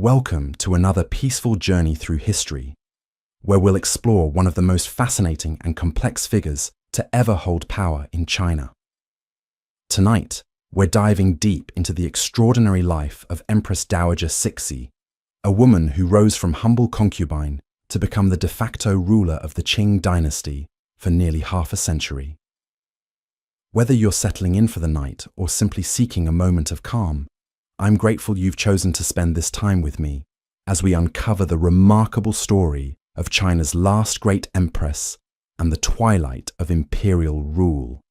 Welcome to another peaceful journey through history, where we'll explore one of the most fascinating and complex figures to ever hold power in China. Tonight, we're diving deep into the extraordinary life of Empress Dowager Cixi, a woman who rose from humble concubine to become the de facto ruler of the Qing dynasty for nearly half a century. Whether you're settling in for the night or simply seeking a moment of calm, I'm grateful you've chosen to spend this time with me as we uncover the remarkable story of China's last great empress and the twilight of imperial rule.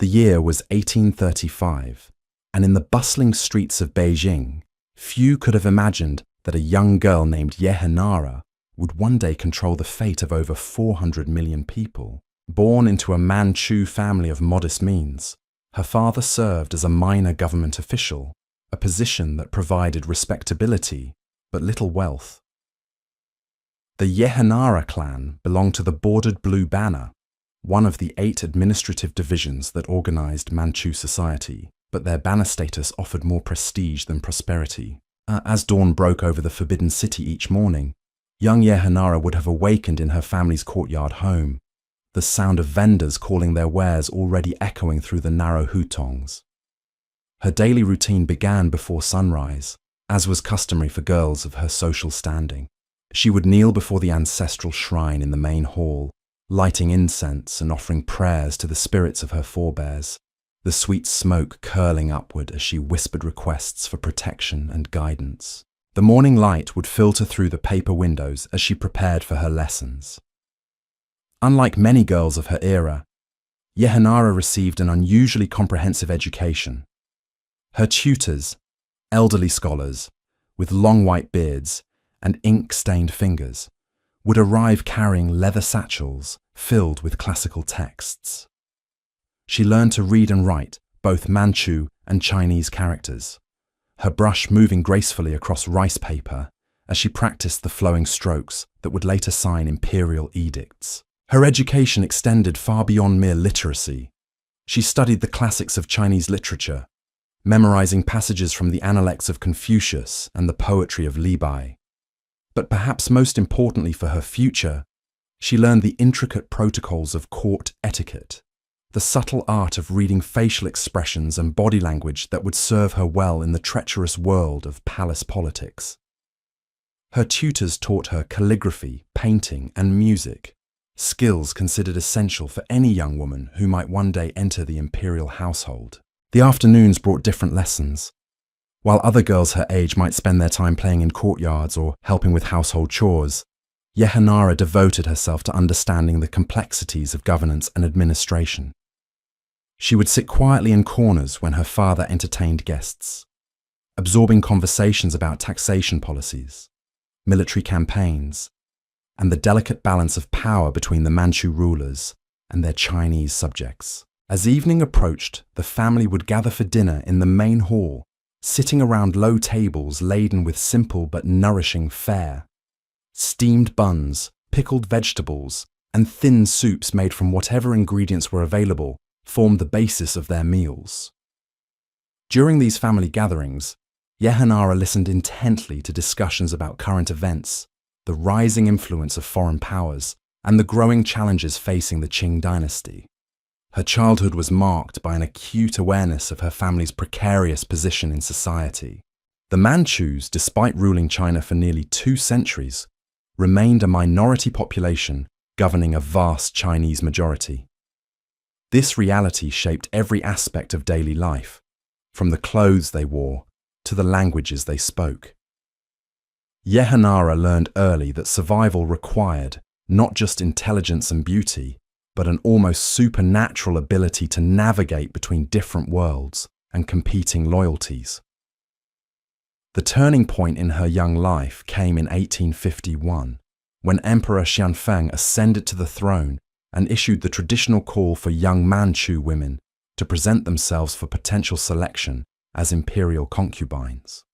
The year was 1835, and in the bustling streets of Beijing, few could have imagined that a young girl named Yehenara would one day control the fate of over 400 million people. Born into a Manchu family of modest means, her father served as a minor government official, a position that provided respectability but little wealth. The Yehenara clan belonged to the Bordered Blue Banner, one of the 8 administrative divisions that organized Manchu society, but their banner status offered more prestige than prosperity. As dawn broke over the Forbidden City each morning, young Yehenara would have awakened in her family's courtyard home, the sound of vendors calling their wares already echoing through the narrow hutongs. Her daily routine began before sunrise, as was customary for girls of her social standing. She would kneel before the ancestral shrine in the main hall, lighting incense and offering prayers to the spirits of her forebears, the sweet smoke curling upward as she whispered requests for protection and guidance. The morning light would filter through the paper windows as she prepared for her lessons. Unlike many girls of her era, Yehenara received an unusually comprehensive education. Her tutors, elderly scholars with long white beards and ink-stained fingers, would arrive carrying leather satchels filled with classical texts. She learned to read and write both Manchu and Chinese characters, her brush moving gracefully across rice paper as she practiced the flowing strokes that would later sign imperial edicts. Her education extended far beyond mere literacy. She studied the classics of Chinese literature, memorizing passages from the Analects of Confucius and the poetry of Li Bai. But perhaps most importantly for her future, she learned the intricate protocols of court etiquette, the subtle art of reading facial expressions and body language that would serve her well in the treacherous world of palace politics. Her tutors taught her calligraphy, painting, and music, skills considered essential for any young woman who might one day enter the imperial household. The afternoons brought different lessons. While other girls her age might spend their time playing in courtyards or helping with household chores, Yehenara devoted herself to understanding the complexities of governance and administration. She would sit quietly in corners when her father entertained guests, absorbing conversations about taxation policies, military campaigns, and the delicate balance of power between the Manchu rulers and their Chinese subjects. As evening approached, the family would gather for dinner in the main hall, sitting around low tables laden with simple but nourishing fare. Steamed buns, pickled vegetables, and thin soups made from whatever ingredients were available formed the basis of their meals. During these family gatherings, Yehenara listened intently to discussions about current events, the rising influence of foreign powers, and the growing challenges facing the Qing dynasty. Her childhood was marked by an acute awareness of her family's precarious position in society. The Manchus, despite ruling China for nearly 2 centuries, remained a minority population governing a vast Chinese majority. This reality shaped every aspect of daily life, from the clothes they wore to the languages they spoke. Yehenara learned early that survival required not just intelligence and beauty, but an almost supernatural ability to navigate between different worlds and competing loyalties. The turning point in her young life came in 1851, when Emperor Xianfeng ascended to the throne and issued the traditional call for young Manchu women to present themselves for potential selection as imperial concubines.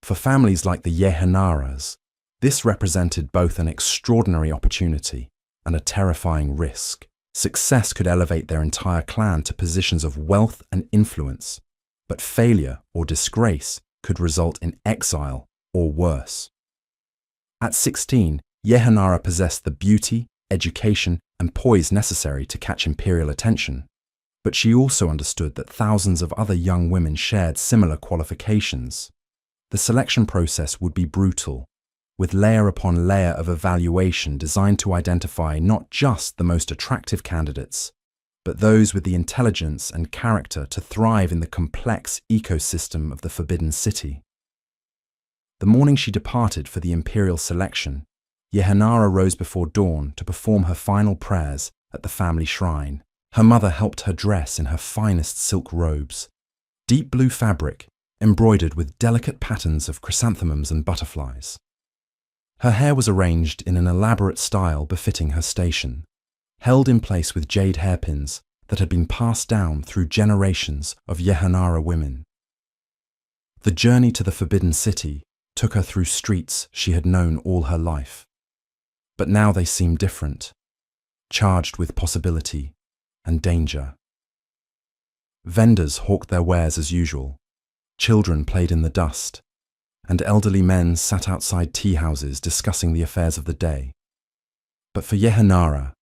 For families like the Yehenaras, this represented both an extraordinary opportunity and a terrifying risk. Success could elevate their entire clan to positions of wealth and influence, but failure or disgrace could result in exile or worse. At 16, Yehanara possessed the beauty, education, and poise necessary to catch imperial attention, but she also understood that thousands of other young women shared similar qualifications. The selection process would be brutal, with layer upon layer of evaluation designed to identify not just the most attractive candidates, but those with the intelligence and character to thrive in the complex ecosystem of the Forbidden City. The morning she departed for the Imperial selection, Yehanara rose before dawn to perform her final prayers at the family shrine. Her mother helped her dress in her finest silk robes, deep blue fabric embroidered with delicate patterns of chrysanthemums and butterflies. Her hair was arranged in an elaborate style befitting her station, held in place with jade hairpins that had been passed down through generations of Yehanara women. The journey to the Forbidden City took her through streets she had known all her life. But now they seemed different, charged with possibility and danger. Vendors hawked their wares as usual, children played in the dust, and elderly men sat outside tea houses discussing the affairs of the day. But for Yehanara,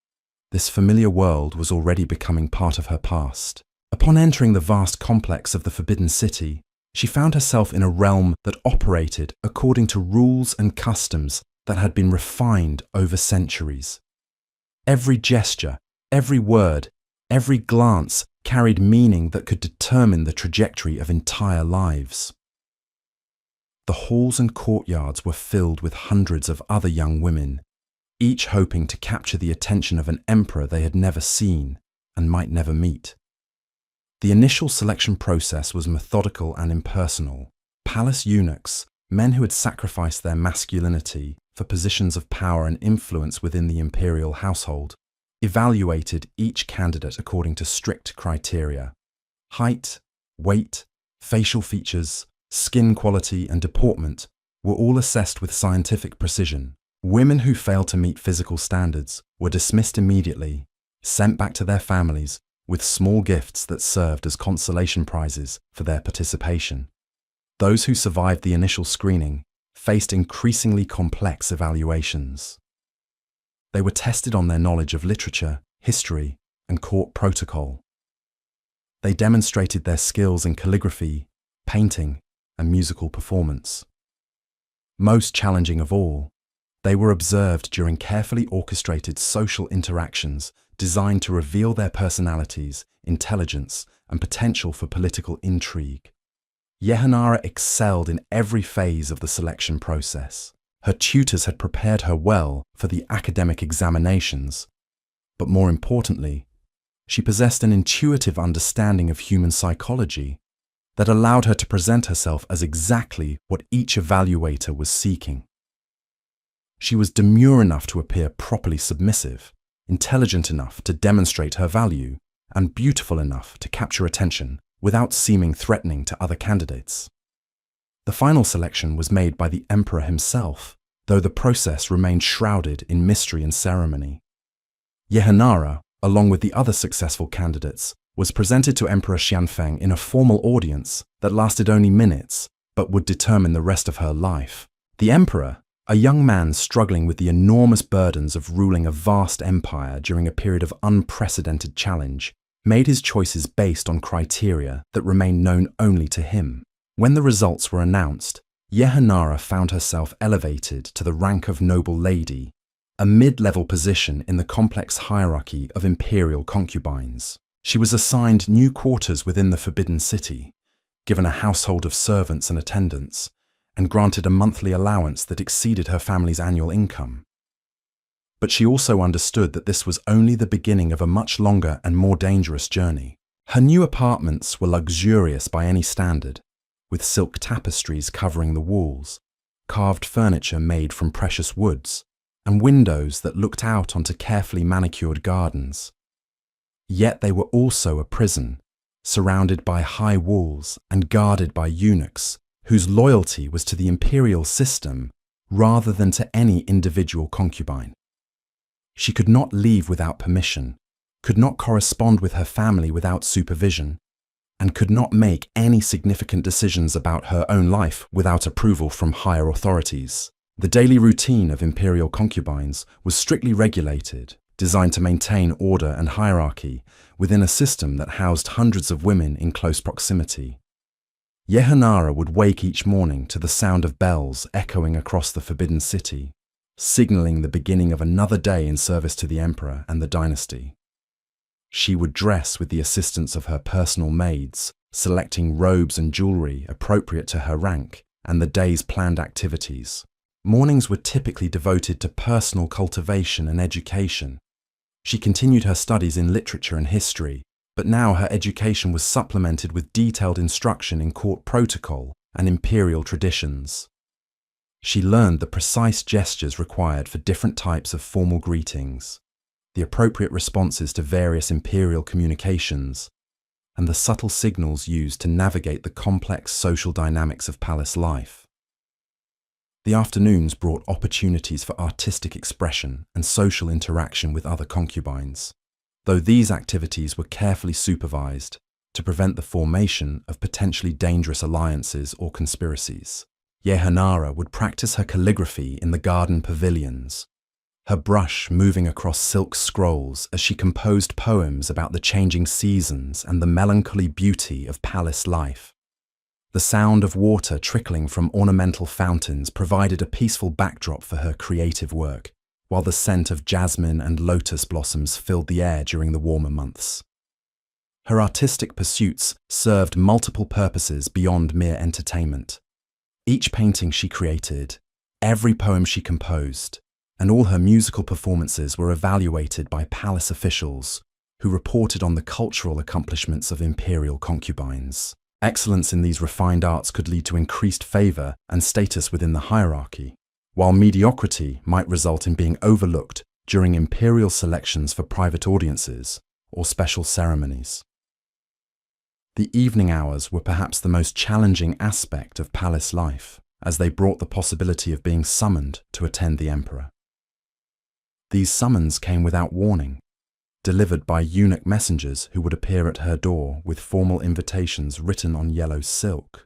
this familiar world was already becoming part of her past. Upon entering the vast complex of the Forbidden City, she found herself in a realm that operated according to rules and customs that had been refined over centuries. Every gesture, every word, every glance carried meaning that could determine the trajectory of entire lives. The halls and courtyards were filled with hundreds of other young women, each hoping to capture the attention of an emperor they had never seen and might never meet. The initial selection process was methodical and impersonal. Palace eunuchs, men who had sacrificed their masculinity for positions of power and influence within the imperial household, evaluated each candidate according to strict criteria. Height, weight, facial features, skin quality, and deportment were all assessed with scientific precision. Women who failed to meet physical standards were dismissed immediately, sent back to their families with small gifts that served as consolation prizes for their participation. Those who survived the initial screening faced increasingly complex evaluations. They were tested on their knowledge of literature, history, and court protocol. They demonstrated their skills in calligraphy, painting, and musical performance. Most challenging of all, they were observed during carefully orchestrated social interactions designed to reveal their personalities, intelligence, and potential for political intrigue. Yehanara excelled in every phase of the selection process. Her tutors had prepared her well for the academic examinations, but more importantly, she possessed an intuitive understanding of human psychology that allowed her to present herself as exactly what each evaluator was seeking. She was demure enough to appear properly submissive, intelligent enough to demonstrate her value, and beautiful enough to capture attention without seeming threatening to other candidates. The final selection was made by the emperor himself, though the process remained shrouded in mystery and ceremony. Yehanara, along with the other successful candidates, was presented to Emperor Xianfeng in a formal audience that lasted only minutes, but would determine the rest of her life. The emperor, a young man struggling with the enormous burdens of ruling a vast empire during a period of unprecedented challenge, made his choices based on criteria that remained known only to him. When the results were announced, Yehanara found herself elevated to the rank of noble lady, a mid-level position in the complex hierarchy of imperial concubines. She was assigned new quarters within the Forbidden City, given a household of servants and attendants, and granted a monthly allowance that exceeded her family's annual income. But she also understood that this was only the beginning of a much longer and more dangerous journey. Her new apartments were luxurious by any standard, with silk tapestries covering the walls, carved furniture made from precious woods, and windows that looked out onto carefully manicured gardens. Yet they were also a prison, surrounded by high walls and guarded by eunuchs, whose loyalty was to the imperial system rather than to any individual concubine. She could not leave without permission, could not correspond with her family without supervision, and could not make any significant decisions about her own life without approval from higher authorities. The daily routine of imperial concubines was strictly regulated, designed to maintain order and hierarchy within a system that housed hundreds of women in close proximity. Yehanara would wake each morning to the sound of bells echoing across the Forbidden City, signaling the beginning of another day in service to the emperor and the dynasty. She would dress with the assistance of her personal maids, selecting robes and jewelry appropriate to her rank and the day's planned activities. Mornings were typically devoted to personal cultivation and education. She continued her studies in literature and history, but now her education was supplemented with detailed instruction in court protocol and imperial traditions. She learned the precise gestures required for different types of formal greetings, the appropriate responses to various imperial communications, and the subtle signals used to navigate the complex social dynamics of palace life. The afternoons brought opportunities for artistic expression and social interaction with other concubines, though these activities were carefully supervised to prevent the formation of potentially dangerous alliances or conspiracies. Yehanara would practice her calligraphy in the garden pavilions, her brush moving across silk scrolls as she composed poems about the changing seasons and the melancholy beauty of palace life. The sound of water trickling from ornamental fountains provided a peaceful backdrop for her creative work, while the scent of jasmine and lotus blossoms filled the air during the warmer months. Her artistic pursuits served multiple purposes beyond mere entertainment. Each painting she created, every poem she composed, and all her musical performances were evaluated by palace officials who reported on the cultural accomplishments of imperial concubines. Excellence in these refined arts could lead to increased favor and status within the hierarchy, while mediocrity might result in being overlooked during imperial selections for private audiences or special ceremonies. The evening hours were perhaps the most challenging aspect of palace life, as they brought the possibility of being summoned to attend the emperor. These summons came without warning, delivered by eunuch messengers who would appear at her door with formal invitations written on yellow silk.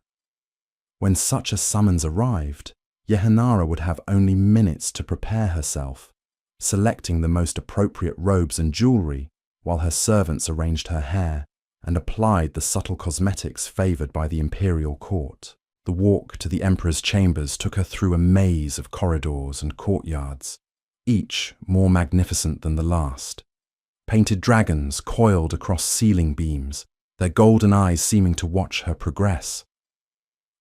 When such a summons arrived, Yehanara would have only minutes to prepare herself, selecting the most appropriate robes and jewelry while her servants arranged her hair and applied the subtle cosmetics favored by the imperial court. The walk to the emperor's chambers took her through a maze of corridors and courtyards, each more magnificent than the last. Painted dragons coiled across ceiling beams, their golden eyes seeming to watch her progress.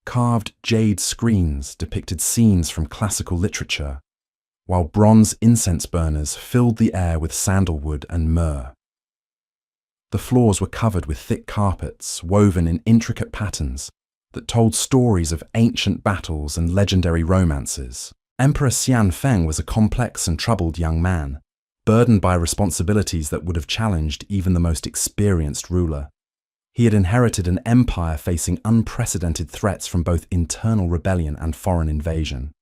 Carved jade screens depicted scenes from classical literature, while bronze incense burners filled the air with sandalwood and myrrh. The floors were covered with thick carpets woven in intricate patterns that told stories of ancient battles and legendary romances. Emperor Xianfeng was a complex and troubled young man, burdened by responsibilities that would have challenged even the most experienced ruler. He had inherited an empire facing unprecedented threats from both internal rebellion and foreign invasion.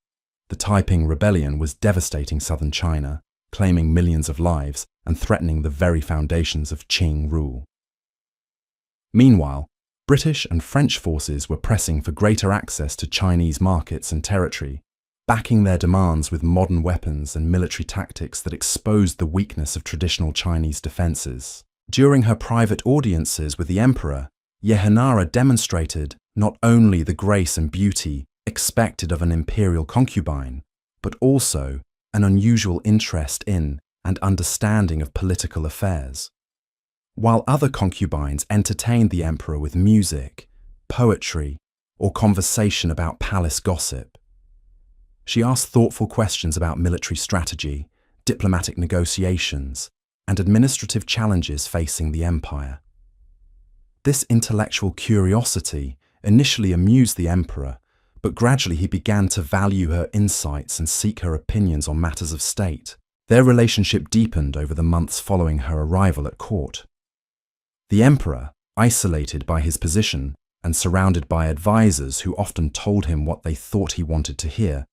The Taiping Rebellion was devastating southern China, claiming millions of lives and threatening the very foundations of Qing rule. Meanwhile, British and French forces were pressing for greater access to Chinese markets and territory, backing their demands with modern weapons and military tactics that exposed the weakness of traditional Chinese defenses. During her private audiences with the emperor, Yehanara demonstrated not only the grace and beauty expected of an imperial concubine, but also an unusual interest in and understanding of political affairs. While other concubines entertained the emperor with music, poetry, or conversation about palace gossip, she asked thoughtful questions about military strategy, diplomatic negotiations, and administrative challenges facing the empire. This intellectual curiosity initially amused the emperor, but gradually he began to value her insights and seek her opinions on matters of state. Their relationship deepened over the months following her arrival at court. The emperor, isolated by his position and surrounded by advisors who often told him what they thought he wanted to hear,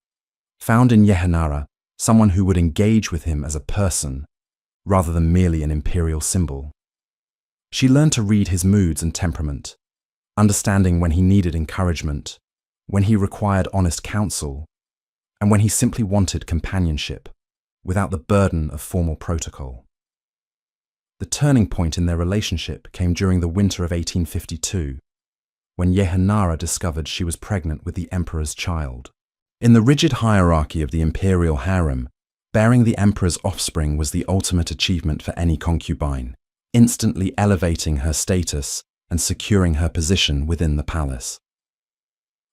found in Yehanara someone who would engage with him as a person, rather than merely an imperial symbol. She learned to read his moods and temperament, understanding when he needed encouragement, when he required honest counsel, and when he simply wanted companionship, without the burden of formal protocol. The turning point in their relationship came during the winter of 1852, when Yehanara discovered she was pregnant with the emperor's child. In the rigid hierarchy of the imperial harem, bearing the emperor's offspring was the ultimate achievement for any concubine, instantly elevating her status and securing her position within the palace.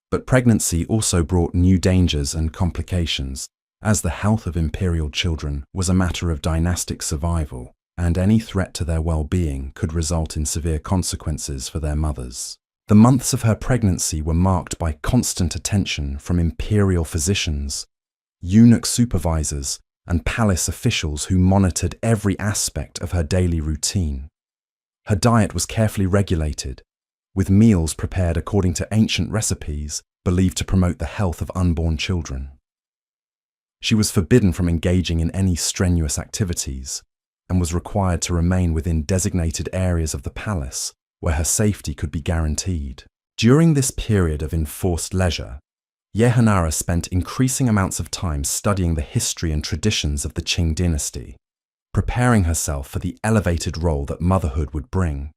But pregnancy also brought new dangers and complications, as the health of imperial children was a matter of dynastic survival, and any threat to their well-being could result in severe consequences for their mothers. The months of her pregnancy were marked by constant attention from imperial physicians, eunuch supervisors, and palace officials who monitored every aspect of her daily routine. Her diet was carefully regulated, with meals prepared according to ancient recipes believed to promote the health of unborn children. She was forbidden from engaging in any strenuous activities and was required to remain within designated areas of the palace where her safety could be guaranteed. During this period of enforced leisure, Yehanara spent increasing amounts of time studying the history and traditions of the Qing dynasty, preparing herself for the elevated role that motherhood would bring.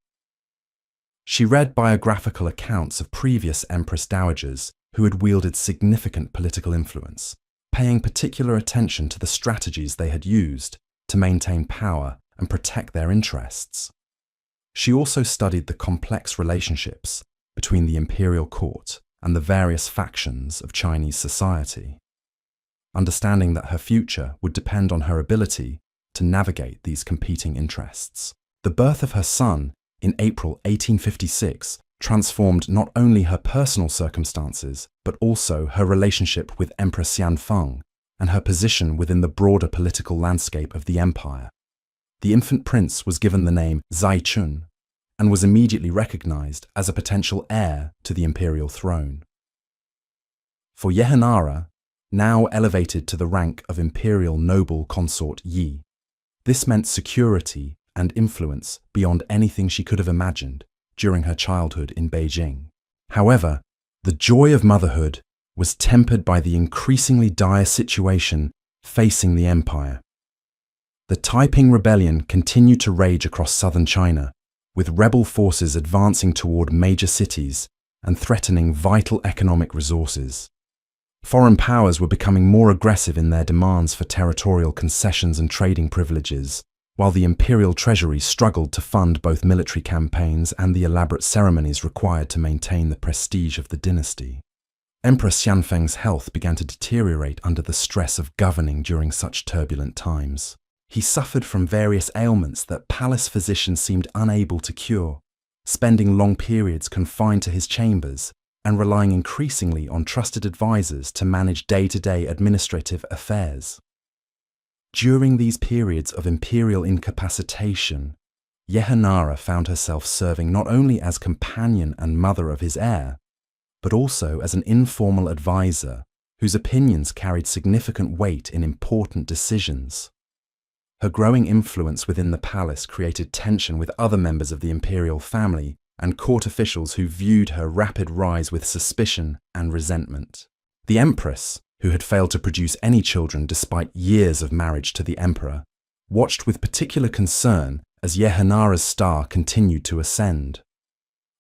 She read biographical accounts of previous Empress dowagers who had wielded significant political influence, paying particular attention to the strategies they had used to maintain power and protect their interests. She also studied the complex relationships between the imperial court and the various factions of Chinese society, understanding that her future would depend on her ability to navigate these competing interests. The birth of her son in April 1856 transformed not only her personal circumstances, but also her relationship with Empress Yanfeng and her position within the broader political landscape of the empire. The infant prince was given the name Zaichun and was immediately recognized as a potential heir to the imperial throne. For Yehanara, now elevated to the rank of imperial noble consort Yi, this meant security and influence beyond anything she could have imagined during her childhood in Beijing. However, the joy of motherhood was tempered by the increasingly dire situation facing the empire. The Taiping Rebellion continued to rage across southern China, with rebel forces advancing toward major cities and threatening vital economic resources. Foreign powers were becoming more aggressive in their demands for territorial concessions and trading privileges, while the imperial treasury struggled to fund both military campaigns and the elaborate ceremonies required to maintain the prestige of the dynasty. Empress Yanfeng's health began to deteriorate under the stress of governing during such turbulent times. He suffered from various ailments that palace physicians seemed unable to cure, spending long periods confined to his chambers and relying increasingly on trusted advisors to manage day-to-day administrative affairs. During these periods of imperial incapacitation, Yehanara found herself serving not only as companion and mother of his heir, but also as an informal advisor whose opinions carried significant weight in important decisions. Her growing influence within the palace created tension with other members of the imperial family and court officials who viewed her rapid rise with suspicion and resentment. The Empress, who had failed to produce any children despite years of marriage to the emperor, watched with particular concern as Yehanara's star continued to ascend.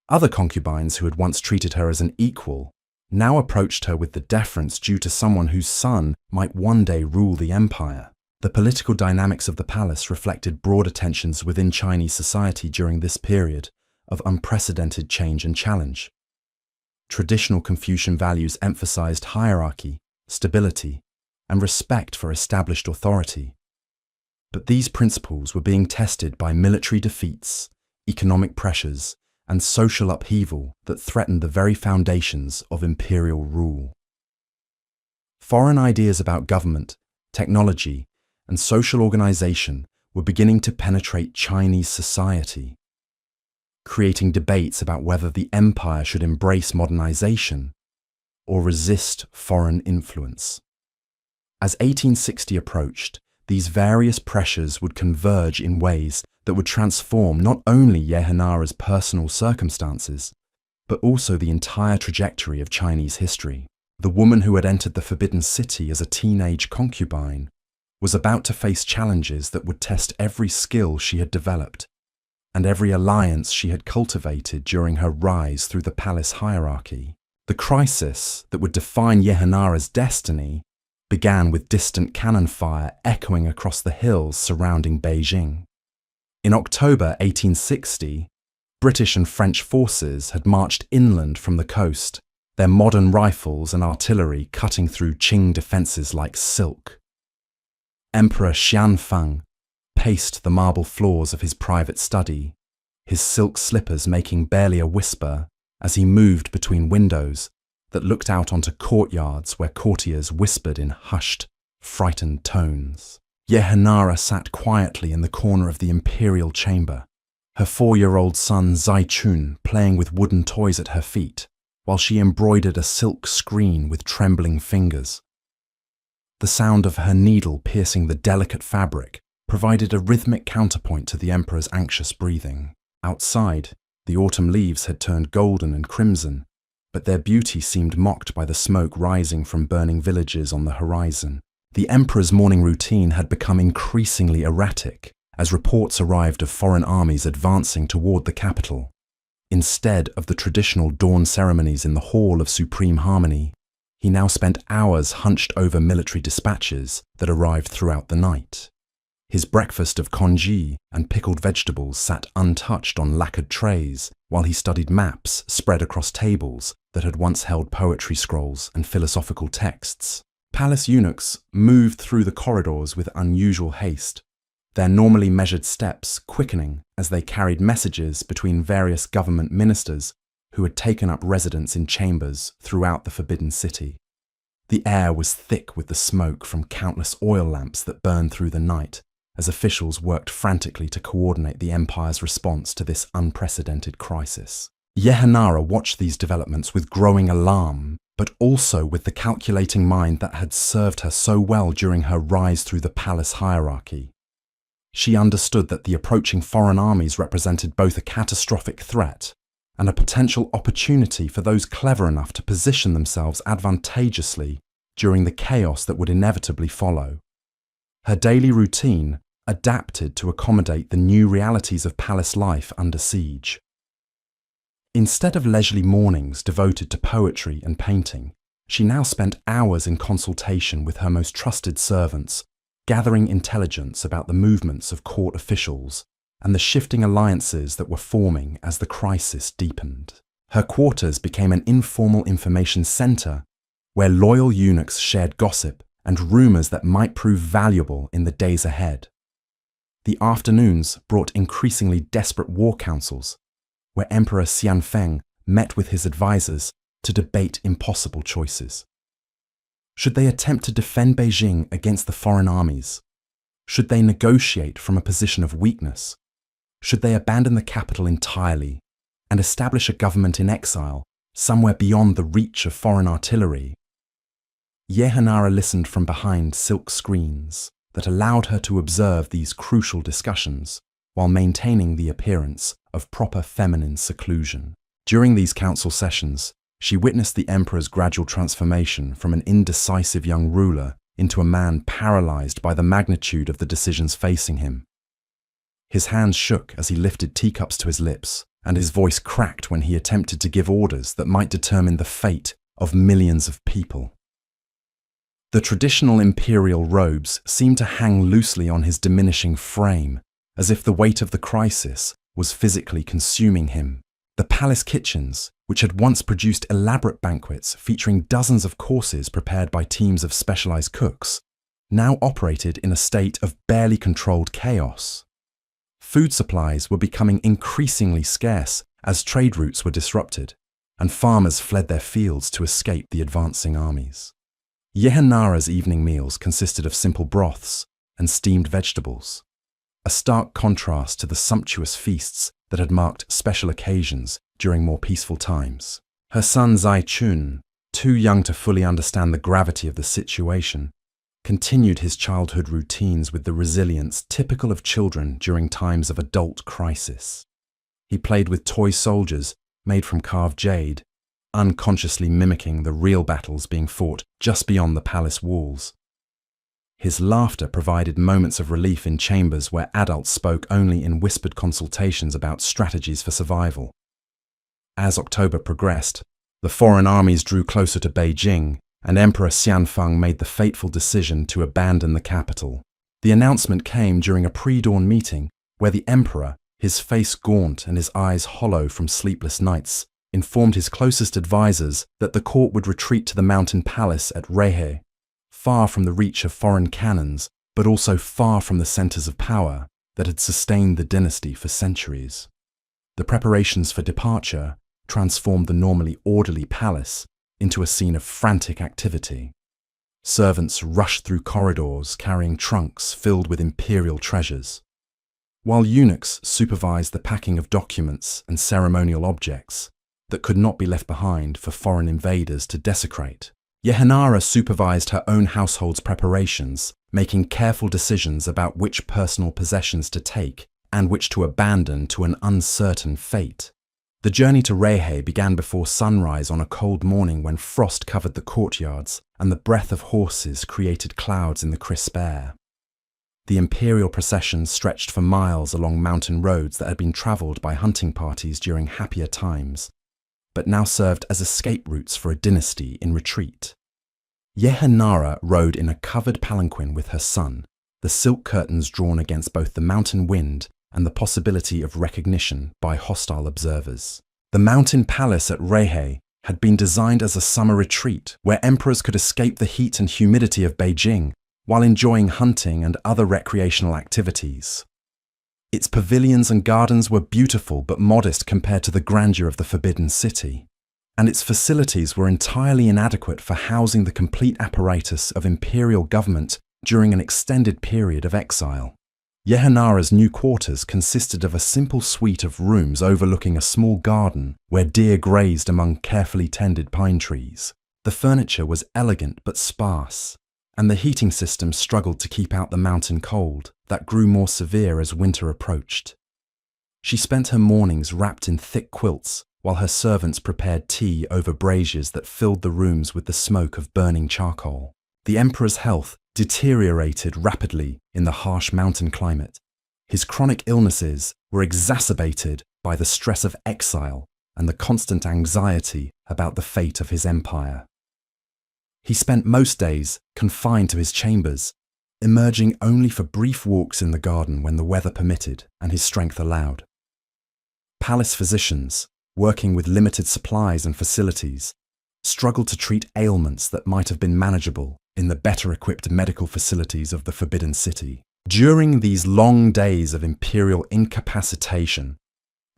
Other concubines who had once treated her as an equal now approached her with the deference due to someone whose son might one day rule the empire. The political dynamics of the palace reflected broader tensions within Chinese society during this period of unprecedented change and challenge. Traditional Confucian values emphasized hierarchy, stability, and respect for established authority. But these principles were being tested by military defeats, economic pressures, and social upheaval that threatened the very foundations of imperial rule. Foreign ideas about government, technology, and social organization were beginning to penetrate Chinese society, creating debates about whether the empire should embrace modernization or resist foreign influence. As 1860 approached, these various pressures would converge in ways that would transform not only Yehanara's personal circumstances, but also the entire trajectory of Chinese history. The woman who had entered the Forbidden City as a teenage concubine was about to face challenges that would test every skill she had developed and every alliance she had cultivated during her rise through the palace hierarchy. The crisis that would define Yehanara's destiny began with distant cannon fire echoing across the hills surrounding Beijing. In October 1860, British and French forces had marched inland from the coast, their modern rifles and artillery cutting through Qing defences like silk. Emperor Xianfeng paced the marble floors of his private study, his silk slippers making barely a whisper as he moved between windows that looked out onto courtyards where courtiers whispered in hushed, frightened tones. Yehanara sat quietly in the corner of the Imperial chamber, her 4-year-old son Zaichun playing with wooden toys at her feet, while she embroidered a silk screen with trembling fingers. The sound of her needle piercing the delicate fabric provided a rhythmic counterpoint to the emperor's anxious breathing. Outside, the autumn leaves had turned golden and crimson, but their beauty seemed mocked by the smoke rising from burning villages on the horizon. The emperor's morning routine had become increasingly erratic as reports arrived of foreign armies advancing toward the capital. Instead of the traditional dawn ceremonies in the Hall of Supreme Harmony, he now spent hours hunched over military dispatches that arrived throughout the night. His breakfast of congee and pickled vegetables sat untouched on lacquered trays while he studied maps spread across tables that had once held poetry scrolls and philosophical texts. Palace eunuchs moved through the corridors with unusual haste, their normally measured steps quickening as they carried messages between various government ministers who had taken up residence in chambers throughout the Forbidden City. The air was thick with the smoke from countless oil lamps that burned through the night as officials worked frantically to coordinate the empire's response to this unprecedented crisis. Yehanara watched these developments with growing alarm, but also with the calculating mind that had served her so well during her rise through the palace hierarchy. She understood that the approaching foreign armies represented both a catastrophic threat and a potential opportunity for those clever enough to position themselves advantageously during the chaos that would inevitably follow. Her daily routine adapted to accommodate the new realities of palace life under siege. Instead of leisurely mornings devoted to poetry and painting, she now spent hours in consultation with her most trusted servants, gathering intelligence about the movements of court officials and the shifting alliances that were forming as the crisis deepened. Her quarters became an informal information center where loyal eunuchs shared gossip and rumors that might prove valuable in the days ahead. The afternoons brought increasingly desperate war councils, where Emperor Xianfeng met with his advisors to debate impossible choices. Should they attempt to defend Beijing against the foreign armies? Should they negotiate from a position of weakness? Should they abandon the capital entirely and establish a government in exile, somewhere beyond the reach of foreign artillery? Yehanara listened from behind silk screens that allowed her to observe these crucial discussions while maintaining the appearance of proper feminine seclusion. During these council sessions, she witnessed the emperor's gradual transformation from an indecisive young ruler into a man paralyzed by the magnitude of the decisions facing him. His hands shook as he lifted teacups to his lips, and his voice cracked when he attempted to give orders that might determine the fate of millions of people. The traditional imperial robes seemed to hang loosely on his diminishing frame, as if the weight of the crisis was physically consuming him. The palace kitchens, which had once produced elaborate banquets featuring dozens of courses prepared by teams of specialized cooks, now operated in a state of barely controlled chaos. Food supplies were becoming increasingly scarce as trade routes were disrupted, and farmers fled their fields to escape the advancing armies. Yehanara's evening meals consisted of simple broths and steamed vegetables, a stark contrast to the sumptuous feasts that had marked special occasions during more peaceful times. Her son Zaichun, too young to fully understand the gravity of the situation, continued his childhood routines with the resilience typical of children during times of adult crisis. He played with toy soldiers made from carved jade, unconsciously mimicking the real battles being fought just beyond the palace walls. His laughter provided moments of relief in chambers where adults spoke only in whispered consultations about strategies for survival. As October progressed, the foreign armies drew closer to Beijing, and Emperor Xianfeng made the fateful decision to abandon the capital. The announcement came during a pre-dawn meeting where the emperor, his face gaunt and his eyes hollow from sleepless nights, informed his closest advisors that the court would retreat to the mountain palace at Reihe, far from the reach of foreign cannons, but also far from the centers of power that had sustained the dynasty for centuries. The preparations for departure transformed the normally orderly palace into a scene of frantic activity. Servants rushed through corridors carrying trunks filled with imperial treasures, while eunuchs supervised the packing of documents and ceremonial objects that could not be left behind for foreign invaders to desecrate. Yehanara supervised her own household's preparations, making careful decisions about which personal possessions to take and which to abandon to an uncertain fate. The journey to Reihe began before sunrise on a cold morning when frost covered the courtyards and the breath of horses created clouds in the crisp air. The imperial procession stretched for miles along mountain roads that had been travelled by hunting parties during happier times, but now served as escape routes for a dynasty in retreat. Yehanara rode in a covered palanquin with her son, the silk curtains drawn against both the mountain wind and the possibility of recognition by hostile observers. The mountain palace at Reihe had been designed as a summer retreat where emperors could escape the heat and humidity of Beijing while enjoying hunting and other recreational activities. Its pavilions and gardens were beautiful but modest compared to the grandeur of the Forbidden City, and its facilities were entirely inadequate for housing the complete apparatus of imperial government during an extended period of exile. Yehanara's new quarters consisted of a simple suite of rooms overlooking a small garden where deer grazed among carefully tended pine trees. The furniture was elegant but sparse, and the heating system struggled to keep out the mountain cold that grew more severe as winter approached. She spent her mornings wrapped in thick quilts while her servants prepared tea over braziers that filled the rooms with the smoke of burning charcoal. The emperor's health deteriorated rapidly in the harsh mountain climate. His chronic illnesses were exacerbated by the stress of exile and the constant anxiety about the fate of his empire. He spent most days confined to his chambers, emerging only for brief walks in the garden when the weather permitted and his strength allowed. Palace physicians, working with limited supplies and facilities, struggled to treat ailments that might have been manageable in the better-equipped medical facilities of the Forbidden City. During these long days of imperial incapacitation,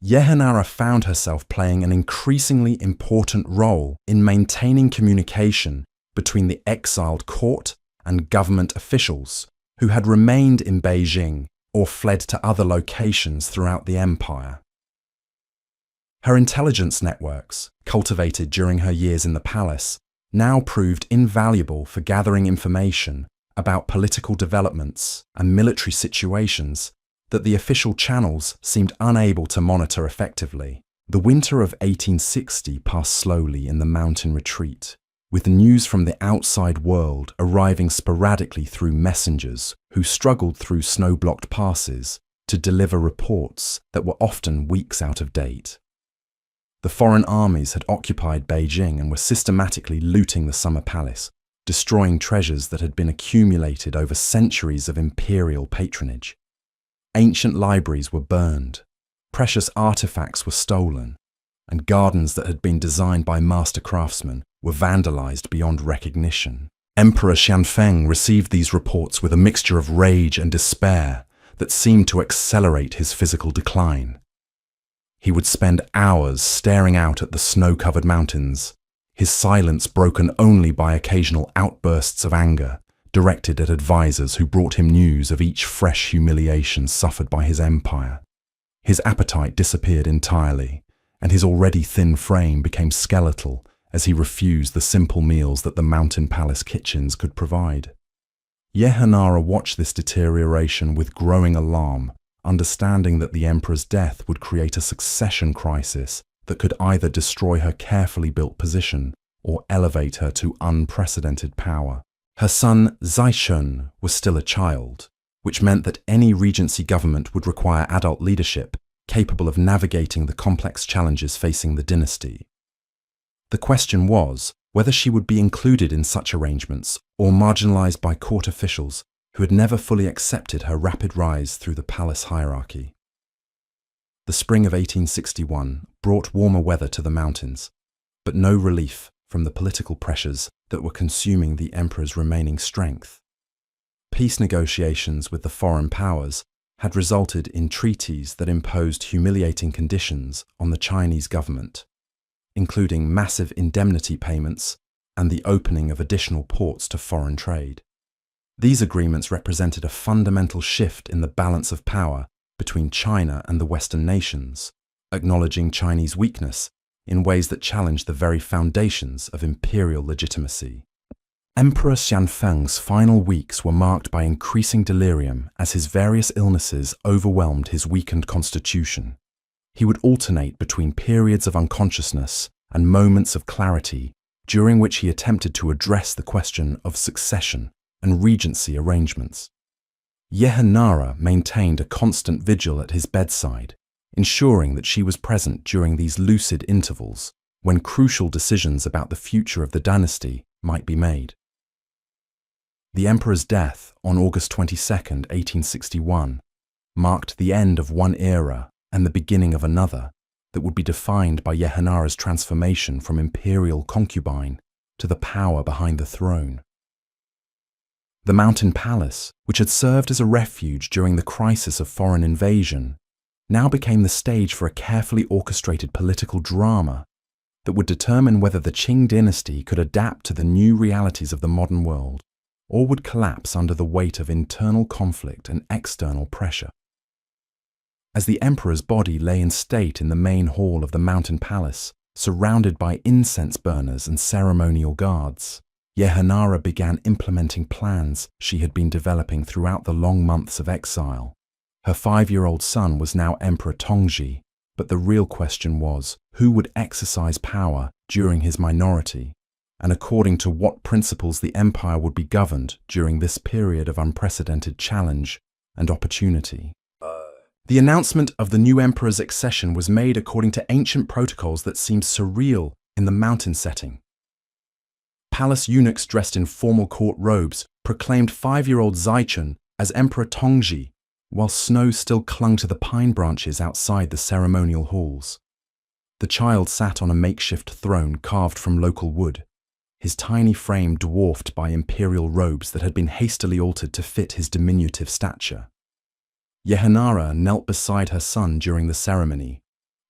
Yehanara found herself playing an increasingly important role in maintaining communication between the exiled court and government officials who had remained in Beijing or fled to other locations throughout the empire. Her intelligence networks, cultivated during her years in the palace, now proved invaluable for gathering information about political developments and military situations that the official channels seemed unable to monitor effectively. The winter of 1860 passed slowly in the mountain retreat, with news from the outside world arriving sporadically through messengers who struggled through snow-blocked passes to deliver reports that were often weeks out of date. The foreign armies had occupied Beijing and were systematically looting the summer palace, destroying treasures that had been accumulated over centuries of imperial patronage. Ancient libraries were burned, precious artifacts were stolen, and gardens that had been designed by master craftsmen were vandalized beyond recognition. Emperor Xianfeng received these reports with a mixture of rage and despair that seemed to accelerate his physical decline. He would spend hours staring out at the snow-covered mountains, his silence broken only by occasional outbursts of anger directed at advisors who brought him news of each fresh humiliation suffered by his empire. His appetite disappeared entirely, and his already thin frame became skeletal as he refused the simple meals that the mountain palace kitchens could provide. Yehanara watched this deterioration with growing alarm, understanding that the emperor's death would create a succession crisis that could either destroy her carefully built position or elevate her to unprecedented power. Her son Cixi was still a child, which meant that any regency government would require adult leadership capable of navigating the complex challenges facing the dynasty. The question was whether she would be included in such arrangements or marginalized by court officials who had never fully accepted her rapid rise through the palace hierarchy. The spring of 1861 brought warmer weather to the mountains, but no relief from the political pressures that were consuming the emperor's remaining strength. Peace negotiations with the foreign powers had resulted in treaties that imposed humiliating conditions on the Chinese government, including massive indemnity payments and the opening of additional ports to foreign trade. These agreements represented a fundamental shift in the balance of power between China and the Western nations, acknowledging Chinese weakness in ways that challenged the very foundations of imperial legitimacy. Emperor Xianfeng's final weeks were marked by increasing delirium as his various illnesses overwhelmed his weakened constitution. He would alternate between periods of unconsciousness and moments of clarity, during which he attempted to address the question of succession and regency arrangements. Yehanara maintained a constant vigil at his bedside, ensuring that she was present during these lucid intervals when crucial decisions about the future of the dynasty might be made. The emperor's death on August 22, 1861, marked the end of one era and the beginning of another that would be defined by Yehanara's transformation from imperial concubine to the power behind the throne. The mountain palace, which had served as a refuge during the crisis of foreign invasion, now became the stage for a carefully orchestrated political drama that would determine whether the Qing dynasty could adapt to the new realities of the modern world or would collapse under the weight of internal conflict and external pressure. As the emperor's body lay in state in the main hall of the mountain palace, surrounded by incense burners and ceremonial guards, Yehanara began implementing plans she had been developing throughout the long months of exile. Her 5-year-old son was now Emperor Tongji, but the real question was who would exercise power during his minority, and according to what principles the empire would be governed during this period of unprecedented challenge and opportunity. The announcement of the new emperor's accession was made according to ancient protocols that seemed surreal in the mountain setting. Palace eunuchs dressed in formal court robes proclaimed 5-year-old Cixi as Emperor Tongji, while snow still clung to the pine branches outside the ceremonial halls. The child sat on a makeshift throne carved from local wood, his tiny frame dwarfed by imperial robes that had been hastily altered to fit his diminutive stature. Yehanara knelt beside her son during the ceremony,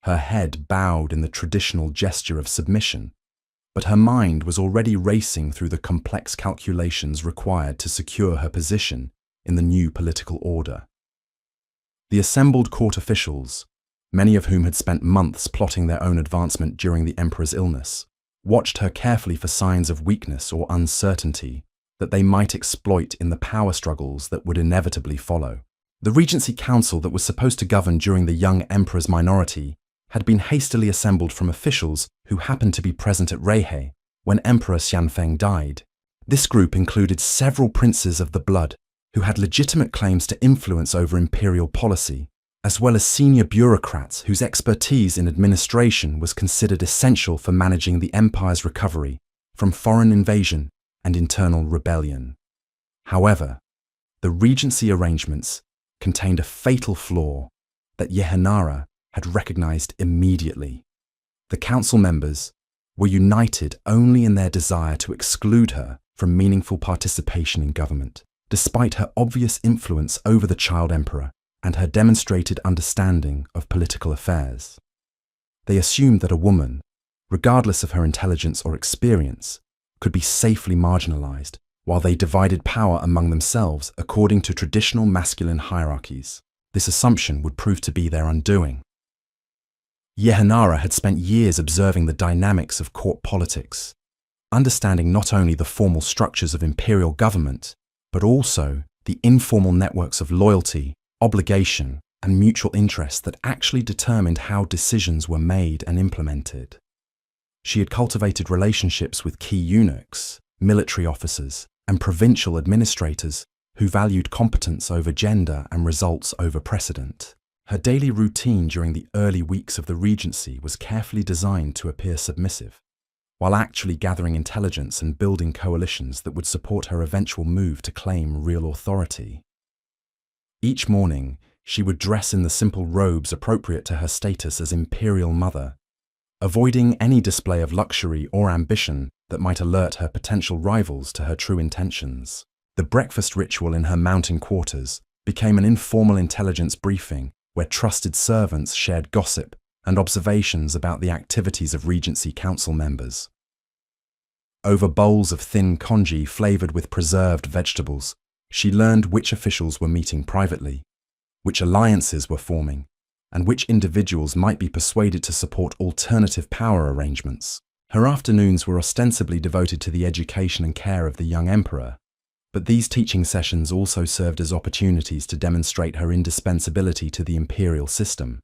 her head bowed in the traditional gesture of submission, but her mind was already racing through the complex calculations required to secure her position in the new political order. The assembled court officials, many of whom had spent months plotting their own advancement during the emperor's illness, watched her carefully for signs of weakness or uncertainty that they might exploit in the power struggles that would inevitably follow. The Regency Council that was supposed to govern during the young emperor's minority had been hastily assembled from officials who happened to be present at Reihe when Emperor Xianfeng died. This group included several princes of the blood who had legitimate claims to influence over imperial policy, as well as senior bureaucrats whose expertise in administration was considered essential for managing the empire's recovery from foreign invasion and internal rebellion. However, the regency arrangements contained a fatal flaw that Yehanara had recognized immediately. The council members were united only in their desire to exclude her from meaningful participation in government, despite her obvious influence over the child emperor and her demonstrated understanding of political affairs. They assumed that a woman, regardless of her intelligence or experience, could be safely marginalized, while they divided power among themselves according to traditional masculine hierarchies. This assumption would prove to be their undoing. Yehanara had spent years observing the dynamics of court politics, understanding not only the formal structures of imperial government, but also the informal networks of loyalty, obligation, and mutual interest that actually determined how decisions were made and implemented. She had cultivated relationships with key eunuchs, military officers, and provincial administrators who valued competence over gender and results over precedent. Her daily routine during the early weeks of the regency was carefully designed to appear submissive, while actually gathering intelligence and building coalitions that would support her eventual move to claim real authority. Each morning, she would dress in the simple robes appropriate to her status as Imperial Mother, avoiding any display of luxury or ambition that might alert her potential rivals to her true intentions. The breakfast ritual in her mountain quarters became an informal intelligence briefing where trusted servants shared gossip and observations about the activities of Regency Council members. Over bowls of thin congee flavored with preserved vegetables, she learned which officials were meeting privately, which alliances were forming, and which individuals might be persuaded to support alternative power arrangements. Her afternoons were ostensibly devoted to the education and care of the young emperor, but these teaching sessions also served as opportunities to demonstrate her indispensability to the imperial system.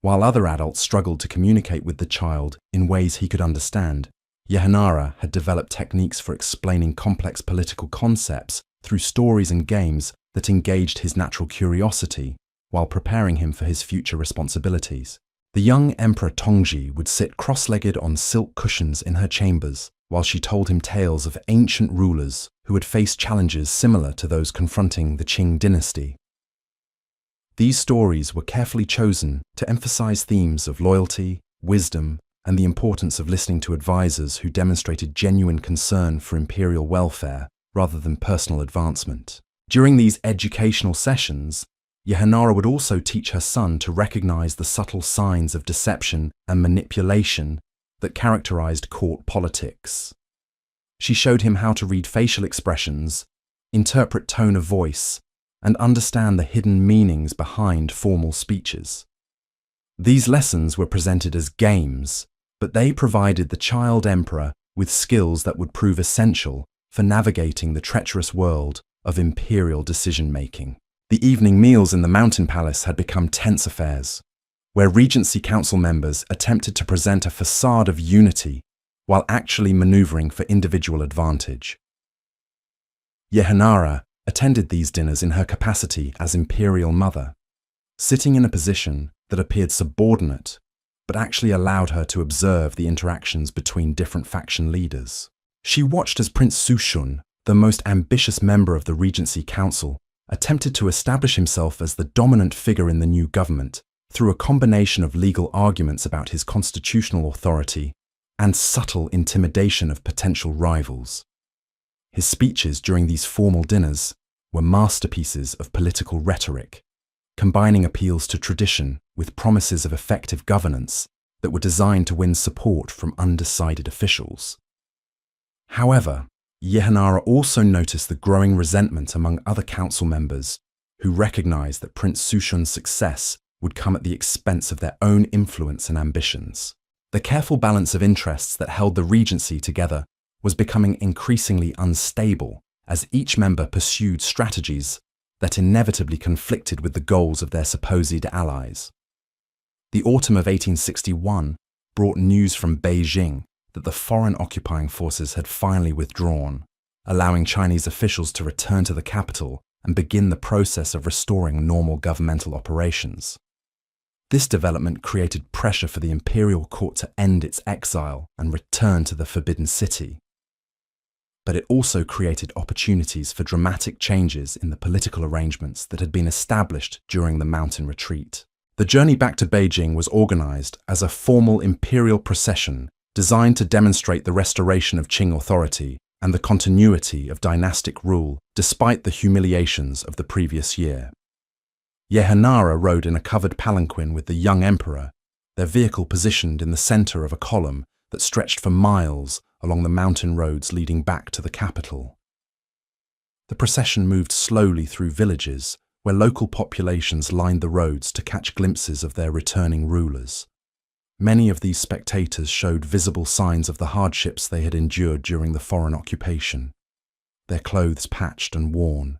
While other adults struggled to communicate with the child in ways he could understand, Yehanara had developed techniques for explaining complex political concepts through stories and games that engaged his natural curiosity while preparing him for his future responsibilities. The young Emperor Tongji would sit cross-legged on silk cushions in her chambers while she told him tales of ancient rulers who had faced challenges similar to those confronting the Qing dynasty. These stories were carefully chosen to emphasize themes of loyalty, wisdom, and the importance of listening to advisors who demonstrated genuine concern for imperial welfare rather than personal advancement. During these educational sessions, Yehanara would also teach her son to recognize the subtle signs of deception and manipulation that characterized court politics. She showed him how to read facial expressions, interpret tone of voice, and understand the hidden meanings behind formal speeches. These lessons were presented as games, but they provided the child emperor with skills that would prove essential for navigating the treacherous world of imperial decision-making. The evening meals in the mountain palace had become tense affairs, where Regency Council members attempted to present a facade of unity while actually maneuvering for individual advantage. Yehanara attended these dinners in her capacity as Imperial Mother, sitting in a position that appeared subordinate but actually allowed her to observe the interactions between different faction leaders. She watched as Prince Sushun, the most ambitious member of the Regency Council, attempted to establish himself as the dominant figure in the new government through a combination of legal arguments about his constitutional authority and subtle intimidation of potential rivals. His speeches during these formal dinners were masterpieces of political rhetoric, combining appeals to tradition with promises of effective governance that were designed to win support from undecided officials. However, Yehanara also noticed the growing resentment among other council members who recognized that Prince Sushun's success would come at the expense of their own influence and ambitions. The careful balance of interests that held the Regency together was becoming increasingly unstable as each member pursued strategies that inevitably conflicted with the goals of their supposed allies. The autumn of 1861 brought news from Beijing that the foreign occupying forces had finally withdrawn, allowing Chinese officials to return to the capital and begin the process of restoring normal governmental operations. This development created pressure for the imperial court to end its exile and return to the Forbidden City. But it also created opportunities for dramatic changes in the political arrangements that had been established during the mountain retreat. The journey back to Beijing was organized as a formal imperial procession designed to demonstrate the restoration of Qing authority and the continuity of dynastic rule despite the humiliations of the previous year. Yehanara rode in a covered palanquin with the young emperor, their vehicle positioned in the center of a column that stretched for miles along the mountain roads leading back to the capital. The procession moved slowly through villages where local populations lined the roads to catch glimpses of their returning rulers. Many of these spectators showed visible signs of the hardships they had endured during the foreign occupation, their clothes patched and worn,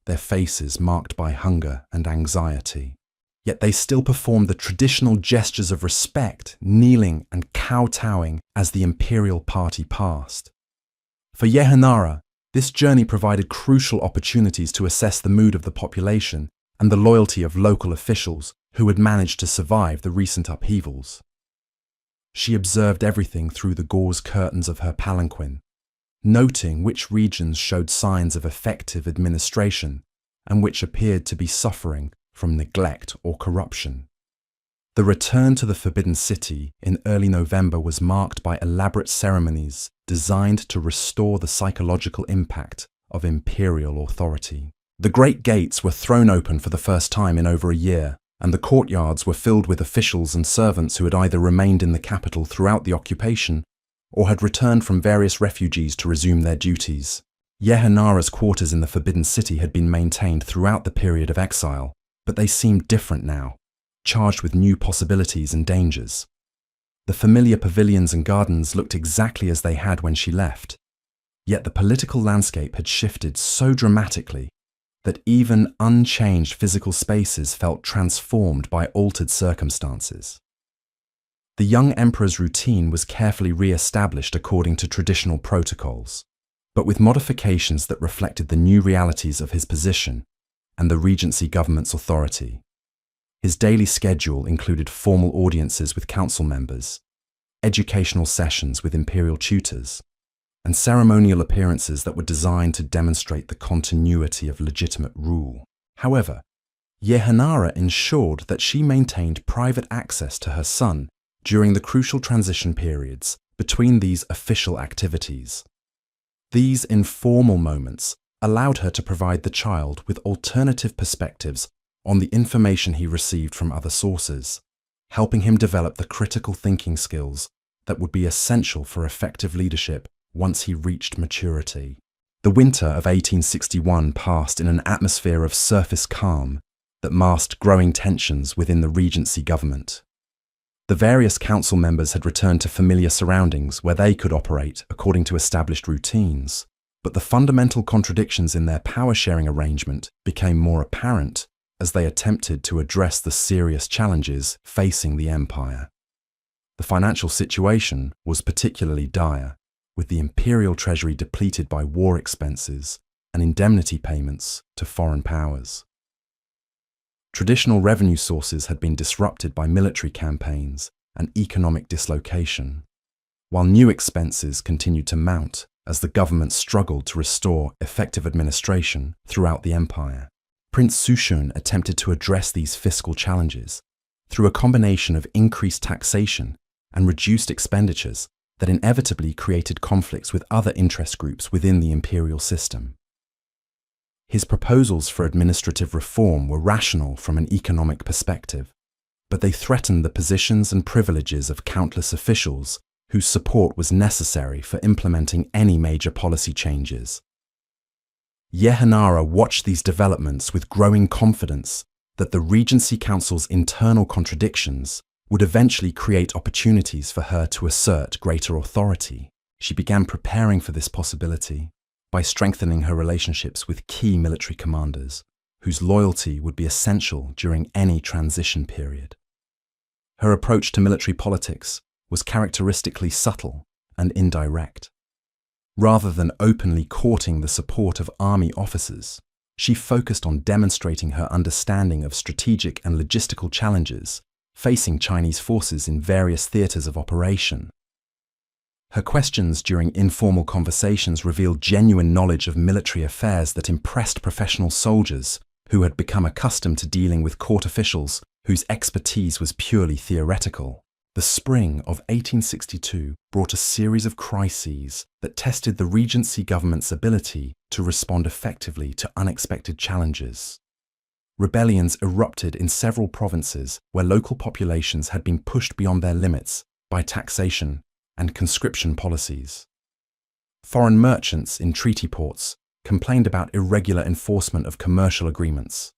their faces marked by hunger and anxiety. Yet they still performed the traditional gestures of respect, kneeling and kowtowing as the imperial party passed. For Yehanara, this journey provided crucial opportunities to assess the mood of the population and the loyalty of local officials who had managed to survive the recent upheavals. She observed everything through the gauze curtains of her palanquin, noting which regions showed signs of effective administration and which appeared to be suffering from neglect or corruption. The return to the Forbidden City in early November was marked by elaborate ceremonies designed to restore the psychological impact of imperial authority. The great gates were thrown open for the first time in over a year, and the courtyards were filled with officials and servants who had either remained in the capital throughout the occupation or had returned from various refugees to resume their duties. Yehanara's quarters in the Forbidden City had been maintained throughout the period of exile, but they seemed different now, charged with new possibilities and dangers. The familiar pavilions and gardens looked exactly as they had when she left, yet the political landscape had shifted so dramatically that even unchanged physical spaces felt transformed by altered circumstances. The young emperor's routine was carefully re-established according to traditional protocols, but with modifications that reflected the new realities of his position and the regency government's authority. His daily schedule included formal audiences with council members, educational sessions with imperial tutors, and ceremonial appearances that were designed to demonstrate the continuity of legitimate rule. However, Yehanara ensured that she maintained private access to her son during the crucial transition periods between these official activities. These informal moments allowed her to provide the child with alternative perspectives on the information he received from other sources, helping him develop the critical thinking skills that would be essential for effective leadership once he reached maturity. The winter of 1861 passed in an atmosphere of surface calm that masked growing tensions within the regency government. The various council members had returned to familiar surroundings where they could operate according to established routines, but the fundamental contradictions in their power-sharing arrangement became more apparent as they attempted to address the serious challenges facing the empire. The financial situation was particularly dire, with the imperial treasury depleted by war expenses and indemnity payments to foreign powers. Traditional revenue sources had been disrupted by military campaigns and economic dislocation, while new expenses continued to mount as the government struggled to restore effective administration throughout the empire. Prince Sushun attempted to address these fiscal challenges through a combination of increased taxation and reduced expenditures that inevitably created conflicts with other interest groups within the imperial system. His proposals for administrative reform were rational from an economic perspective, but they threatened the positions and privileges of countless officials whose support was necessary for implementing any major policy changes. Yehanara watched these developments with growing confidence that the Regency Council's internal contradictions would eventually create opportunities for her to assert greater authority. She began preparing for this possibility by strengthening her relationships with key military commanders, whose loyalty would be essential during any transition period. Her approach to military politics was characteristically subtle and indirect. Rather than openly courting the support of army officers, she focused on demonstrating her understanding of strategic and logistical challenges facing Chinese forces in various theaters of operation. Her questions during informal conversations revealed genuine knowledge of military affairs that impressed professional soldiers who had become accustomed to dealing with court officials whose expertise was purely theoretical. The spring of 1862 brought a series of crises that tested the Regency government's ability to respond effectively to unexpected challenges. Rebellions erupted in several provinces where local populations had been pushed beyond their limits by taxation and conscription policies. Foreign merchants in treaty ports complained about irregular enforcement of commercial agreements,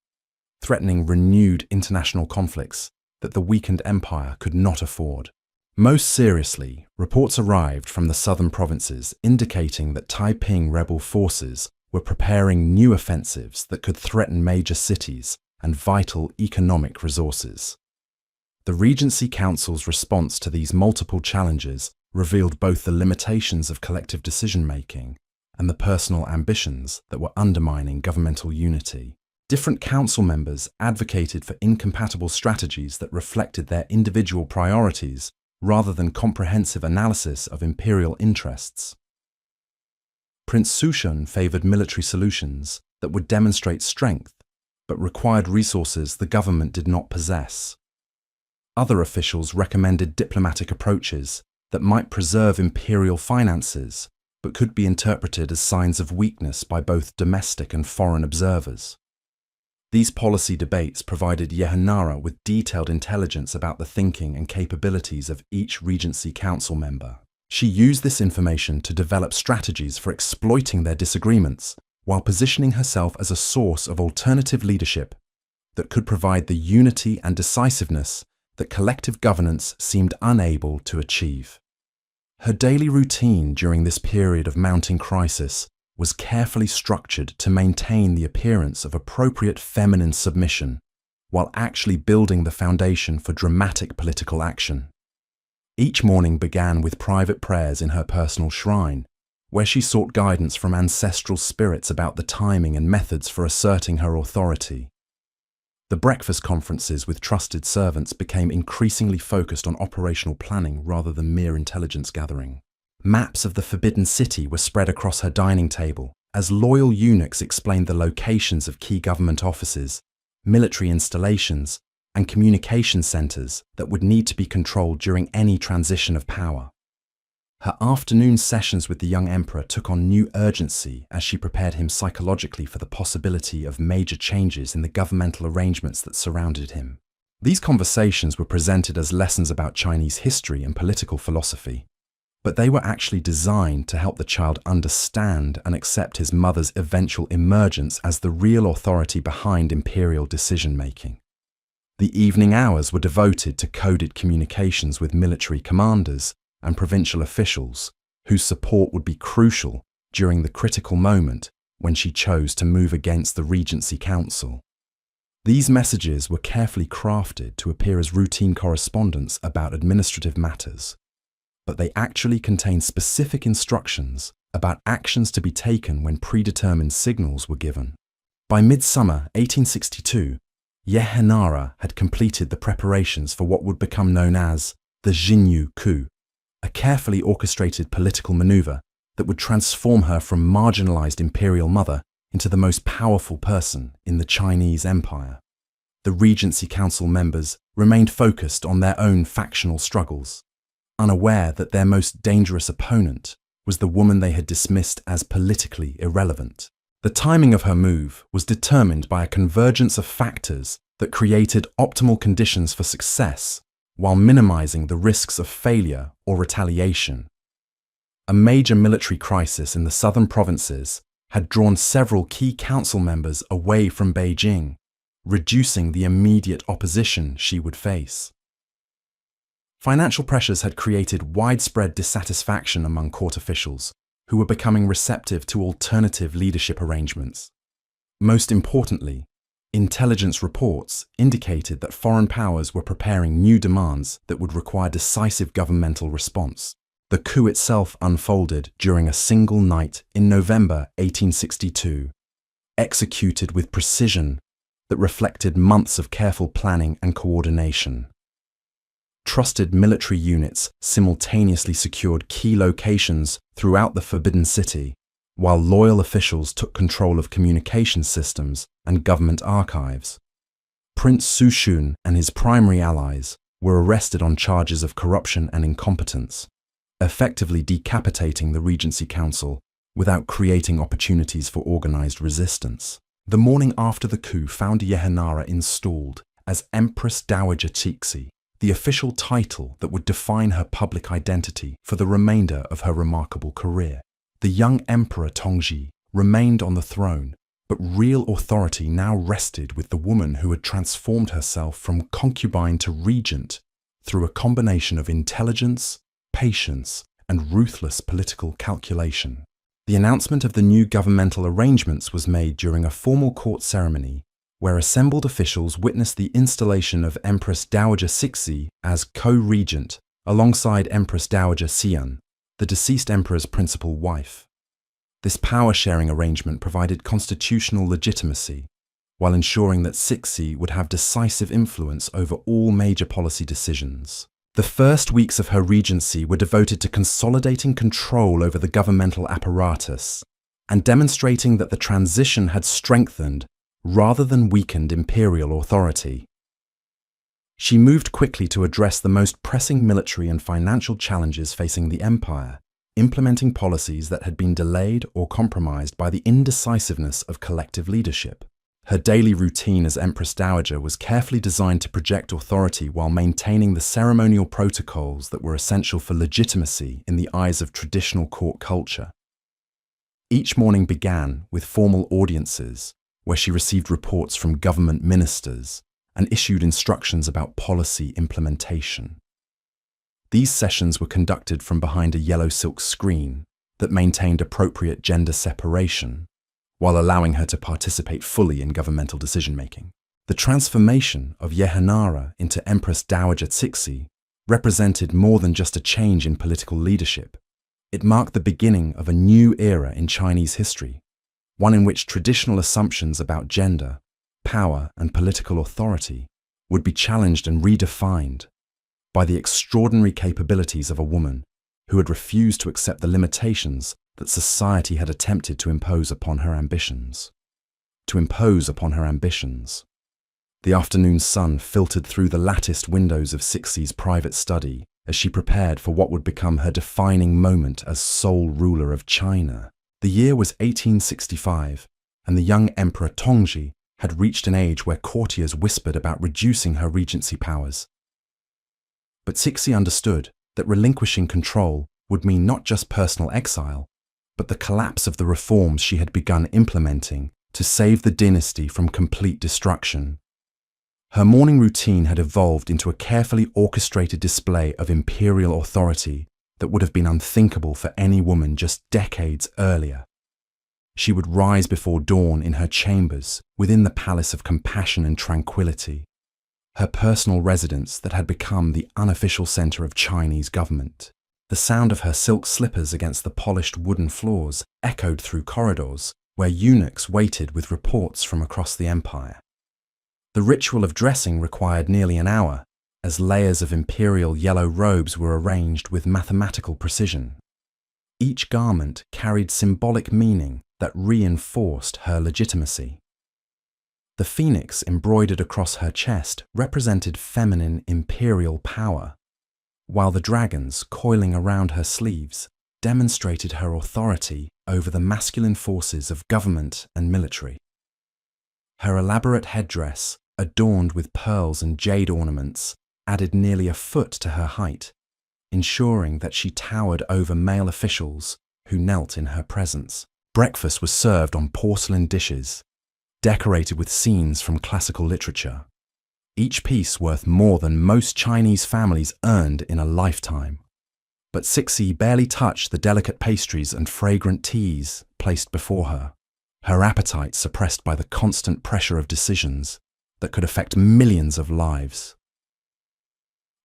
threatening renewed international conflicts that the weakened empire could not afford. Most seriously, reports arrived from the southern provinces indicating that Taiping rebel forces were preparing new offensives that could threaten major cities and vital economic resources. The Regency Council's response to these multiple challenges revealed both the limitations of collective decision-making and the personal ambitions that were undermining governmental unity. Different council members advocated for incompatible strategies that reflected their individual priorities rather than comprehensive analysis of imperial interests. Prince Sushun favoured military solutions that would demonstrate strength, but required resources the government did not possess. Other officials recommended diplomatic approaches that might preserve imperial finances, but could be interpreted as signs of weakness by both domestic and foreign observers. These policy debates provided Yehanara with detailed intelligence about the thinking and capabilities of each Regency Council member. She used this information to develop strategies for exploiting their disagreements, while positioning herself as a source of alternative leadership that could provide the unity and decisiveness that collective governance seemed unable to achieve. Her daily routine during this period of mounting crisis was carefully structured to maintain the appearance of appropriate feminine submission, while actually building the foundation for dramatic political action. Each morning began with private prayers in her personal shrine, where she sought guidance from ancestral spirits about the timing and methods for asserting her authority. The breakfast conferences with trusted servants became increasingly focused on operational planning rather than mere intelligence gathering. Maps of the Forbidden City were spread across her dining table, as loyal eunuchs explained the locations of key government offices, military installations, and communication centers that would need to be controlled during any transition of power. Her afternoon sessions with the young emperor took on new urgency as she prepared him psychologically for the possibility of major changes in the governmental arrangements that surrounded him. These conversations were presented as lessons about Chinese history and political philosophy, but they were actually designed to help the child understand and accept his mother's eventual emergence as the real authority behind imperial decision-making. The evening hours were devoted to coded communications with military commanders and provincial officials, whose support would be crucial during the critical moment when she chose to move against the Regency Council. These messages were carefully crafted to appear as routine correspondence about administrative matters, but they actually contained specific instructions about actions to be taken when predetermined signals were given. By midsummer 1862, Yehanara had completed the preparations for what would become known as the Xinyu coup, a carefully orchestrated political maneuver that would transform her from marginalized imperial mother into the most powerful person in the Chinese empire. The Regency Council members remained focused on their own factional struggles, unaware that their most dangerous opponent was the woman they had dismissed as politically irrelevant. The timing of her move was determined by a convergence of factors that created optimal conditions for success while minimizing the risks of failure or retaliation. A major military crisis in the southern provinces had drawn several key council members away from Beijing, reducing the immediate opposition she would face. Financial pressures had created widespread dissatisfaction among court officials, who were becoming receptive to alternative leadership arrangements. Most importantly, intelligence reports indicated that foreign powers were preparing new demands that would require decisive governmental response. The coup itself unfolded during a single night in November 1862, executed with precision that reflected months of careful planning and coordination. Trusted military units simultaneously secured key locations throughout the Forbidden City, while loyal officials took control of communication systems and government archives. Prince Sushun and his primary allies were arrested on charges of corruption and incompetence, effectively decapitating the Regency Council without creating opportunities for organized resistance. The morning after the coup found Yehanara installed as Empress Dowager Cixi, the official title that would define her public identity for the remainder of her remarkable career. The young Emperor Tongji remained on the throne, but real authority now rested with the woman who had transformed herself from concubine to regent through a combination of intelligence, patience, and ruthless political calculation. The announcement of the new governmental arrangements was made during a formal court ceremony where assembled officials witnessed the installation of Empress Dowager Cixi as co-regent alongside Empress Dowager Xian, the deceased emperor's principal wife. This power-sharing arrangement provided constitutional legitimacy, while ensuring that Cixi would have decisive influence over all major policy decisions. The first weeks of her regency were devoted to consolidating control over the governmental apparatus and demonstrating that the transition had strengthened rather than weakened imperial authority. She moved quickly to address the most pressing military and financial challenges facing the empire, implementing policies that had been delayed or compromised by the indecisiveness of collective leadership. Her daily routine as Empress Dowager was carefully designed to project authority while maintaining the ceremonial protocols that were essential for legitimacy in the eyes of traditional court culture. Each morning began with formal audiences, where she received reports from government ministers and issued instructions about policy implementation. These sessions were conducted from behind a yellow silk screen that maintained appropriate gender separation, while allowing her to participate fully in governmental decision-making. The transformation of Yehanara into Empress Dowager Cixi represented more than just a change in political leadership. It marked the beginning of a new era in Chinese history, one in which traditional assumptions about gender, power, and political authority would be challenged and redefined by the extraordinary capabilities of a woman who had refused to accept the limitations that society had attempted to impose upon her ambitions. The afternoon sun filtered through the latticed windows of Cixi's private study as she prepared for what would become her defining moment as sole ruler of China. The year was 1865, and the young Emperor Tongji had reached an age where courtiers whispered about reducing her regency powers. But Cixi understood that relinquishing control would mean not just personal exile, but the collapse of the reforms she had begun implementing to save the dynasty from complete destruction. Her morning routine had evolved into a carefully orchestrated display of imperial authority that would have been unthinkable for any woman just decades earlier. She would rise before dawn in her chambers within the Palace of Compassion and Tranquility, her personal residence that had become the unofficial center of Chinese government. The sound of her silk slippers against the polished wooden floors echoed through corridors where eunuchs waited with reports from across the empire. The ritual of dressing required nearly an hour, as layers of imperial yellow robes were arranged with mathematical precision. Each garment carried symbolic meaning that reinforced her legitimacy. The phoenix embroidered across her chest represented feminine imperial power, while the dragons coiling around her sleeves demonstrated her authority over the masculine forces of government and military. Her elaborate headdress, adorned with pearls and jade ornaments, added nearly a foot to her height, ensuring that she towered over male officials who knelt in her presence. Breakfast was served on porcelain dishes, decorated with scenes from classical literature, each piece worth more than most Chinese families earned in a lifetime. But Cixi barely touched the delicate pastries and fragrant teas placed before her, her appetite suppressed by the constant pressure of decisions that could affect millions of lives.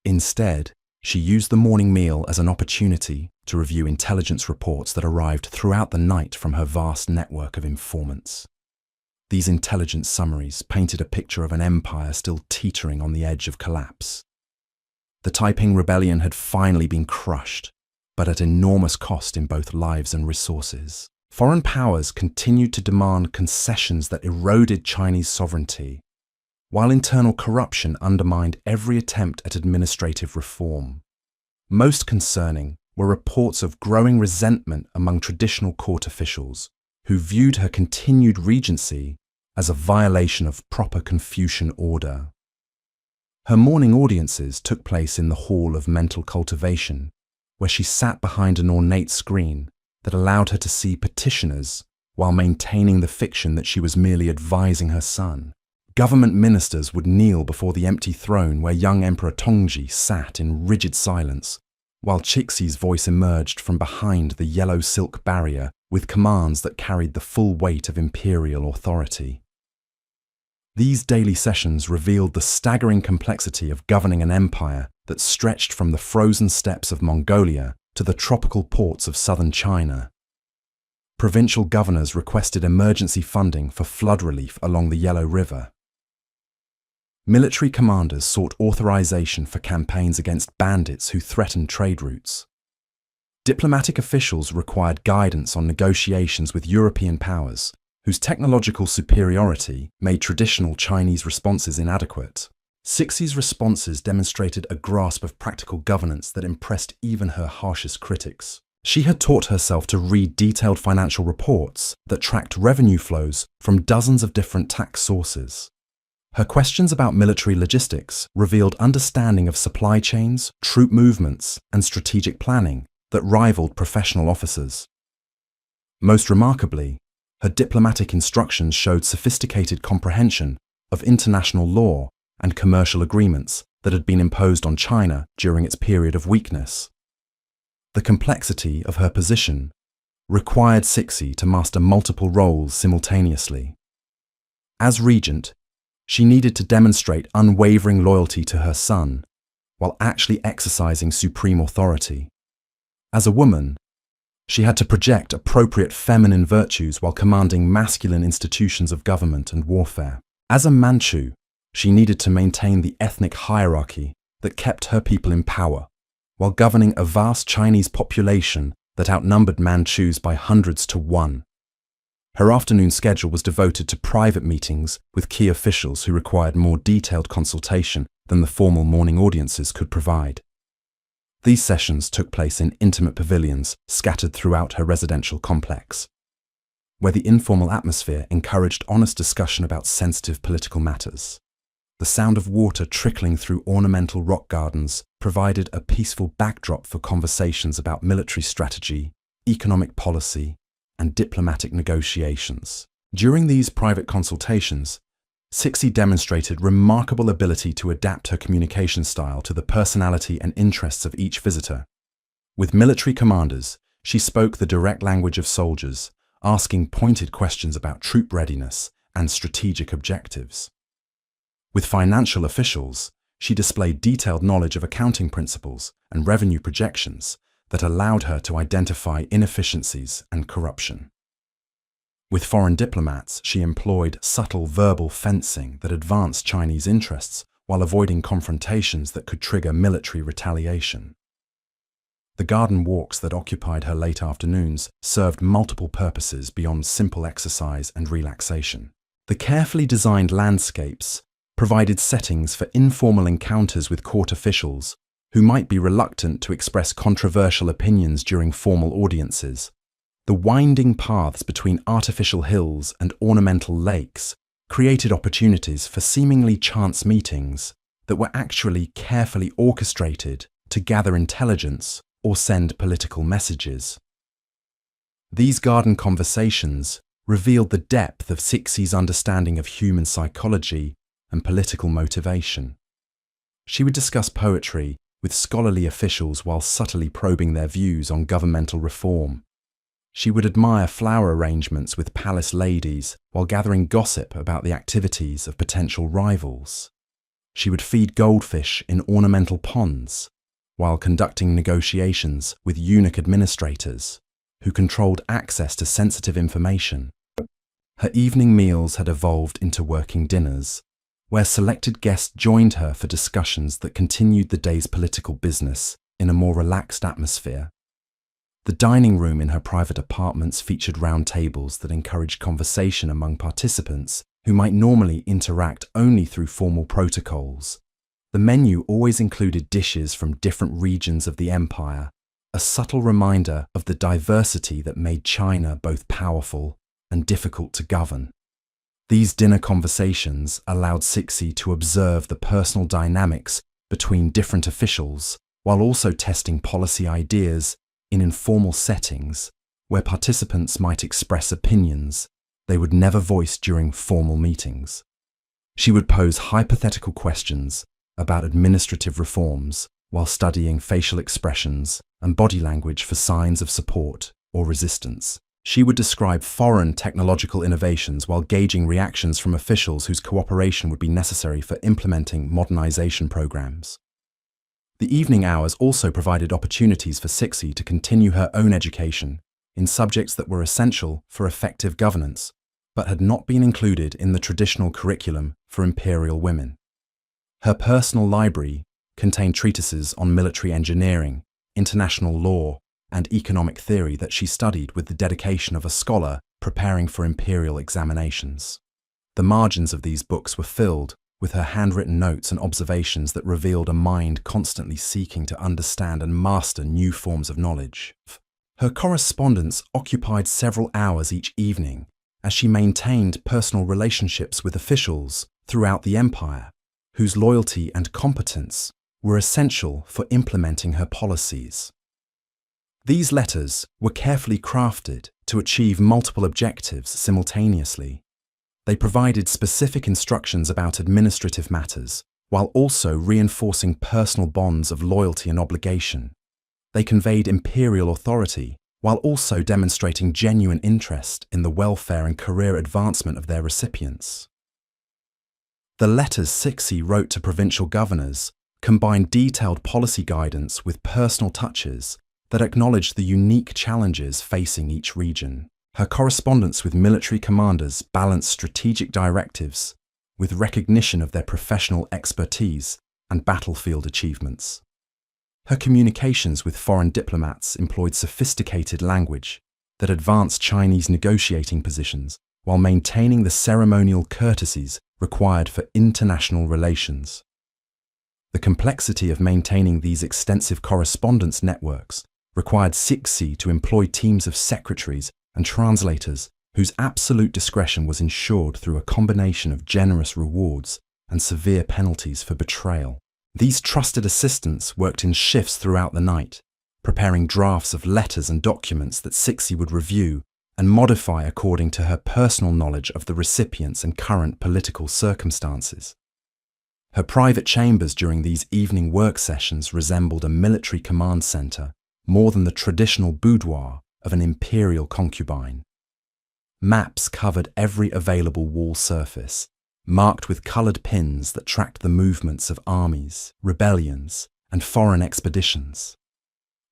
Instead, she used the morning meal as an opportunity to review intelligence reports that arrived throughout the night from her vast network of informants. These intelligence summaries painted a picture of an empire still teetering on the edge of collapse. The Taiping Rebellion had finally been crushed, but at enormous cost in both lives and resources. Foreign powers continued to demand concessions that eroded Chinese sovereignty, while internal corruption undermined every attempt at administrative reform. Most concerning were reports of growing resentment among traditional court officials, who viewed her continued regency as a violation of proper Confucian order. Her morning audiences took place in the Hall of Mental Cultivation, where she sat behind an ornate screen that allowed her to see petitioners while maintaining the fiction that she was merely advising her son. Government ministers would kneel before the empty throne where young Emperor Tongji sat in rigid silence, while Cixi's voice emerged from behind the yellow silk barrier with commands that carried the full weight of imperial authority. These daily sessions revealed the staggering complexity of governing an empire that stretched from the frozen steppes of Mongolia to the tropical ports of southern China. Provincial governors requested emergency funding for flood relief along the Yellow River. Military commanders sought authorization for campaigns against bandits who threatened trade routes. Diplomatic officials required guidance on negotiations with European powers, whose technological superiority made traditional Chinese responses inadequate. Cixi's responses demonstrated a grasp of practical governance that impressed even her harshest critics. She had taught herself to read detailed financial reports that tracked revenue flows from dozens of different tax sources. Her questions about military logistics revealed understanding of supply chains, troop movements, and strategic planning that rivaled professional officers. Most remarkably, her diplomatic instructions showed sophisticated comprehension of international law and commercial agreements that had been imposed on China during its period of weakness. The complexity of her position required Cixi to master multiple roles simultaneously. As regent, she needed to demonstrate unwavering loyalty to her son, while actually exercising supreme authority. As a woman, she had to project appropriate feminine virtues while commanding masculine institutions of government and warfare. As a Manchu, she needed to maintain the ethnic hierarchy that kept her people in power, while governing a vast Chinese population that outnumbered Manchus by hundreds to one. Her afternoon schedule was devoted to private meetings with key officials who required more detailed consultation than the formal morning audiences could provide. These sessions took place in intimate pavilions scattered throughout her residential complex, where the informal atmosphere encouraged honest discussion about sensitive political matters. The sound of water trickling through ornamental rock gardens provided a peaceful backdrop for conversations about military strategy, economic policy, and diplomatic negotiations. During these private consultations, Cixi demonstrated remarkable ability to adapt her communication style to the personality and interests of each visitor. With military commanders, she spoke the direct language of soldiers, asking pointed questions about troop readiness and strategic objectives. With financial officials, she displayed detailed knowledge of accounting principles and revenue projections that allowed her to identify inefficiencies and corruption. With foreign diplomats, she employed subtle verbal fencing that advanced Chinese interests while avoiding confrontations that could trigger military retaliation. The garden walks that occupied her late afternoons served multiple purposes beyond simple exercise and relaxation. The carefully designed landscapes provided settings for informal encounters with court officials who might be reluctant to express controversial opinions during formal audiences. The winding paths between artificial hills and ornamental lakes created opportunities for seemingly chance meetings that were actually carefully orchestrated to gather intelligence or send political messages. These garden conversations revealed the depth of Cixi's understanding of human psychology and political motivation. She would discuss poetry with scholarly officials while subtly probing their views on governmental reform. She would admire flower arrangements with palace ladies while gathering gossip about the activities of potential rivals. She would feed goldfish in ornamental ponds while conducting negotiations with eunuch administrators who controlled access to sensitive information. Her evening meals had evolved into working dinners, where selected guests joined her for discussions that continued the day's political business in a more relaxed atmosphere. The dining room in her private apartments featured round tables that encouraged conversation among participants who might normally interact only through formal protocols. The menu always included dishes from different regions of the empire, a subtle reminder of the diversity that made China both powerful and difficult to govern. These dinner conversations allowed Cixi to observe the personal dynamics between different officials while also testing policy ideas in informal settings where participants might express opinions they would never voice during formal meetings. She would pose hypothetical questions about administrative reforms while studying facial expressions and body language for signs of support or resistance. She would describe foreign technological innovations while gauging reactions from officials whose cooperation would be necessary for implementing modernization programs. The evening hours also provided opportunities for Cixi to continue her own education in subjects that were essential for effective governance, but had not been included in the traditional curriculum for imperial women. Her personal library contained treatises on military engineering, international law, and economic theory that she studied with the dedication of a scholar preparing for imperial examinations. The margins of these books were filled with her handwritten notes and observations that revealed a mind constantly seeking to understand and master new forms of knowledge. Her correspondence occupied several hours each evening as she maintained personal relationships with officials throughout the empire, whose loyalty and competence were essential for implementing her policies. These letters were carefully crafted to achieve multiple objectives simultaneously. They provided specific instructions about administrative matters, while also reinforcing personal bonds of loyalty and obligation. They conveyed imperial authority, while also demonstrating genuine interest in the welfare and career advancement of their recipients. The letters Cixi wrote to provincial governors combined detailed policy guidance with personal touches that acknowledged the unique challenges facing each region. Her correspondence with military commanders balanced strategic directives with recognition of their professional expertise and battlefield achievements. Her communications with foreign diplomats employed sophisticated language that advanced Chinese negotiating positions while maintaining the ceremonial courtesies required for international relations. The complexity of maintaining these extensive correspondence networks required Cixi to employ teams of secretaries and translators whose absolute discretion was ensured through a combination of generous rewards and severe penalties for betrayal. These trusted assistants worked in shifts throughout the night, preparing drafts of letters and documents that Cixi would review and modify according to her personal knowledge of the recipients and current political circumstances. Her private chambers during these evening work sessions resembled a military command center more than the traditional boudoir of an imperial concubine. Maps covered every available wall surface, marked with colored pins that tracked the movements of armies, rebellions, and foreign expeditions.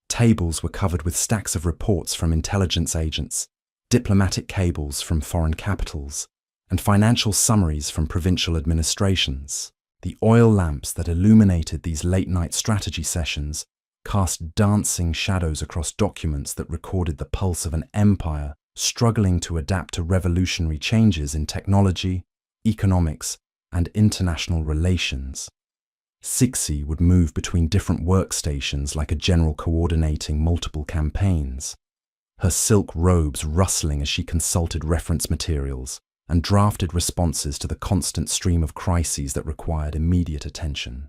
Tables were covered with stacks of reports from intelligence agents, diplomatic cables from foreign capitals, and financial summaries from provincial administrations. The oil lamps that illuminated these late-night strategy sessions cast dancing shadows across documents that recorded the pulse of an empire struggling to adapt to revolutionary changes in technology, economics, and international relations. Cixi would move between different workstations like a general coordinating multiple campaigns, her silk robes rustling as she consulted reference materials and drafted responses to the constant stream of crises that required immediate attention.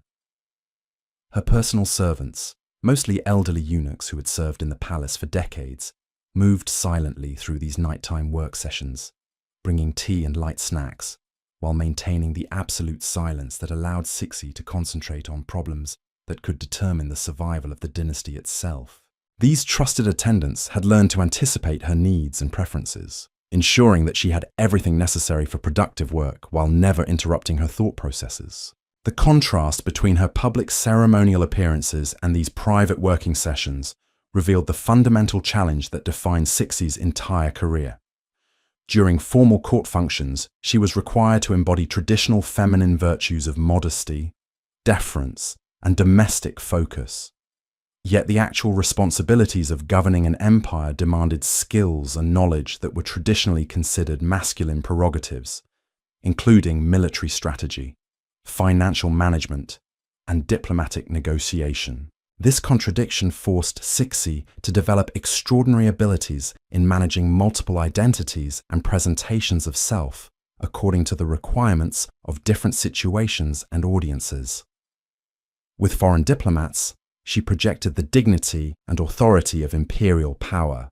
Her personal servants, mostly elderly eunuchs who had served in the palace for decades, moved silently through these nighttime work sessions, bringing tea and light snacks, while maintaining the absolute silence that allowed Cixi to concentrate on problems that could determine the survival of the dynasty itself. These trusted attendants had learned to anticipate her needs and preferences, ensuring that she had everything necessary for productive work while never interrupting her thought processes. The contrast between her public ceremonial appearances and these private working sessions revealed the fundamental challenge that defined Cixi's entire career. During formal court functions, she was required to embody traditional feminine virtues of modesty, deference, and domestic focus. Yet the actual responsibilities of governing an empire demanded skills and knowledge that were traditionally considered masculine prerogatives, including military strategy, financial management, and diplomatic negotiation. This contradiction forced Cixi to develop extraordinary abilities in managing multiple identities and presentations of self according to the requirements of different situations and audiences. With foreign diplomats, she projected the dignity and authority of imperial power,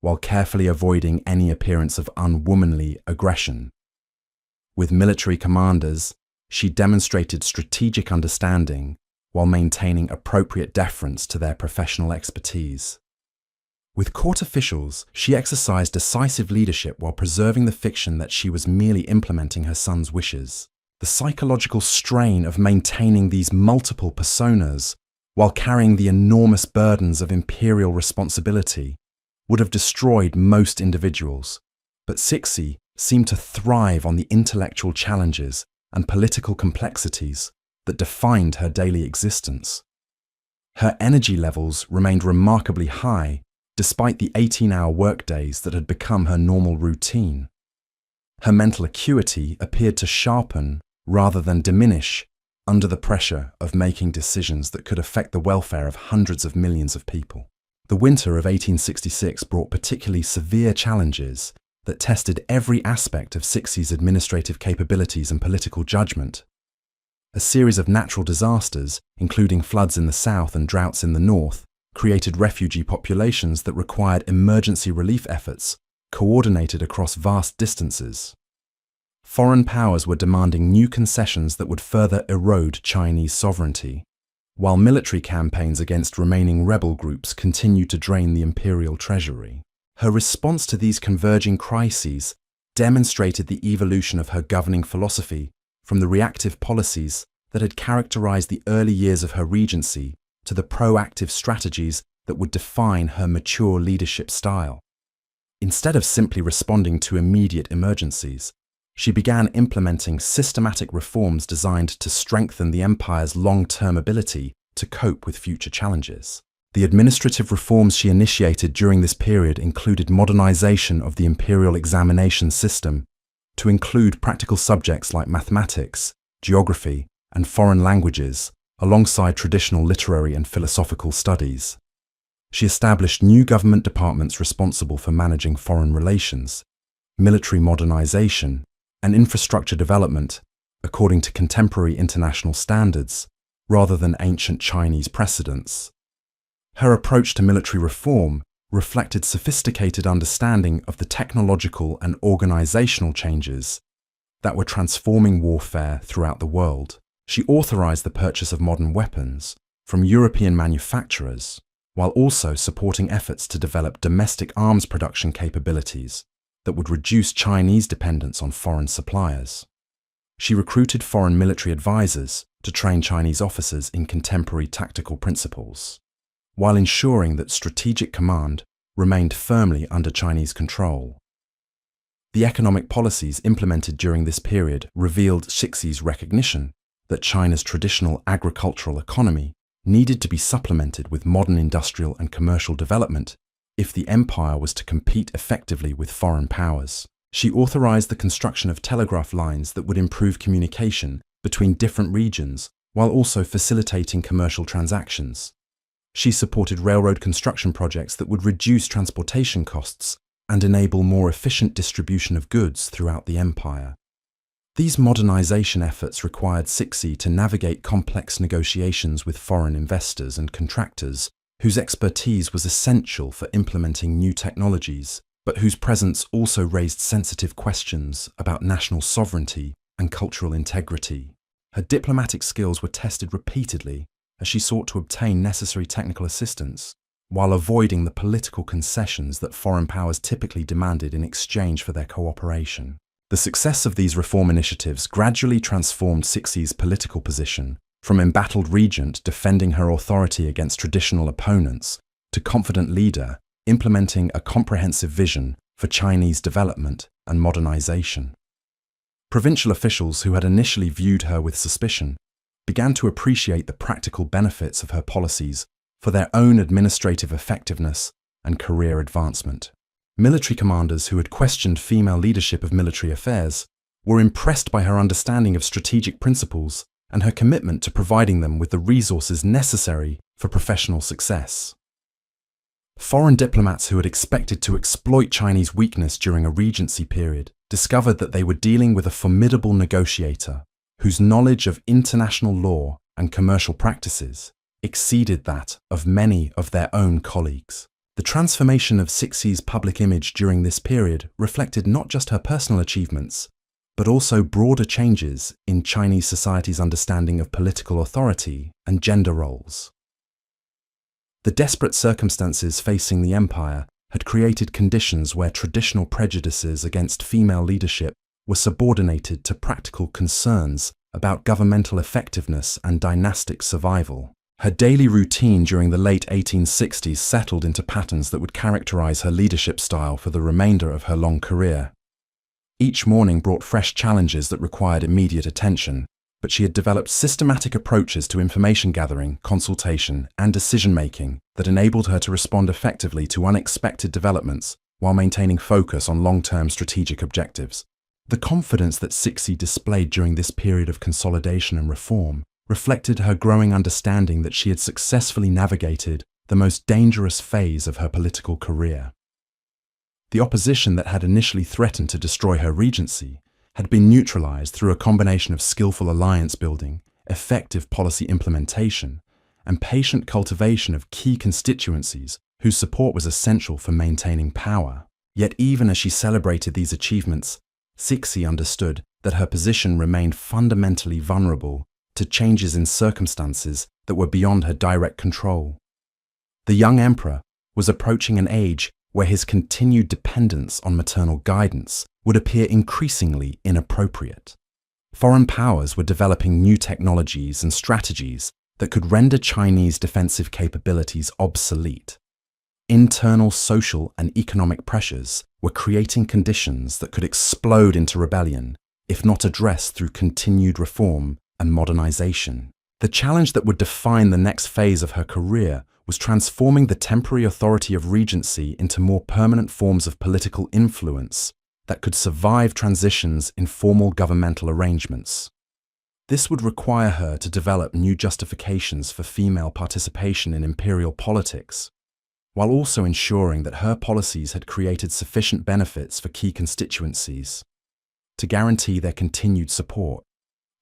while carefully avoiding any appearance of unwomanly aggression. With military commanders, she demonstrated strategic understanding while maintaining appropriate deference to their professional expertise. With court officials, she exercised decisive leadership while preserving the fiction that she was merely implementing her son's wishes. The psychological strain of maintaining these multiple personas while carrying the enormous burdens of imperial responsibility would have destroyed most individuals, but Cixi seemed to thrive on the intellectual challenges and political complexities that defined her daily existence. Her energy levels remained remarkably high despite the 18-hour workdays that had become her normal routine. Her mental acuity appeared to sharpen rather than diminish under the pressure of making decisions that could affect the welfare of hundreds of millions of people. The winter of 1866 brought particularly severe challenges that tested every aspect of Cixi's administrative capabilities and political judgment. A series of natural disasters, including floods in the south and droughts in the north, created refugee populations that required emergency relief efforts coordinated across vast distances. Foreign powers were demanding new concessions that would further erode Chinese sovereignty, while military campaigns against remaining rebel groups continued to drain the imperial treasury. Her response to these converging crises demonstrated the evolution of her governing philosophy from the reactive policies that had characterized the early years of her regency to the proactive strategies that would define her mature leadership style. Instead of simply responding to immediate emergencies, she began implementing systematic reforms designed to strengthen the empire's long-term ability to cope with future challenges. The administrative reforms she initiated during this period included modernization of the imperial examination system to include practical subjects like mathematics, geography, and foreign languages, alongside traditional literary and philosophical studies. She established new government departments responsible for managing foreign relations, military modernization, and infrastructure development according to contemporary international standards, rather than ancient Chinese precedents. Her approach to military reform reflected sophisticated understanding of the technological and organizational changes that were transforming warfare throughout the world. She authorized the purchase of modern weapons from European manufacturers, while also supporting efforts to develop domestic arms production capabilities that would reduce Chinese dependence on foreign suppliers. She recruited foreign military advisors to train Chinese officers in contemporary tactical principles, while ensuring that strategic command remained firmly under Chinese control. The economic policies implemented during this period revealed Cixi's recognition that China's traditional agricultural economy needed to be supplemented with modern industrial and commercial development if the empire was to compete effectively with foreign powers. She authorized the construction of telegraph lines that would improve communication between different regions while also facilitating commercial transactions. She supported railroad construction projects that would reduce transportation costs and enable more efficient distribution of goods throughout the empire. These modernization efforts required Cixi to navigate complex negotiations with foreign investors and contractors whose expertise was essential for implementing new technologies, but whose presence also raised sensitive questions about national sovereignty and cultural integrity. Her diplomatic skills were tested repeatedly as she sought to obtain necessary technical assistance, while avoiding the political concessions that foreign powers typically demanded in exchange for their cooperation. The success of these reform initiatives gradually transformed Cixi's political position from embattled regent defending her authority against traditional opponents to confident leader implementing a comprehensive vision for Chinese development and modernization. Provincial officials who had initially viewed her with suspicion began to appreciate the practical benefits of her policies for their own administrative effectiveness and career advancement. Military commanders who had questioned female leadership of military affairs were impressed by her understanding of strategic principles and her commitment to providing them with the resources necessary for professional success. Foreign diplomats who had expected to exploit Chinese weakness during a regency period discovered that they were dealing with a formidable negotiator whose knowledge of international law and commercial practices exceeded that of many of their own colleagues. The transformation of Cixi's public image during this period reflected not just her personal achievements, but also broader changes in Chinese society's understanding of political authority and gender roles. The desperate circumstances facing the empire had created conditions where traditional prejudices against female leadership were subordinated to practical concerns about governmental effectiveness and dynastic survival. Her daily routine during the late 1860s settled into patterns that would characterize her leadership style for the remainder of her long career. Each morning brought fresh challenges that required immediate attention, but she had developed systematic approaches to information gathering, consultation, and decision-making that enabled her to respond effectively to unexpected developments while maintaining focus on long-term strategic objectives. The confidence that Cixi displayed during this period of consolidation and reform reflected her growing understanding that she had successfully navigated the most dangerous phase of her political career. The opposition that had initially threatened to destroy her regency had been neutralized through a combination of skillful alliance building, effective policy implementation, and patient cultivation of key constituencies whose support was essential for maintaining power. Yet even as she celebrated these achievements, Cixi understood that her position remained fundamentally vulnerable to changes in circumstances that were beyond her direct control. The young emperor was approaching an age where his continued dependence on maternal guidance would appear increasingly inappropriate. Foreign powers were developing new technologies and strategies that could render Chinese defensive capabilities obsolete. Internal social and economic pressures were creating conditions that could explode into rebellion if not addressed through continued reform and modernization. The challenge that would define the next phase of her career was transforming the temporary authority of regency into more permanent forms of political influence that could survive transitions in formal governmental arrangements. This would require her to develop new justifications for female participation in imperial politics, while also ensuring that her policies had created sufficient benefits for key constituencies to guarantee their continued support,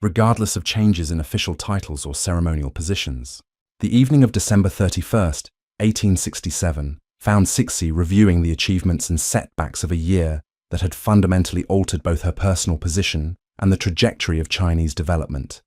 regardless of changes in official titles or ceremonial positions. The evening of December 31st, 1867, found Cixi reviewing the achievements and setbacks of a year that had fundamentally altered both her personal position and the trajectory of Chinese development.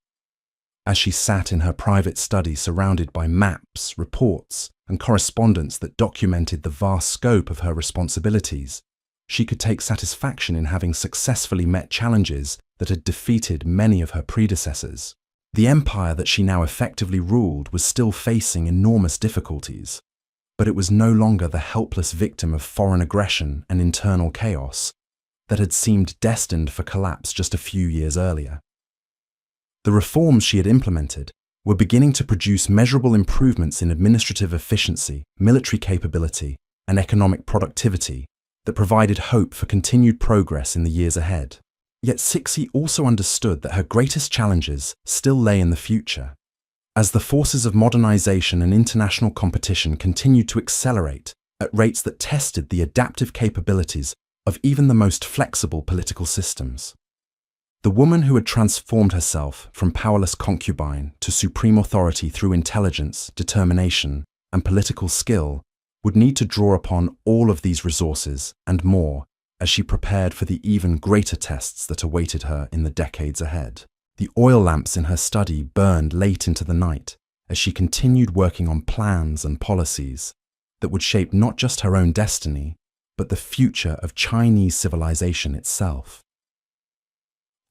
As she sat in her private study surrounded by maps, reports, and correspondence that documented the vast scope of her responsibilities, she could take satisfaction in having successfully met challenges that had defeated many of her predecessors. The empire that she now effectively ruled was still facing enormous difficulties, but it was no longer the helpless victim of foreign aggression and internal chaos that had seemed destined for collapse just a few years earlier. The reforms she had implemented were beginning to produce measurable improvements in administrative efficiency, military capability, and economic productivity that provided hope for continued progress in the years ahead. Yet Cixi also understood that her greatest challenges still lay in the future. As the forces of modernization and international competition continued to accelerate at rates that tested the adaptive capabilities of even the most flexible political systems. The woman who had transformed herself from powerless concubine to supreme authority through intelligence, determination, and political skill would need to draw upon all of these resources and more as she prepared for the even greater tests that awaited her in the decades ahead. The oil lamps in her study burned late into the night as she continued working on plans and policies that would shape not just her own destiny, but the future of Chinese civilization itself.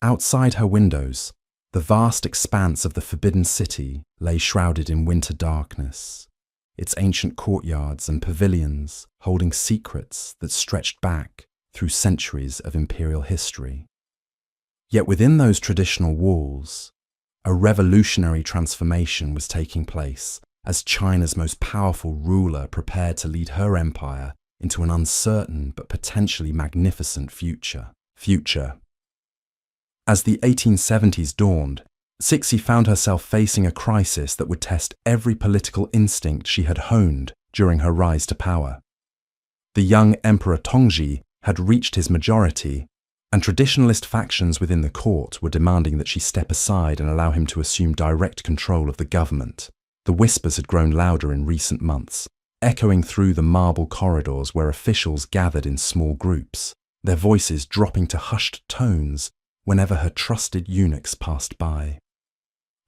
Outside her windows, the vast expanse of the Forbidden City lay shrouded in winter darkness, its ancient courtyards and pavilions holding secrets that stretched back through centuries of imperial history. Yet within those traditional walls, a revolutionary transformation was taking place as China's most powerful ruler prepared to lead her empire into an uncertain but potentially magnificent future. As the 1870s dawned, Cixi found herself facing a crisis that would test every political instinct she had honed during her rise to power. The young Emperor Tongji had reached his majority, and traditionalist factions within the court were demanding that she step aside and allow him to assume direct control of the government. The whispers had grown louder in recent months, echoing through the marble corridors where officials gathered in small groups, their voices dropping to hushed tones whenever her trusted eunuchs passed by.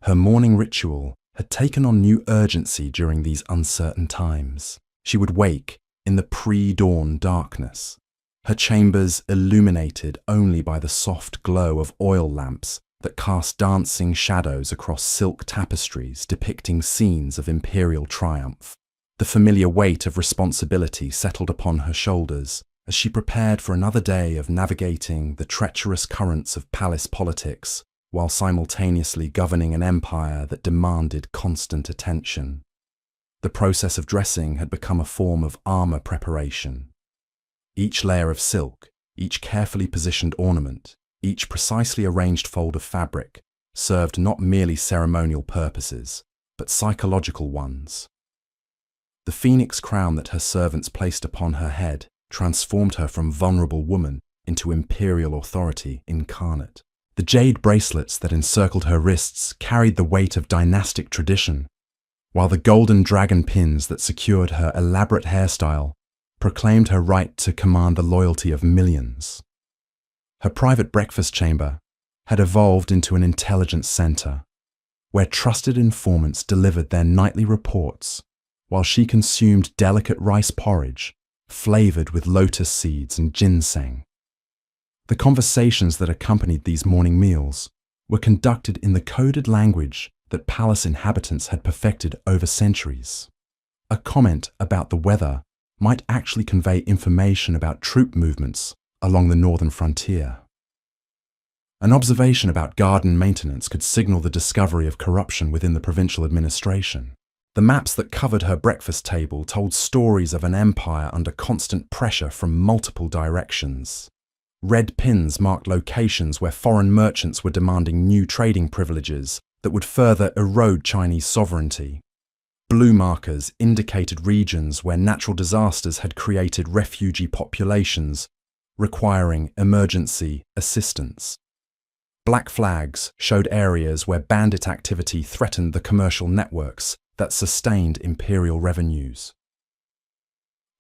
Her morning ritual had taken on new urgency during these uncertain times. She would wake in the pre-dawn darkness, her chambers illuminated only by the soft glow of oil lamps that cast dancing shadows across silk tapestries depicting scenes of imperial triumph. The familiar weight of responsibility settled upon her shoulders as she prepared for another day of navigating the treacherous currents of palace politics while simultaneously governing an empire that demanded constant attention. The process of dressing had become a form of armor preparation. Each layer of silk, each carefully positioned ornament, each precisely arranged fold of fabric served not merely ceremonial purposes, but psychological ones. The phoenix crown that her servants placed upon her head transformed her from vulnerable woman into imperial authority incarnate. The jade bracelets that encircled her wrists carried the weight of dynastic tradition, while the golden dragon pins that secured her elaborate hairstyle proclaimed her right to command the loyalty of millions. Her private breakfast chamber had evolved into an intelligence center, where trusted informants delivered their nightly reports while she consumed delicate rice porridge flavored with lotus seeds and ginseng. The conversations that accompanied these morning meals were conducted in the coded language that palace inhabitants had perfected over centuries. A comment about the weather might actually convey information about troop movements along the northern frontier. An observation about garden maintenance could signal the discovery of corruption within the provincial administration. The maps that covered her breakfast table told stories of an empire under constant pressure from multiple directions. Red pins marked locations where foreign merchants were demanding new trading privileges that would further erode Chinese sovereignty. Blue markers indicated regions where natural disasters had created refugee populations requiring emergency assistance. Black flags showed areas where bandit activity threatened the commercial networks that sustained imperial revenues.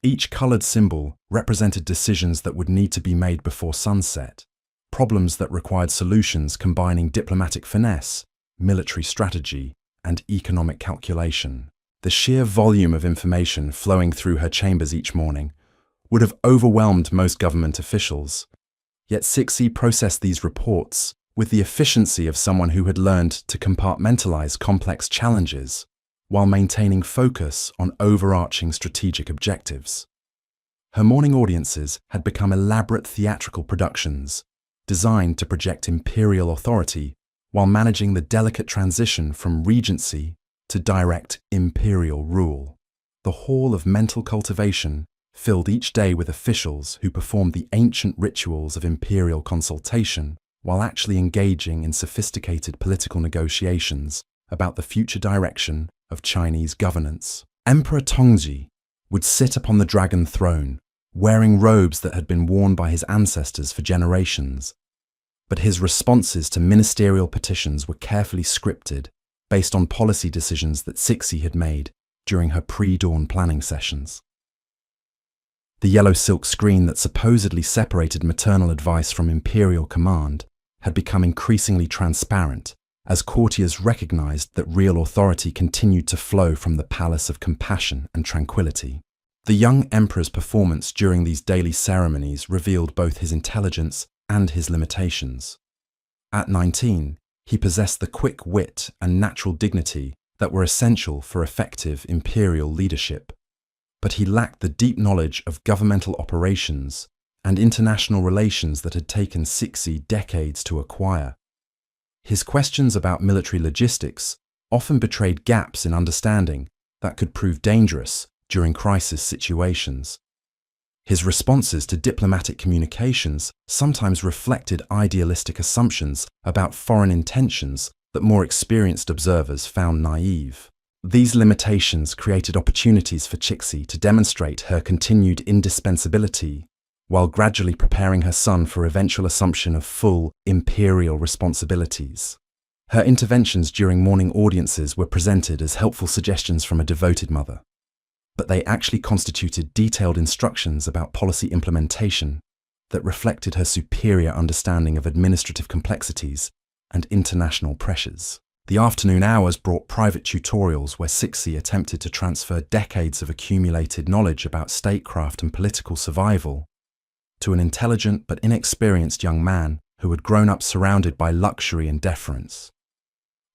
Each coloured symbol represented decisions that would need to be made before sunset, problems that required solutions combining diplomatic finesse, military strategy, and economic calculation. The sheer volume of information flowing through her chambers each morning would have overwhelmed most government officials, yet Cixi processed these reports with the efficiency of someone who had learned to compartmentalize complex challenges while maintaining focus on overarching strategic objectives. Her morning audiences had become elaborate theatrical productions designed to project imperial authority while managing the delicate transition from regency to direct imperial rule. The hall of mental cultivation filled each day with officials who performed the ancient rituals of imperial consultation while actually engaging in sophisticated political negotiations about the future direction of Chinese governance. Emperor Tongji would sit upon the dragon throne, wearing robes that had been worn by his ancestors for generations, but his responses to ministerial petitions were carefully scripted based on policy decisions that Cixi had made during her pre-dawn planning sessions. The yellow silk screen that supposedly separated maternal advice from imperial command had become increasingly transparent as courtiers recognized that real authority continued to flow from the palace of compassion and tranquility. The young emperor's performance during these daily ceremonies revealed both his intelligence and his limitations. At 19, he possessed the quick wit and natural dignity that were essential for effective imperial leadership, but he lacked the deep knowledge of governmental operations and international relations that had taken Cixi decades to acquire. His questions about military logistics often betrayed gaps in understanding that could prove dangerous during crisis situations. His responses to diplomatic communications sometimes reflected idealistic assumptions about foreign intentions that more experienced observers found naive. These limitations created opportunities for Cixi to demonstrate her continued indispensability while gradually preparing her son for eventual assumption of full imperial responsibilities. Her interventions during morning audiences were presented as helpful suggestions from a devoted mother, but they actually constituted detailed instructions about policy implementation that reflected her superior understanding of administrative complexities and international pressures. The afternoon hours brought private tutorials where Cixi attempted to transfer decades of accumulated knowledge about statecraft and political survival to an intelligent but inexperienced young man who had grown up surrounded by luxury and deference.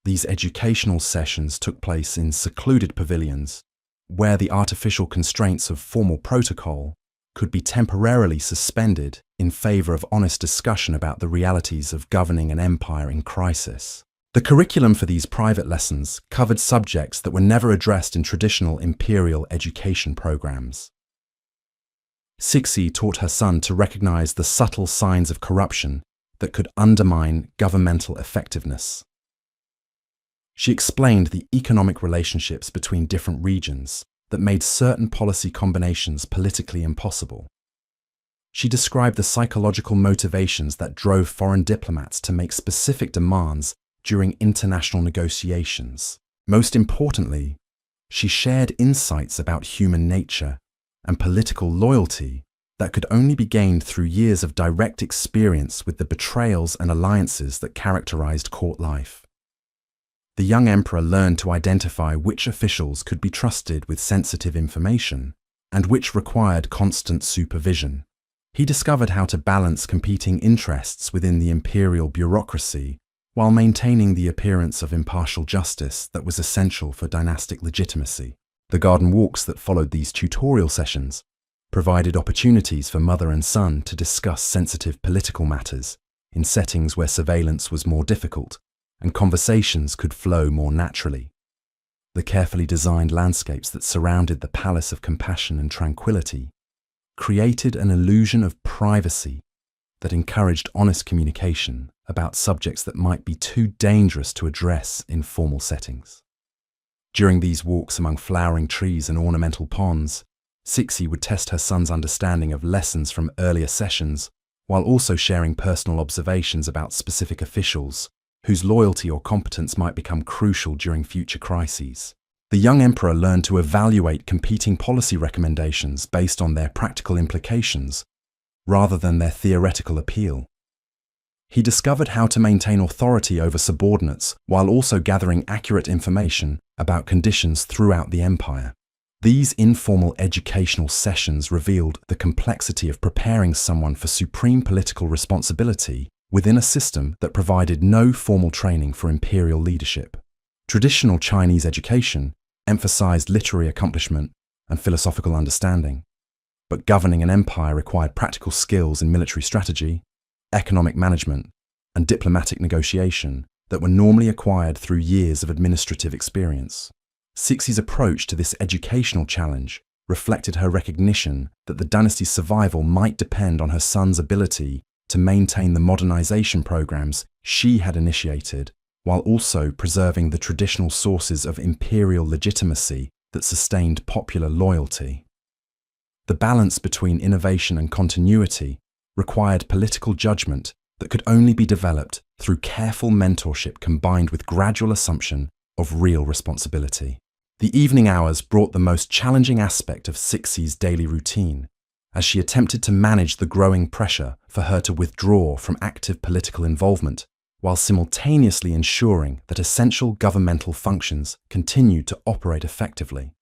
These educational sessions took place in secluded pavilions, where the artificial constraints of formal protocol could be temporarily suspended in favor of honest discussion about the realities of governing an empire in crisis. The curriculum for these private lessons covered subjects that were never addressed in traditional imperial education programs. Cixi taught her son to recognize the subtle signs of corruption that could undermine governmental effectiveness. She explained the economic relationships between different regions that made certain policy combinations politically impossible. She described the psychological motivations that drove foreign diplomats to make specific demands during international negotiations. Most importantly, she shared insights about human nature and political loyalty that could only be gained through years of direct experience with the betrayals and alliances that characterized court life. The young emperor learned to identify which officials could be trusted with sensitive information and which required constant supervision. He discovered how to balance competing interests within the imperial bureaucracy while maintaining the appearance of impartial justice that was essential for dynastic legitimacy. The garden walks that followed these tutorial sessions provided opportunities for mother and son to discuss sensitive political matters in settings where surveillance was more difficult and conversations could flow more naturally. The carefully designed landscapes that surrounded the Palace of Compassion and Tranquility created an illusion of privacy that encouraged honest communication about subjects that might be too dangerous to address in formal settings. During these walks among flowering trees and ornamental ponds, Cixi would test her son's understanding of lessons from earlier sessions while also sharing personal observations about specific officials whose loyalty or competence might become crucial during future crises. The young emperor learned to evaluate competing policy recommendations based on their practical implications rather than their theoretical appeal. He discovered how to maintain authority over subordinates while also gathering accurate information about conditions throughout the empire. These informal educational sessions revealed the complexity of preparing someone for supreme political responsibility within a system that provided no formal training for imperial leadership. Traditional Chinese education emphasized literary accomplishment and philosophical understanding, but governing an empire required practical skills in military strategy, economic management, and diplomatic negotiation that were normally acquired through years of administrative experience. Cixi's approach to this educational challenge reflected her recognition that the dynasty's survival might depend on her son's ability to maintain the modernization programs she had initiated, while also preserving the traditional sources of imperial legitimacy that sustained popular loyalty. The balance between innovation and continuity required political judgment that could only be developed through careful mentorship combined with gradual assumption of real responsibility. The evening hours brought the most challenging aspect of Cixi's daily routine, as she attempted to manage the growing pressure for her to withdraw from active political involvement, while simultaneously ensuring that essential governmental functions continued to operate effectively.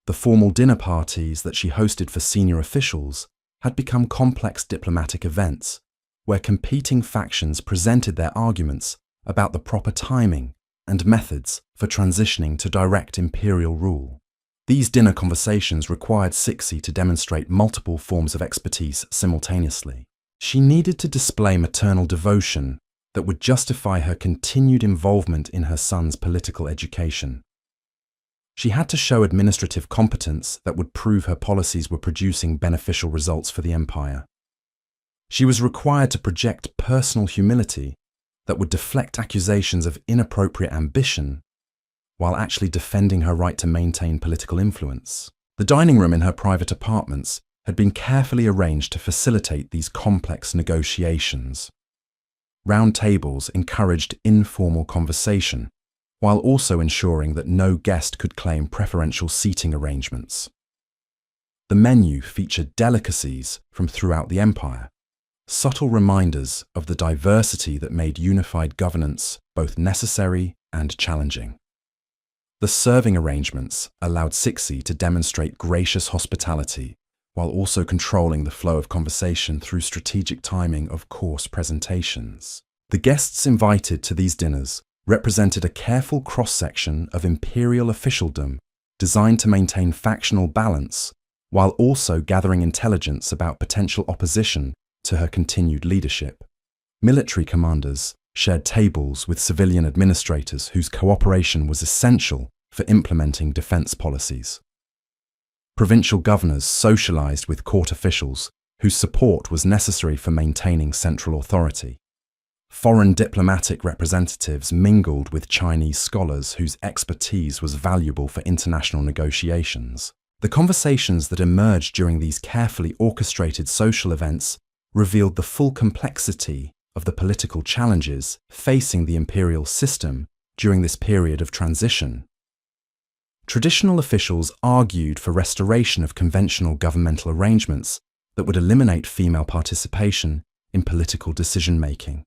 The formal dinner parties that she hosted for senior officials had become complex diplomatic events, where competing factions presented their arguments about the proper timing and methods for transitioning to direct imperial rule. These dinner conversations required Cixi to demonstrate multiple forms of expertise simultaneously. She needed to display maternal devotion that would justify her continued involvement in her son's political education. She had to show administrative competence that would prove her policies were producing beneficial results for the empire. She was required to project personal humility that would deflect accusations of inappropriate ambition while actually defending her right to maintain political influence. The dining room in her private apartments had been carefully arranged to facilitate these complex negotiations. Round tables encouraged informal conversation, while also ensuring that no guest could claim preferential seating arrangements. The menu featured delicacies from throughout the empire, subtle reminders of the diversity that made unified governance both necessary and challenging. The serving arrangements allowed Cixi to demonstrate gracious hospitality while also controlling the flow of conversation through strategic timing of course presentations. The guests invited to these dinners represented a careful cross-section of imperial officialdom designed to maintain factional balance while also gathering intelligence about potential opposition to her continued leadership. Military commanders shared tables with civilian administrators whose cooperation was essential for implementing defense policies. Provincial governors socialized with court officials whose support was necessary for maintaining central authority. Foreign diplomatic representatives mingled with Chinese scholars whose expertise was valuable for international negotiations. The conversations that emerged during these carefully orchestrated social events revealed the full complexity of the political challenges facing the imperial system during this period of transition. Traditional officials argued for restoration of conventional governmental arrangements that would eliminate female participation in political decision-making.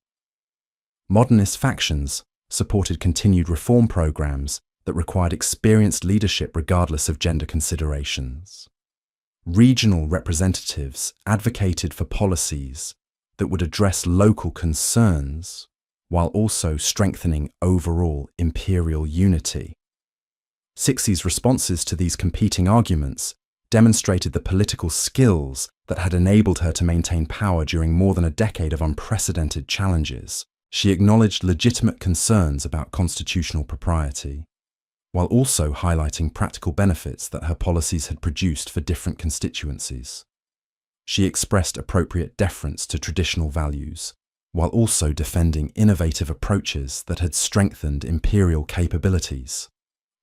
Modernist factions supported continued reform programs that required experienced leadership regardless of gender considerations. Regional representatives advocated for policies that would address local concerns while also strengthening overall imperial unity. Cixi's responses to these competing arguments demonstrated the political skills that had enabled her to maintain power during more than a decade of unprecedented challenges. She acknowledged legitimate concerns about constitutional propriety, while also highlighting practical benefits that her policies had produced for different constituencies. She expressed appropriate deference to traditional values, while also defending innovative approaches that had strengthened imperial capabilities.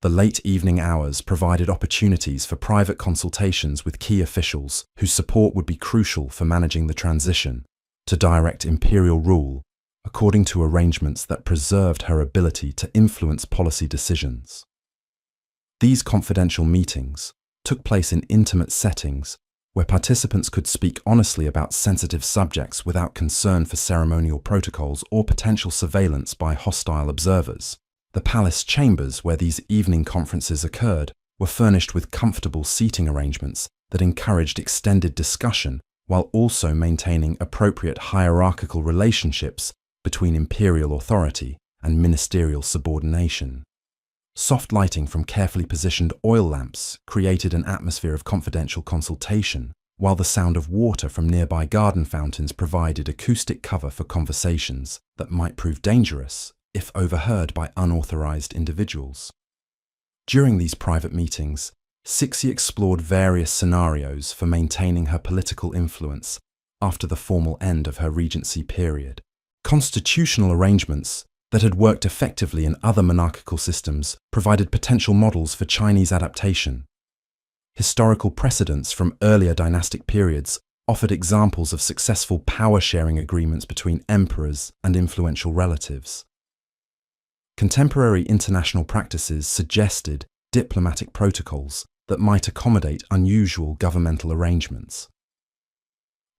The late evening hours provided opportunities for private consultations with key officials whose support would be crucial for managing the transition to direct imperial rule according to arrangements that preserved her ability to influence policy decisions. These confidential meetings took place in intimate settings where participants could speak honestly about sensitive subjects without concern for ceremonial protocols or potential surveillance by hostile observers. The palace chambers where these evening conferences occurred were furnished with comfortable seating arrangements that encouraged extended discussion while also maintaining appropriate hierarchical relationships between imperial authority and ministerial subordination. Soft lighting from carefully positioned oil lamps created an atmosphere of confidential consultation, while the sound of water from nearby garden fountains provided acoustic cover for conversations that might prove dangerous if overheard by unauthorized individuals. During these private meetings, Cixi explored various scenarios for maintaining her political influence after the formal end of her regency period. Constitutional arrangements that had worked effectively in other monarchical systems provided potential models for Chinese adaptation. Historical precedents from earlier dynastic periods offered examples of successful power-sharing agreements between emperors and influential relatives. Contemporary international practices suggested diplomatic protocols that might accommodate unusual governmental arrangements.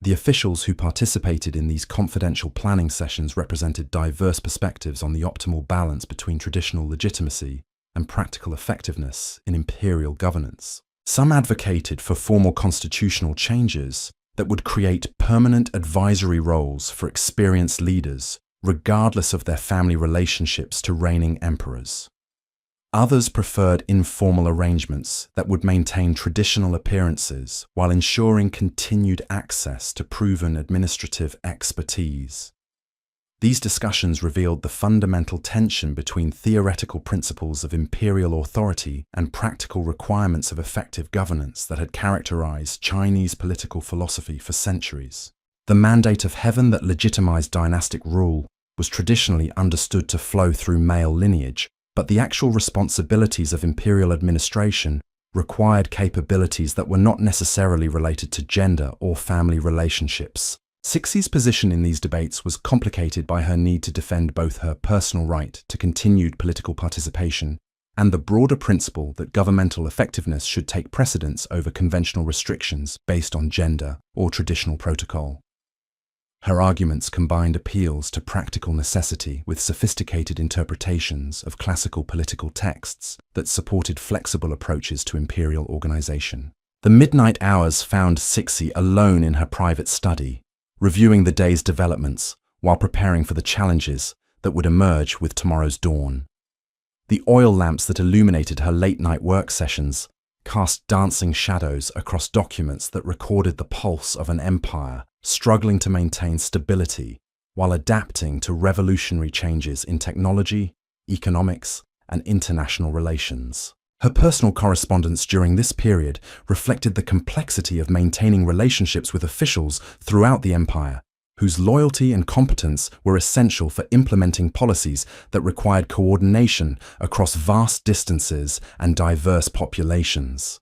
The officials who participated in these confidential planning sessions represented diverse perspectives on the optimal balance between traditional legitimacy and practical effectiveness in imperial governance. Some advocated for formal constitutional changes that would create permanent advisory roles for experienced leaders, regardless of their family relationships to reigning emperors. Others preferred informal arrangements that would maintain traditional appearances while ensuring continued access to proven administrative expertise. These discussions revealed the fundamental tension between theoretical principles of imperial authority and practical requirements of effective governance that had characterized Chinese political philosophy for centuries. The mandate of heaven that legitimized dynastic rule was traditionally understood to flow through male lineage, but the actual responsibilities of imperial administration required capabilities that were not necessarily related to gender or family relationships. Cixi's position in these debates was complicated by her need to defend both her personal right to continued political participation and the broader principle that governmental effectiveness should take precedence over conventional restrictions based on gender or traditional protocol. Her arguments combined appeals to practical necessity with sophisticated interpretations of classical political texts that supported flexible approaches to imperial organization. The midnight hours found Cixi alone in her private study, reviewing the day's developments while preparing for the challenges that would emerge with tomorrow's dawn. The oil lamps that illuminated her late-night work sessions cast dancing shadows across documents that recorded the pulse of an empire struggling to maintain stability while adapting to revolutionary changes in technology, economics, and international relations. Her personal correspondence during this period reflected the complexity of maintaining relationships with officials throughout the empire, whose loyalty and competence were essential for implementing policies that required coordination across vast distances and diverse populations.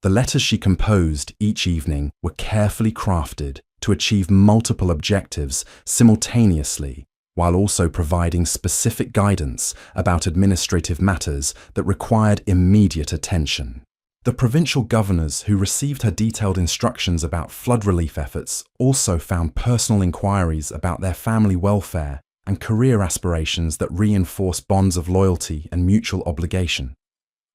The letters she composed each evening were carefully crafted to achieve multiple objectives simultaneously, while also providing specific guidance about administrative matters that required immediate attention. The provincial governors who received her detailed instructions about flood relief efforts also found personal inquiries about their family welfare and career aspirations that reinforced bonds of loyalty and mutual obligation.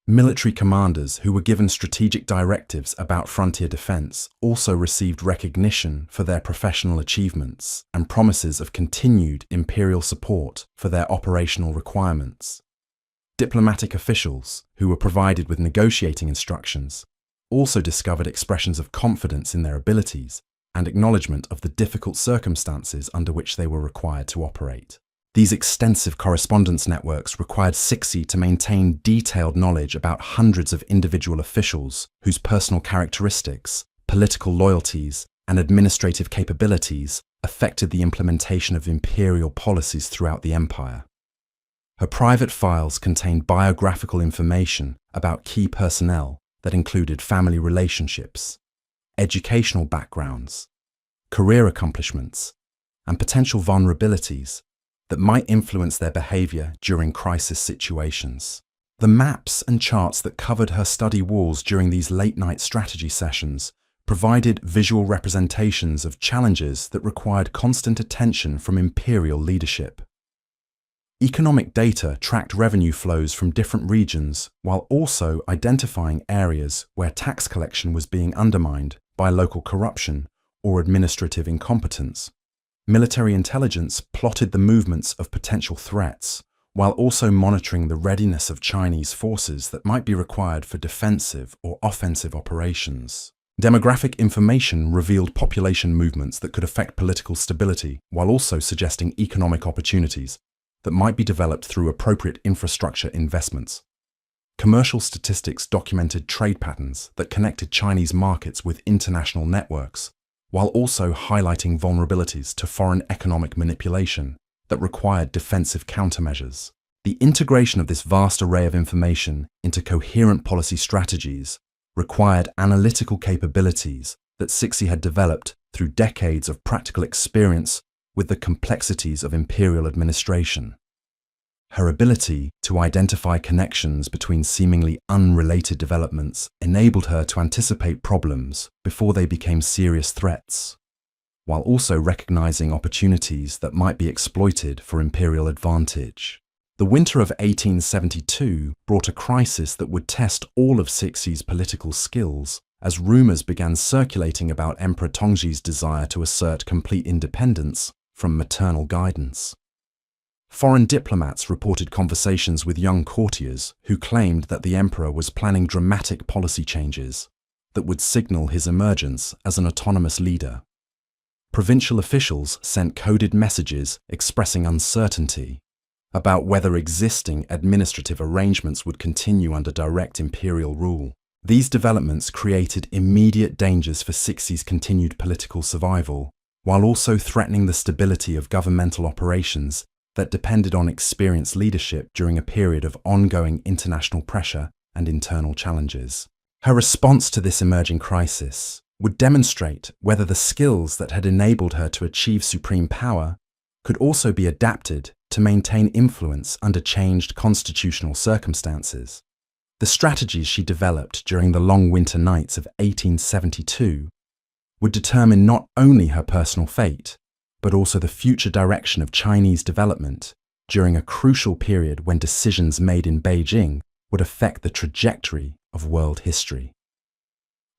Military commanders who were given strategic directives about frontier defense also received recognition for their professional achievements and promises of continued imperial support for their operational requirements. Diplomatic officials, who were provided with negotiating instructions, also discovered expressions of confidence in their abilities and acknowledgement of the difficult circumstances under which they were required to operate. These extensive correspondence networks required Cixi to maintain detailed knowledge about hundreds of individual officials whose personal characteristics, political loyalties, and administrative capabilities affected the implementation of imperial policies throughout the empire. Her private files contained biographical information about key personnel that included family relationships, educational backgrounds, career accomplishments, and potential vulnerabilities that might influence their behavior during crisis situations. The maps and charts that covered her study walls during these late-night strategy sessions provided visual representations of challenges that required constant attention from imperial leadership. Economic data tracked revenue flows from different regions while also identifying areas where tax collection was being undermined by local corruption or administrative incompetence. Military intelligence plotted the movements of potential threats, while also monitoring the readiness of Chinese forces that might be required for defensive or offensive operations. Demographic information revealed population movements that could affect political stability, while also suggesting economic opportunities that might be developed through appropriate infrastructure investments. Commercial statistics documented trade patterns that connected Chinese markets with international networks, while also highlighting vulnerabilities to foreign economic manipulation that required defensive countermeasures. The integration of this vast array of information into coherent policy strategies required analytical capabilities that Cixi had developed through decades of practical experience with the complexities of imperial administration. Her ability to identify connections between seemingly unrelated developments enabled her to anticipate problems before they became serious threats, while also recognizing opportunities that might be exploited for imperial advantage. The winter of 1872 brought a crisis that would test all of Cixi's political skills, as rumors began circulating about Emperor Tongji's desire to assert complete independence from maternal guidance. Foreign diplomats reported conversations with young courtiers who claimed that the emperor was planning dramatic policy changes that would signal his emergence as an autonomous leader. Provincial officials sent coded messages expressing uncertainty about whether existing administrative arrangements would continue under direct imperial rule. These developments created immediate dangers for Cixi's continued political survival, while also threatening the stability of governmental operations that depended on experienced leadership during a period of ongoing international pressure and internal challenges. Her response to this emerging crisis would demonstrate whether the skills that had enabled her to achieve supreme power could also be adapted to maintain influence under changed constitutional circumstances. The strategies she developed during the long winter nights of 1872 would determine not only her personal fate, but also the future direction of Chinese development during a crucial period when decisions made in Beijing would affect the trajectory of world history.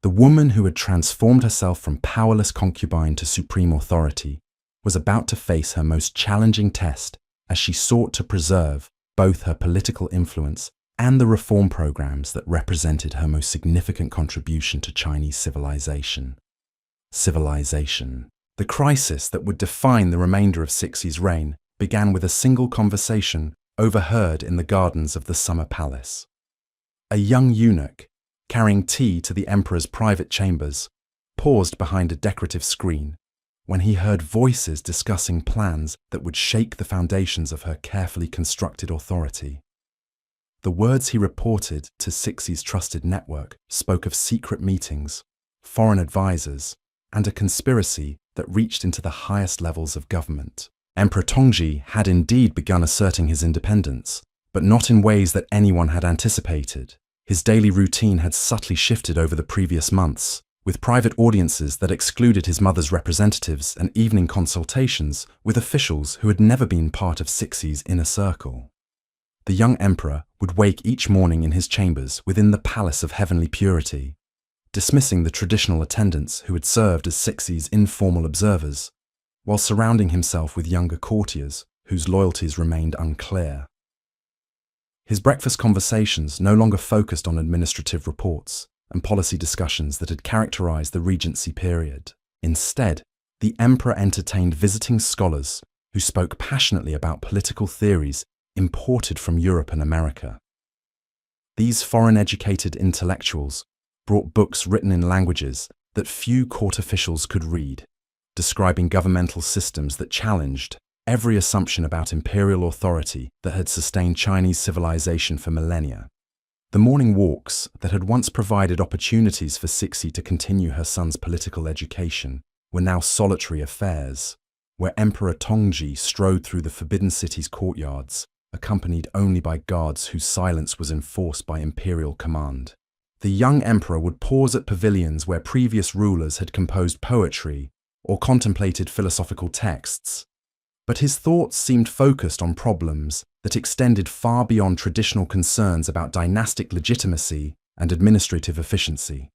The woman who had transformed herself from powerless concubine to supreme authority was about to face her most challenging test as she sought to preserve both her political influence and the reform programs that represented her most significant contribution to Chinese civilization. The crisis that would define the remainder of Cixi's reign began with a single conversation overheard in the gardens of the Summer Palace. A young eunuch, carrying tea to the emperor's private chambers, paused behind a decorative screen when he heard voices discussing plans that would shake the foundations of her carefully constructed authority. The words he reported to Cixi's trusted network spoke of secret meetings, foreign advisors, and a conspiracy that reached into the highest levels of government. Emperor Tongji had indeed begun asserting his independence, but not in ways that anyone had anticipated. His daily routine had subtly shifted over the previous months, with private audiences that excluded his mother's representatives and evening consultations with officials who had never been part of Cixi's inner circle. The young emperor would wake each morning in his chambers within the palace of heavenly purity, dismissing the traditional attendants who had served as Cixi's informal observers, while surrounding himself with younger courtiers whose loyalties remained unclear. His breakfast conversations no longer focused on administrative reports and policy discussions that had characterized the Regency period. Instead, the emperor entertained visiting scholars who spoke passionately about political theories imported from Europe and America. These foreign-educated intellectuals brought books written in languages that few court officials could read, describing governmental systems that challenged every assumption about imperial authority that had sustained Chinese civilization for millennia. The morning walks that had once provided opportunities for Cixi to continue her son's political education were now solitary affairs, where Emperor Tongji strode through the Forbidden City's courtyards, accompanied only by guards whose silence was enforced by imperial command. The young emperor would pause at pavilions where previous rulers had composed poetry or contemplated philosophical texts, but his thoughts seemed focused on problems that extended far beyond traditional concerns about dynastic legitimacy and administrative efficiency.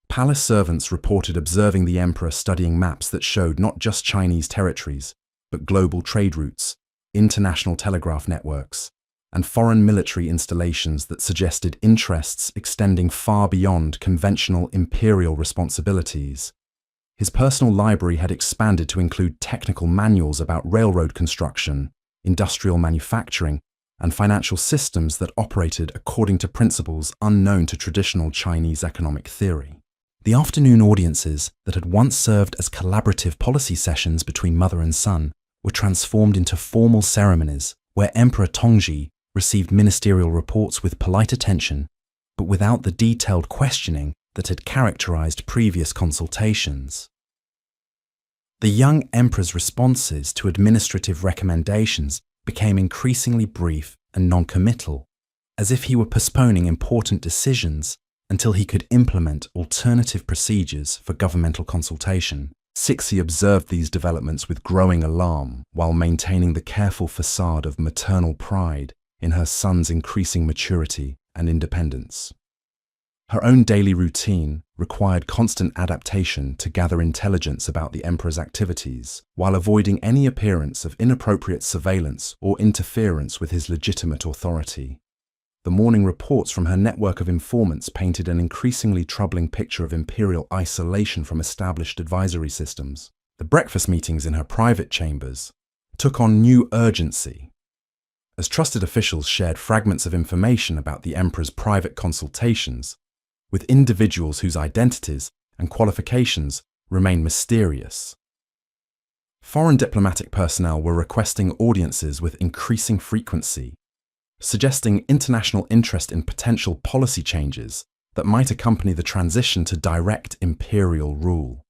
Palace servants reported observing the emperor studying maps that showed not just Chinese territories, but global trade routes, international telegraph networks, and foreign military installations that suggested interests extending far beyond conventional imperial responsibilities. His personal library had expanded to include technical manuals about railroad construction, industrial manufacturing, and financial systems that operated according to principles unknown to traditional Chinese economic theory. The afternoon audiences that had once served as collaborative policy sessions between mother and son were transformed into formal ceremonies where Emperor Tongji received ministerial reports with polite attention, but without the detailed questioning that had characterized previous consultations. The young emperor's responses to administrative recommendations became increasingly brief and non-committal, as if he were postponing important decisions until he could implement alternative procedures for governmental consultation. Cixi observed these developments with growing alarm while maintaining the careful facade of maternal pride in her son's increasing maturity and independence. Her own daily routine required constant adaptation to gather intelligence about the emperor's activities, while avoiding any appearance of inappropriate surveillance or interference with his legitimate authority. The morning reports from her network of informants painted an increasingly troubling picture of imperial isolation from established advisory systems. The breakfast meetings in her private chambers took on new urgency, as trusted officials shared fragments of information about the emperor's private consultations with individuals whose identities and qualifications remain mysterious. Foreign diplomatic personnel were requesting audiences with increasing frequency, suggesting international interest in potential policy changes that might accompany the transition to direct imperial rule.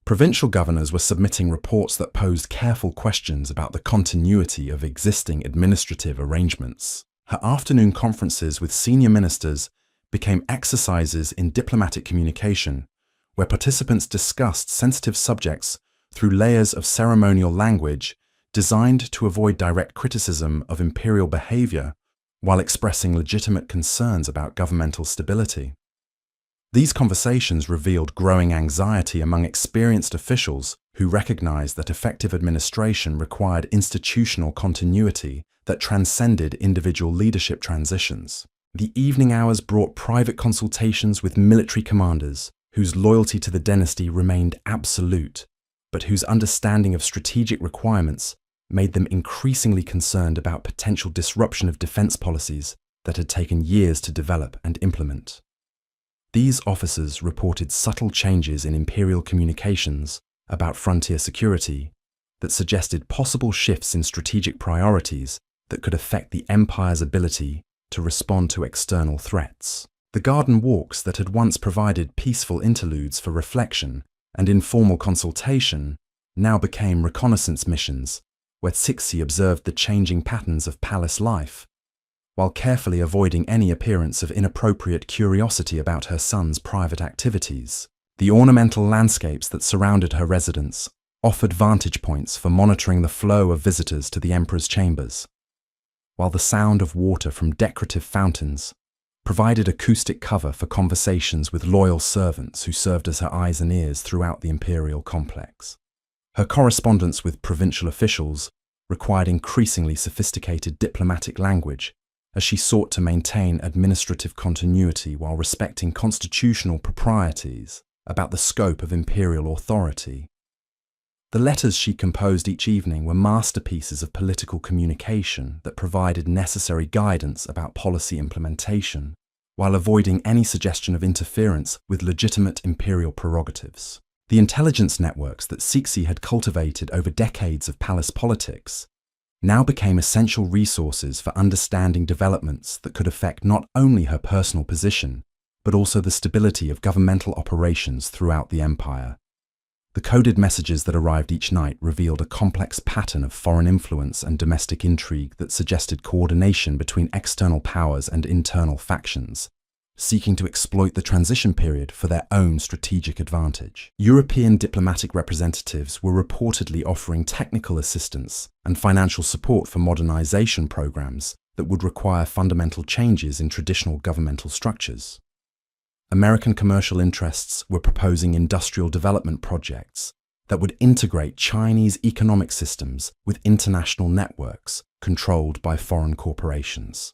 Provincial governors were submitting reports that posed careful questions about the continuity of existing administrative arrangements. Her afternoon conferences with senior ministers became exercises in diplomatic communication, where participants discussed sensitive subjects through layers of ceremonial language designed to avoid direct criticism of imperial behavior while expressing legitimate concerns about governmental stability. These conversations revealed growing anxiety among experienced officials who recognized that effective administration required institutional continuity that transcended individual leadership transitions. The evening hours brought private consultations with military commanders whose loyalty to the dynasty remained absolute, but whose understanding of strategic requirements made them increasingly concerned about potential disruption of defense policies that had taken years to develop and implement. These officers reported subtle changes in imperial communications about frontier security that suggested possible shifts in strategic priorities that could affect the empire's ability to respond to external threats. The garden walks that had once provided peaceful interludes for reflection and informal consultation now became reconnaissance missions where Cixi observed the changing patterns of palace life, while carefully avoiding any appearance of inappropriate curiosity about her son's private activities. The ornamental landscapes that surrounded her residence offered vantage points for monitoring the flow of visitors to the Emperor's chambers, while the sound of water from decorative fountains provided acoustic cover for conversations with loyal servants who served as her eyes and ears throughout the imperial complex. Her correspondence with provincial officials required increasingly sophisticated diplomatic language as she sought to maintain administrative continuity while respecting constitutional proprieties about the scope of imperial authority. The letters she composed each evening were masterpieces of political communication that provided necessary guidance about policy implementation, while avoiding any suggestion of interference with legitimate imperial prerogatives. The intelligence networks that Cixi had cultivated over decades of palace politics now became essential resources for understanding developments that could affect not only her personal position, but also the stability of governmental operations throughout the empire. The coded messages that arrived each night revealed a complex pattern of foreign influence and domestic intrigue that suggested coordination between external powers and internal factions, seeking to exploit the transition period for their own strategic advantage. European diplomatic representatives were reportedly offering technical assistance and financial support for modernization programs that would require fundamental changes in traditional governmental structures. American commercial interests were proposing industrial development projects that would integrate Chinese economic systems with international networks controlled by foreign corporations.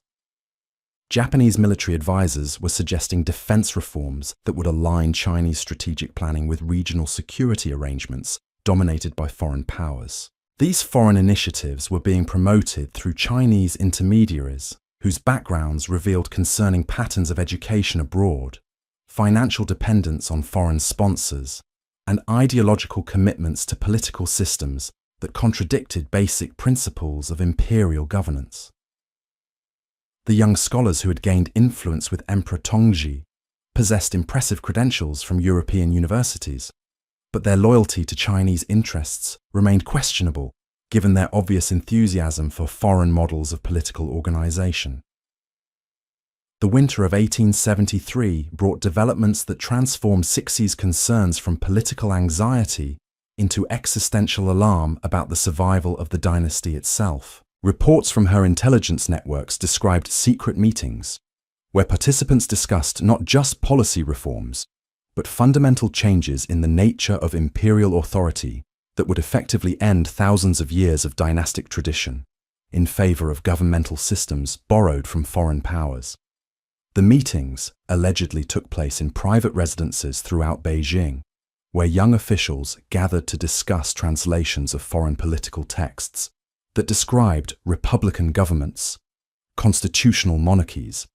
Japanese military advisors were suggesting defense reforms that would align Chinese strategic planning with regional security arrangements dominated by foreign powers. These foreign initiatives were being promoted through Chinese intermediaries whose backgrounds revealed concerning patterns of education abroad, financial dependence on foreign sponsors, and ideological commitments to political systems that contradicted basic principles of imperial governance. The young scholars who had gained influence with Emperor Tongji possessed impressive credentials from European universities, but their loyalty to Chinese interests remained questionable given their obvious enthusiasm for foreign models of political organization. The winter of 1873 brought developments that transformed Cixi's concerns from political anxiety into existential alarm about the survival of the dynasty itself. Reports from her intelligence networks described secret meetings, where participants discussed not just policy reforms, but fundamental changes in the nature of imperial authority that would effectively end thousands of years of dynastic tradition in favor of governmental systems borrowed from foreign powers. The meetings allegedly took place in private residences throughout Beijing, where young officials gathered to discuss translations of foreign political texts that described republican governments, constitutional monarchies,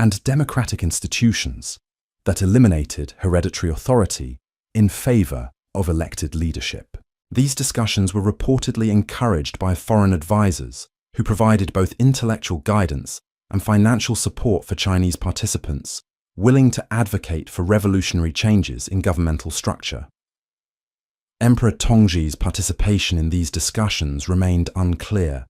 and democratic institutions that eliminated hereditary authority in favor of elected leadership. These discussions were reportedly encouraged by foreign advisors who provided both intellectual guidance and financial support for Chinese participants willing to advocate for revolutionary changes in governmental structure. Emperor Tongji's participation in these discussions remained unclear,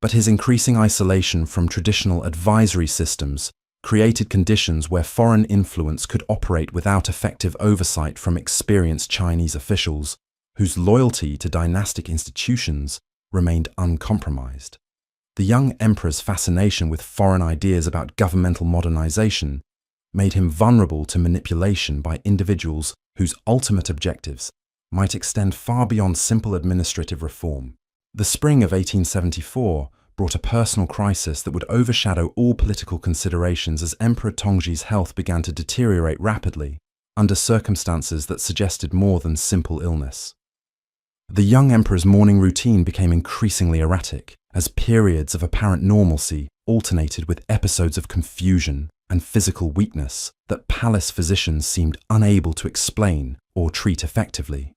but his increasing isolation from traditional advisory systems created conditions where foreign influence could operate without effective oversight from experienced Chinese officials whose loyalty to dynastic institutions remained uncompromised. The young emperor's fascination with foreign ideas about governmental modernization made him vulnerable to manipulation by individuals whose ultimate objectives might extend far beyond simple administrative reform. The spring of 1874 brought a personal crisis that would overshadow all political considerations as Emperor Tongji's health began to deteriorate rapidly under circumstances that suggested more than simple illness. The young emperor's morning routine became increasingly erratic as periods of apparent normalcy alternated with episodes of confusion and physical weakness that palace physicians seemed unable to explain or treat effectively.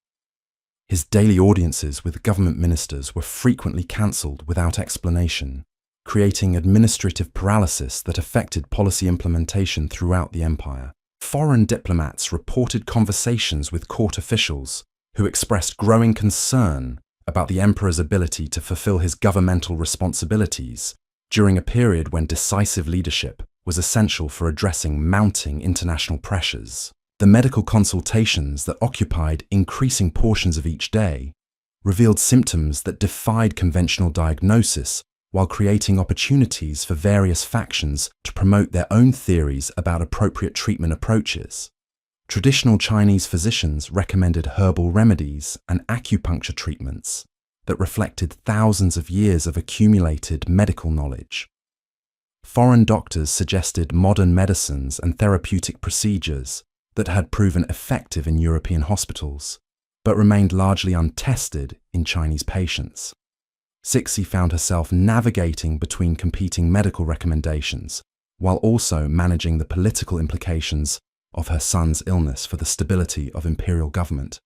His daily audiences with government ministers were frequently cancelled without explanation, creating administrative paralysis that affected policy implementation throughout the empire. Foreign diplomats reported conversations with court officials who expressed growing concern about the emperor's ability to fulfill his governmental responsibilities during a period when decisive leadership was essential for addressing mounting international pressures. The medical consultations that occupied increasing portions of each day revealed symptoms that defied conventional diagnosis while creating opportunities for various factions to promote their own theories about appropriate treatment approaches. Traditional Chinese physicians recommended herbal remedies and acupuncture treatments that reflected thousands of years of accumulated medical knowledge. Foreign doctors suggested modern medicines and therapeutic procedures that had proven effective in European hospitals, but remained largely untested in Chinese patients. Cixi found herself navigating between competing medical recommendations, while also managing the political implications of her son's illness for the stability of imperial government.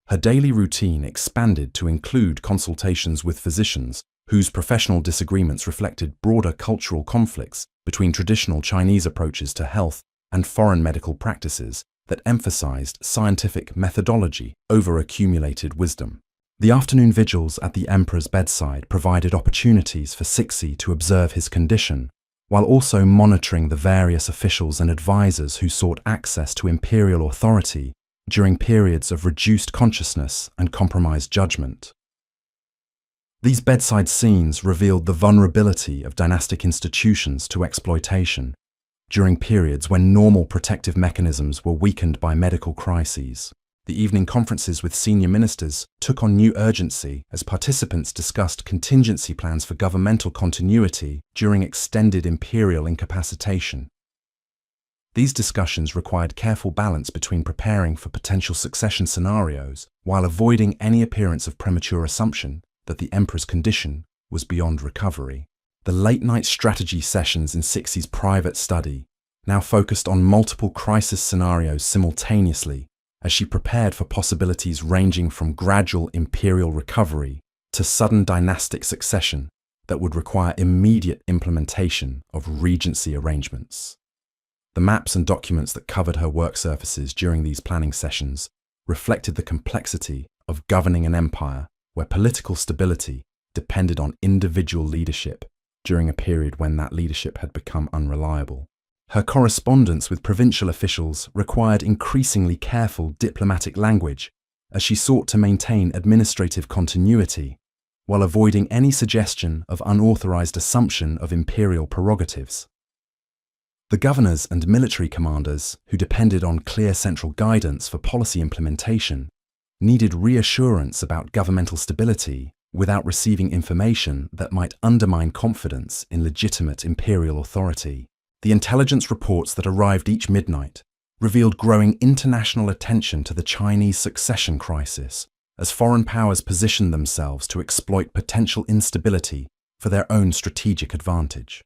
Her daily routine expanded to include consultations with physicians whose professional disagreements reflected broader cultural conflicts between traditional Chinese approaches to health and foreign medical practices that emphasized scientific methodology over accumulated wisdom. The afternoon vigils at the emperor's bedside provided opportunities for Cixi to observe his condition, while also monitoring the various officials and advisors who sought access to imperial authority during periods of reduced consciousness and compromised judgment. These bedside scenes revealed the vulnerability of dynastic institutions to exploitation during periods when normal protective mechanisms were weakened by medical crises. The evening conferences with senior ministers took on new urgency as participants discussed contingency plans for governmental continuity during extended imperial incapacitation. These discussions required careful balance between preparing for potential succession scenarios while avoiding any appearance of premature assumption that the emperor's condition was beyond recovery. The late-night strategy sessions in Cixi's private study now focused on multiple crisis scenarios simultaneously as she prepared for possibilities ranging from gradual imperial recovery to sudden dynastic succession that would require immediate implementation of regency arrangements. The maps and documents that covered her work surfaces during these planning sessions reflected the complexity of governing an empire where political stability depended on individual leadership during a period when that leadership had become unreliable. Her correspondence with provincial officials required increasingly careful diplomatic language as she sought to maintain administrative continuity while avoiding any suggestion of unauthorized assumption of imperial prerogatives. The governors and military commanders, who depended on clear central guidance for policy implementation, needed reassurance about governmental stability without receiving information that might undermine confidence in legitimate imperial authority. The intelligence reports that arrived each midnight revealed growing international attention to the Chinese succession crisis as foreign powers positioned themselves to exploit potential instability for their own strategic advantage.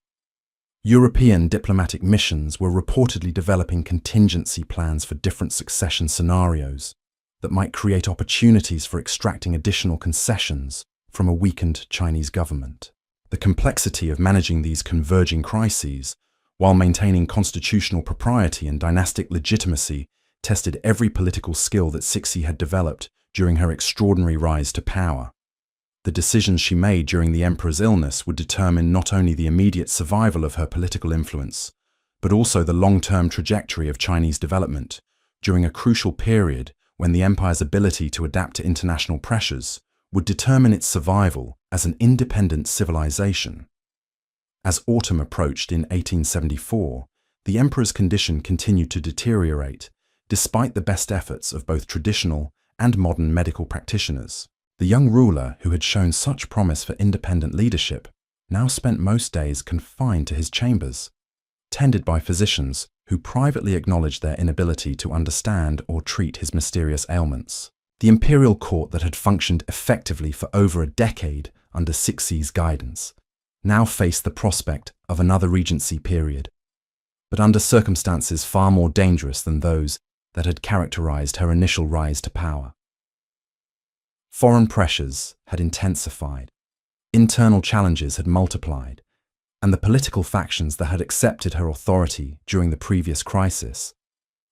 European diplomatic missions were reportedly developing contingency plans for different succession scenarios that might create opportunities for extracting additional concessions from a weakened Chinese government. The complexity of managing these converging crises while maintaining constitutional propriety and dynastic legitimacy tested every political skill that Cixi had developed during her extraordinary rise to power. The decisions she made during the emperor's illness would determine not only the immediate survival of her political influence, but also the long-term trajectory of Chinese development during a crucial period when the empire's ability to adapt to international pressures would determine its survival as an independent civilization. As autumn approached in 1874, the emperor's condition continued to deteriorate, despite the best efforts of both traditional and modern medical practitioners. The young ruler, who had shown such promise for independent leadership, now spent most days confined to his chambers, tended by physicians who privately acknowledged their inability to understand or treat his mysterious ailments. The imperial court that had functioned effectively for over a decade under Cixi's guidance now faced the prospect of another regency period, but under circumstances far more dangerous than those that had characterized her initial rise to power. Foreign pressures had intensified, internal challenges had multiplied, and the political factions that had accepted her authority during the previous crisis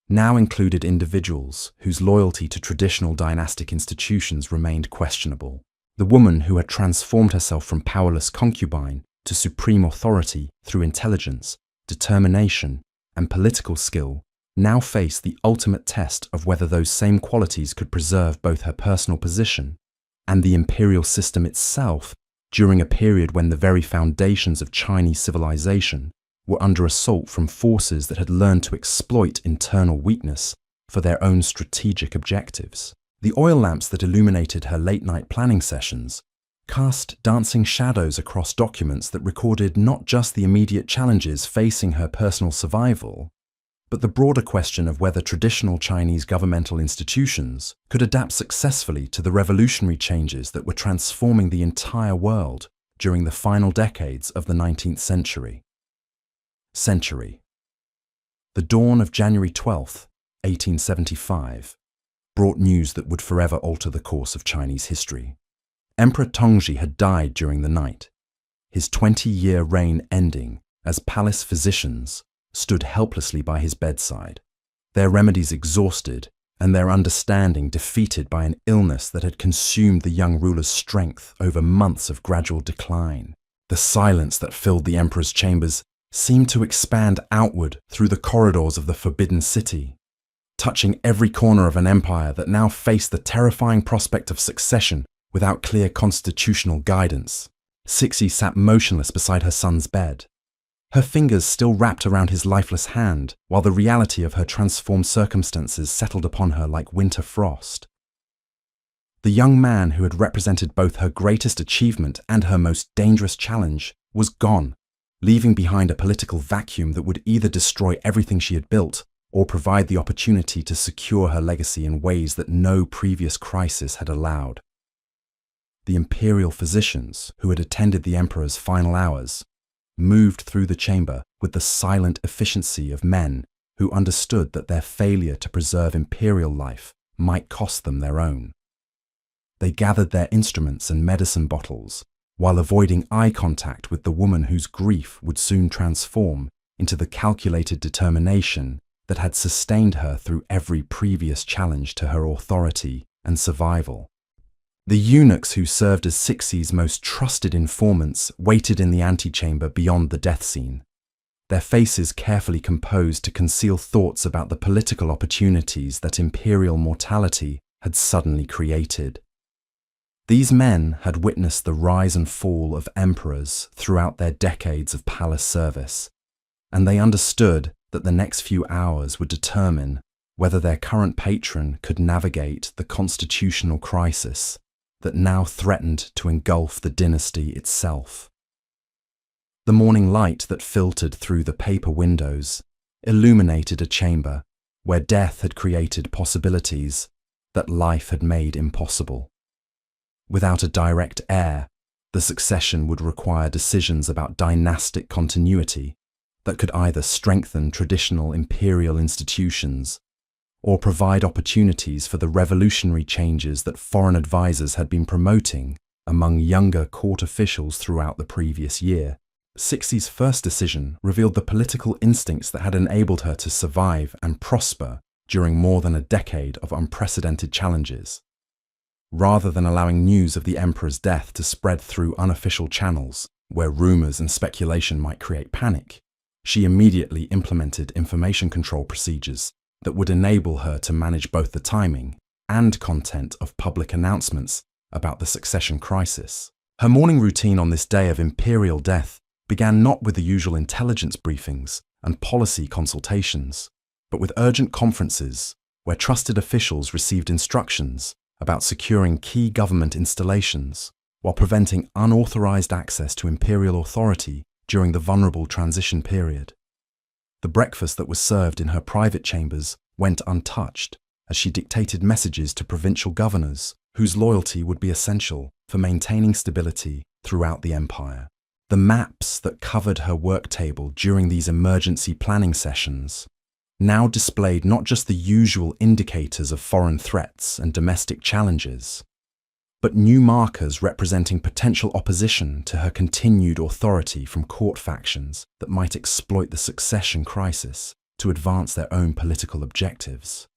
now included individuals whose loyalty to traditional dynastic institutions remained questionable. The woman who had transformed herself from powerless concubine to supreme authority through intelligence, determination, and political skill now faced the ultimate test of whether those same qualities could preserve both her personal position and the imperial system itself during a period when the very foundations of Chinese civilization were under assault from forces that had learned to exploit internal weakness for their own strategic objectives. The oil lamps that illuminated her late-night planning sessions cast dancing shadows across documents that recorded not just the immediate challenges facing her personal survival, but the broader question of whether traditional Chinese governmental institutions could adapt successfully to the revolutionary changes that were transforming the entire world during the final decades of the 19th century. The dawn of January 12, 1875, brought news that would forever alter the course of Chinese history. Emperor Tongzhi had died during the night, his 20-year reign ending as palace physicians stood helplessly by his bedside, their remedies exhausted and their understanding defeated by an illness that had consumed the young ruler's strength over months of gradual decline. The silence that filled the emperor's chambers seemed to expand outward through the corridors of the Forbidden City, touching every corner of an empire that now faced the terrifying prospect of succession without clear constitutional guidance. Cixi sat motionless beside her son's bed, her fingers still wrapped around his lifeless hand, while the reality of her transformed circumstances settled upon her like winter frost. The young man who had represented both her greatest achievement and her most dangerous challenge was gone, leaving behind a political vacuum that would either destroy everything she had built or provide the opportunity to secure her legacy in ways that no previous crisis had allowed. The imperial physicians who had attended the emperor's final hours moved through the chamber with the silent efficiency of men who understood that their failure to preserve imperial life might cost them their own. They gathered their instruments and medicine bottles while avoiding eye contact with the woman whose grief would soon transform into the calculated determination that had sustained her through every previous challenge to her authority and survival. The eunuchs who served as Cixi's most trusted informants waited in the antechamber beyond the death scene, their faces carefully composed to conceal thoughts about the political opportunities that imperial mortality had suddenly created. These men had witnessed the rise and fall of emperors throughout their decades of palace service, and they understood that the next few hours would determine whether their current patron could navigate the constitutional crisis that now threatened to engulf the dynasty itself. The morning light that filtered through the paper windows illuminated a chamber where death had created possibilities that life had made impossible. Without a direct heir, the succession would require decisions about dynastic continuity that could either strengthen traditional imperial institutions or provide opportunities for the revolutionary changes that foreign advisors had been promoting among younger court officials throughout the previous year. Cixi's first decision revealed the political instincts that had enabled her to survive and prosper during more than a decade of unprecedented challenges. Rather than allowing news of the emperor's death to spread through unofficial channels, where rumors and speculation might create panic, she immediately implemented information control procedures that would enable her to manage both the timing and content of public announcements about the succession crisis. Her morning routine on this day of imperial death began not with the usual intelligence briefings and policy consultations, but with urgent conferences where trusted officials received instructions about securing key government installations while preventing unauthorized access to imperial authority during the vulnerable transition period. The breakfast that was served in her private chambers went untouched as she dictated messages to provincial governors whose loyalty would be essential for maintaining stability throughout the empire. The maps that covered her work table during these emergency planning sessions now displayed not just the usual indicators of foreign threats and domestic challenges, but new markers representing potential opposition to her continued authority from court factions that might exploit the succession crisis to advance their own political objectives.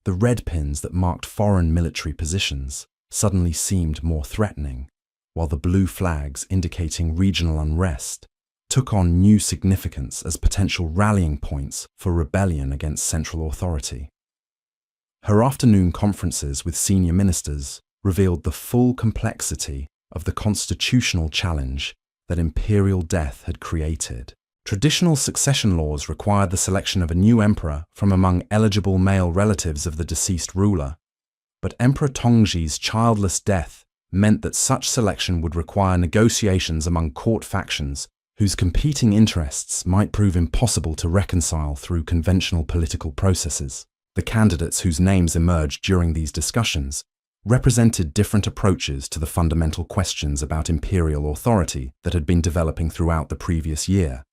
The red pins that marked foreign military positions suddenly seemed more threatening, while the blue flags indicating regional unrest took on new significance as potential rallying points for rebellion against central authority. Her afternoon conferences with senior ministers revealed the full complexity of the constitutional challenge that imperial death had created. Traditional succession laws required the selection of a new emperor from among eligible male relatives of the deceased ruler, but Emperor Tongji's childless death meant that such selection would require negotiations among court factions whose competing interests might prove impossible to reconcile through conventional political processes. The candidates whose names emerged during these discussions represented different approaches to the fundamental questions about imperial authority that had been developing throughout the previous year.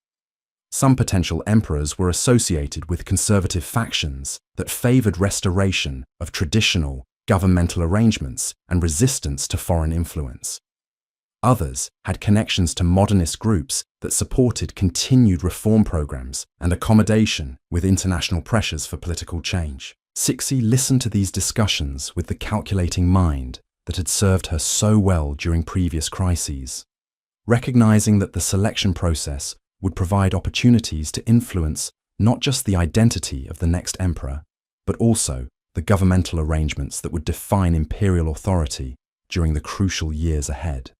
Some potential emperors were associated with conservative factions that favored restoration of traditional governmental arrangements and resistance to foreign influence. Others had connections to modernist groups that supported continued reform programs and accommodation with international pressures for political change. Cixi listened to these discussions with the calculating mind that had served her so well during previous crises, recognizing that the selection process would provide opportunities to influence not just the identity of the next emperor, but also the governmental arrangements that would define imperial authority during the crucial years ahead.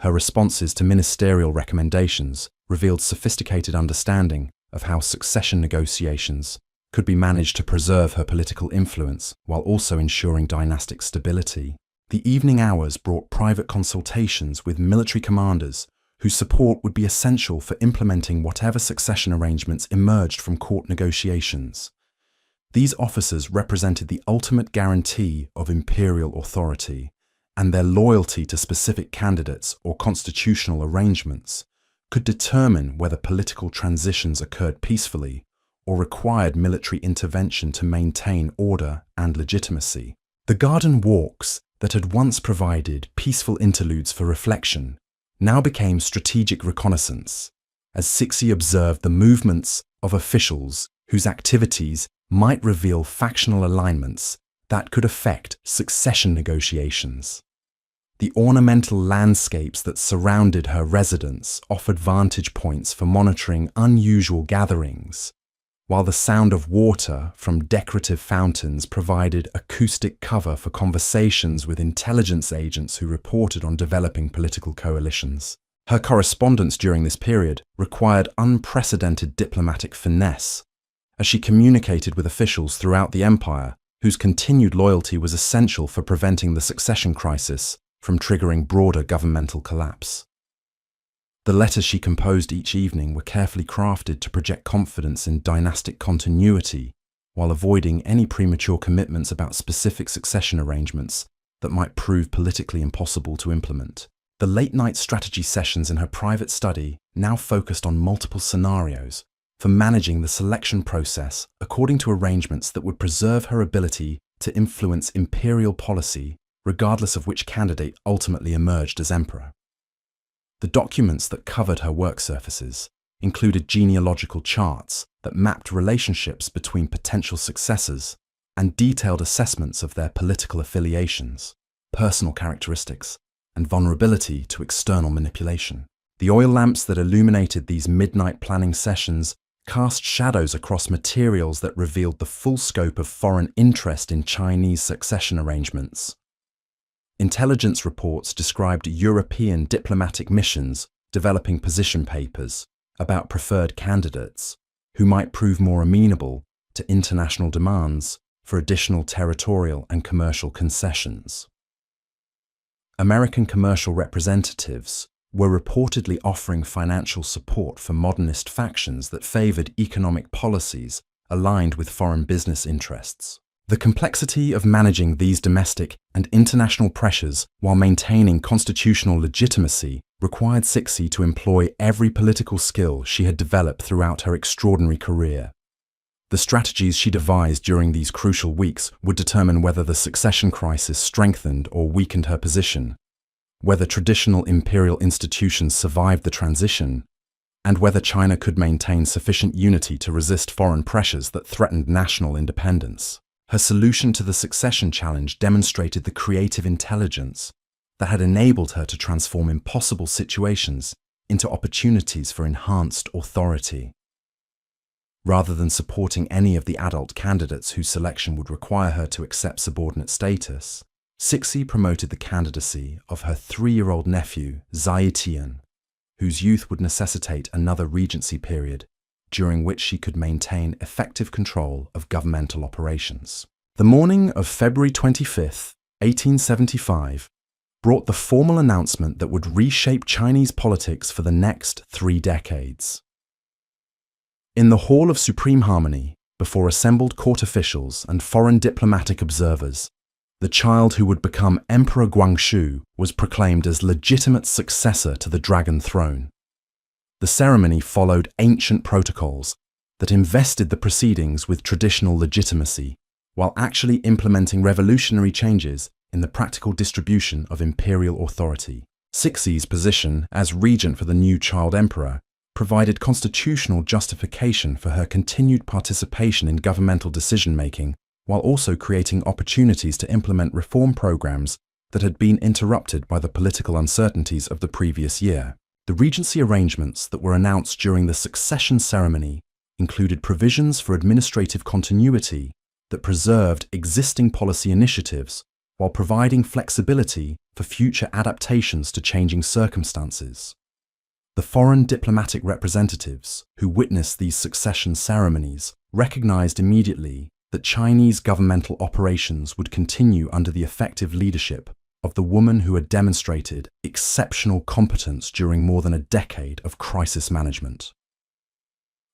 Her responses to ministerial recommendations revealed sophisticated understanding of how succession negotiations could be managed to preserve her political influence while also ensuring dynastic stability. The evening hours brought private consultations with military commanders whose support would be essential for implementing whatever succession arrangements emerged from court negotiations. These officers represented the ultimate guarantee of imperial authority, and their loyalty to specific candidates or constitutional arrangements could determine whether political transitions occurred peacefully or required military intervention to maintain order and legitimacy. The garden walks that had once provided peaceful interludes for reflection now became strategic reconnaissance, as Cixi observed the movements of officials whose activities might reveal factional alignments that could affect succession negotiations. The ornamental landscapes that surrounded her residence offered vantage points for monitoring unusual gatherings, while the sound of water from decorative fountains provided acoustic cover for conversations with intelligence agents who reported on developing political coalitions. Her correspondence during this period required unprecedented diplomatic finesse, as she communicated with officials throughout the empire whose continued loyalty was essential for preventing the succession crisis from triggering broader governmental collapse. The letters she composed each evening were carefully crafted to project confidence in dynastic continuity while avoiding any premature commitments about specific succession arrangements that might prove politically impossible to implement. The late-night strategy sessions in her private study now focused on multiple scenarios for managing the selection process according to arrangements that would preserve her ability to influence imperial policy regardless of which candidate ultimately emerged as emperor. The documents that covered her work surfaces included genealogical charts that mapped relationships between potential successors and detailed assessments of their political affiliations, personal characteristics, and vulnerability to external manipulation. The oil lamps that illuminated these midnight planning sessions cast shadows across materials that revealed the full scope of foreign interest in Chinese succession arrangements. Intelligence reports described European diplomatic missions developing position papers about preferred candidates who might prove more amenable to international demands for additional territorial and commercial concessions. American commercial representatives were reportedly offering financial support for modernist factions that favored economic policies aligned with foreign business interests. The complexity of managing these domestic and international pressures while maintaining constitutional legitimacy required Cixi to employ every political skill she had developed throughout her extraordinary career. The strategies she devised during these crucial weeks would determine whether the succession crisis strengthened or weakened her position, whether traditional imperial institutions survived the transition, and whether China could maintain sufficient unity to resist foreign pressures that threatened national independence. Her solution to the succession challenge demonstrated the creative intelligence that had enabled her to transform impossible situations into opportunities for enhanced authority. Rather than supporting any of the adult candidates whose selection would require her to accept subordinate status, Cixi promoted the candidacy of her 3-year-old nephew, Zhaitian, whose youth would necessitate another regency period during which she could maintain effective control of governmental operations. The morning of February 25, 1875, brought the formal announcement that would reshape Chinese politics for the next 3 decades. In the Hall of Supreme Harmony, before assembled court officials and foreign diplomatic observers, the child who would become Emperor Guangxu was proclaimed as legitimate successor to the Dragon Throne. The ceremony followed ancient protocols that invested the proceedings with traditional legitimacy, while actually implementing revolutionary changes in the practical distribution of imperial authority. Cixi's position as regent for the new child emperor provided constitutional justification for her continued participation in governmental decision-making, while also creating opportunities to implement reform programs that had been interrupted by the political uncertainties of the previous year. The regency arrangements that were announced during the succession ceremony included provisions for administrative continuity that preserved existing policy initiatives while providing flexibility for future adaptations to changing circumstances. The foreign diplomatic representatives who witnessed these succession ceremonies recognized immediately that Chinese governmental operations would continue under the effective leadership of the woman who had demonstrated exceptional competence during more than a decade of crisis management.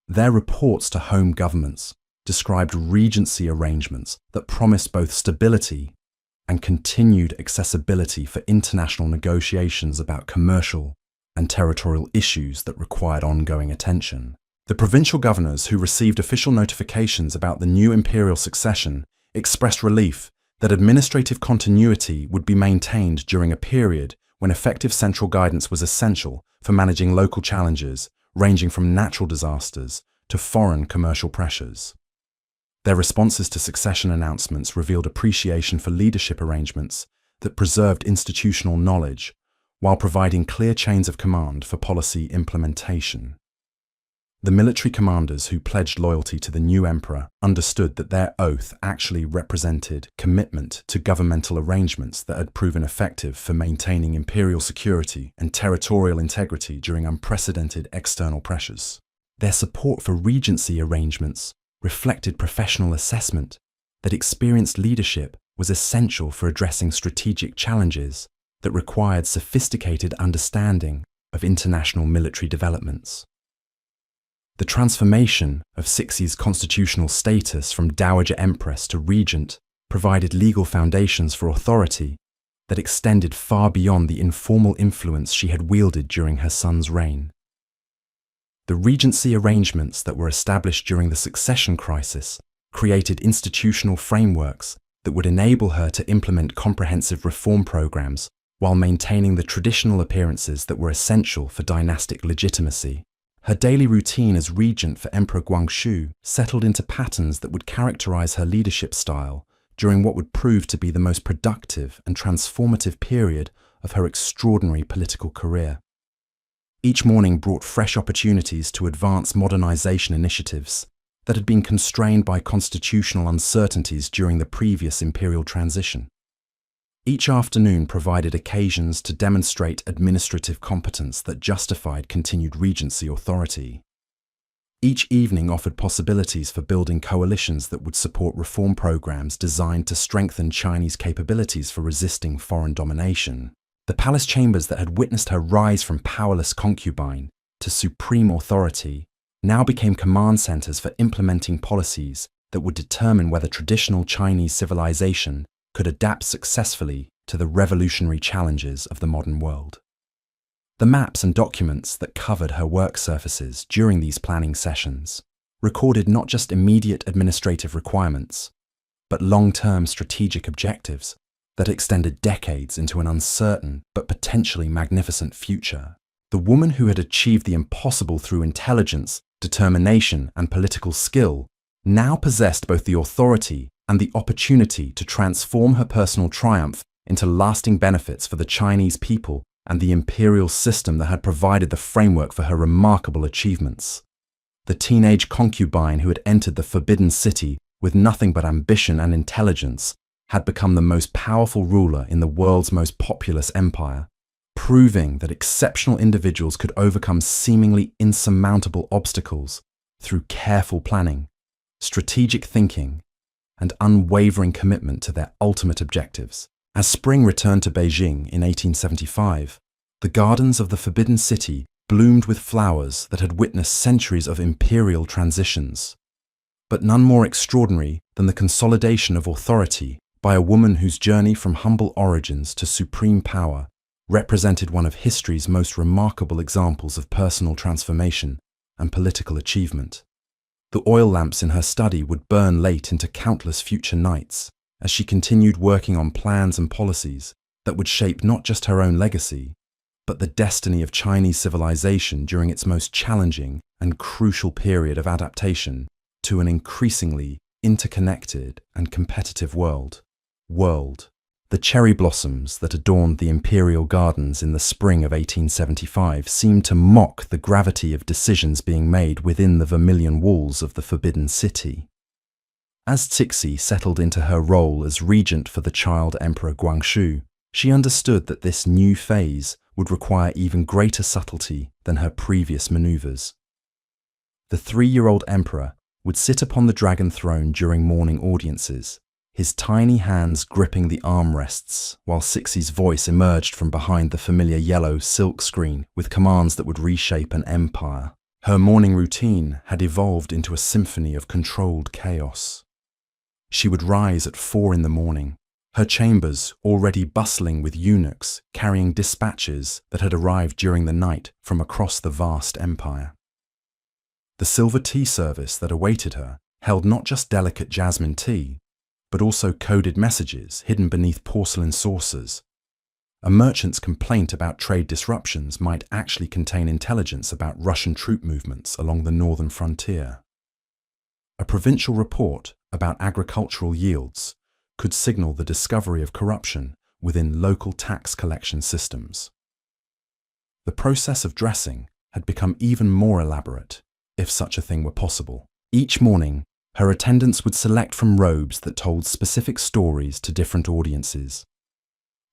Their reports to home governments described regency arrangements that promised both stability and continued accessibility for international negotiations about commercial and territorial issues that required ongoing attention. The provincial governors who received official notifications about the new imperial succession expressed relief that administrative continuity would be maintained during a period when effective central guidance was essential for managing local challenges ranging from natural disasters to foreign commercial pressures. Their responses to succession announcements revealed appreciation for leadership arrangements that preserved institutional knowledge while providing clear chains of command for policy implementation. The military commanders who pledged loyalty to the new emperor understood that their oath actually represented commitment to governmental arrangements that had proven effective for maintaining imperial security and territorial integrity during unprecedented external pressures. Their support for regency arrangements reflected professional assessment that experienced leadership was essential for addressing strategic challenges that required sophisticated understanding of international military developments. The transformation of Cixi's constitutional status from Dowager Empress to Regent provided legal foundations for authority that extended far beyond the informal influence she had wielded during her son's reign. The regency arrangements that were established during the succession crisis created institutional frameworks that would enable her to implement comprehensive reform programs while maintaining the traditional appearances that were essential for dynastic legitimacy. Her daily routine as regent for Emperor Guangxu settled into patterns that would characterize her leadership style during what would prove to be the most productive and transformative period of her extraordinary political career. Each morning brought fresh opportunities to advance modernization initiatives that had been constrained by constitutional uncertainties during the previous imperial transition. Each afternoon provided occasions to demonstrate administrative competence that justified continued regency authority. Each evening offered possibilities for building coalitions that would support reform programs designed to strengthen Chinese capabilities for resisting foreign domination. The palace chambers that had witnessed her rise from powerless concubine to supreme authority now became command centers for implementing policies that would determine whether traditional Chinese civilization could adapt successfully to the revolutionary challenges of the modern world. The maps and documents that covered her work surfaces during these planning sessions recorded not just immediate administrative requirements, but long-term strategic objectives that extended decades into an uncertain but potentially magnificent future. The woman who had achieved the impossible through intelligence, determination, and political skill now possessed both the authority and the opportunity to transform her personal triumph into lasting benefits for the Chinese people and the imperial system that had provided the framework for her remarkable achievements. The teenage concubine who had entered the Forbidden City with nothing but ambition and intelligence had become the most powerful ruler in the world's most populous empire, proving that exceptional individuals could overcome seemingly insurmountable obstacles through careful planning, strategic thinking, and unwavering commitment to their ultimate objectives. As spring returned to Beijing in 1875, the gardens of the Forbidden City bloomed with flowers that had witnessed centuries of imperial transitions, but none more extraordinary than the consolidation of authority by a woman whose journey from humble origins to supreme power represented one of history's most remarkable examples of personal transformation and political achievement. The oil lamps in her study would burn late into countless future nights as she continued working on plans and policies that would shape not just her own legacy, but the destiny of Chinese civilization during its most challenging and crucial period of adaptation to an increasingly interconnected and competitive world. The cherry blossoms that adorned the imperial gardens in the spring of 1875 seemed to mock the gravity of decisions being made within the vermilion walls of the Forbidden City. As Cixi settled into her role as regent for the child Emperor Guangxu, she understood that this new phase would require even greater subtlety than her previous maneuvers. The 3-year-old emperor would sit upon the dragon throne during morning audiences, his tiny hands gripping the armrests, while Cixi's voice emerged from behind the familiar yellow silk screen with commands that would reshape an empire. Her morning routine had evolved into a symphony of controlled chaos. She would rise at 4 in the morning, her chambers already bustling with eunuchs carrying dispatches that had arrived during the night from across the vast empire. The silver tea service that awaited her held not just delicate jasmine tea, but also coded messages hidden beneath porcelain saucers. A merchant's complaint about trade disruptions might actually contain intelligence about Russian troop movements along the northern frontier. A provincial report about agricultural yields could signal the discovery of corruption within local tax collection systems. The process of dressing had become even more elaborate, if such a thing were possible. Each morning, her attendants would select from robes that told specific stories to different audiences.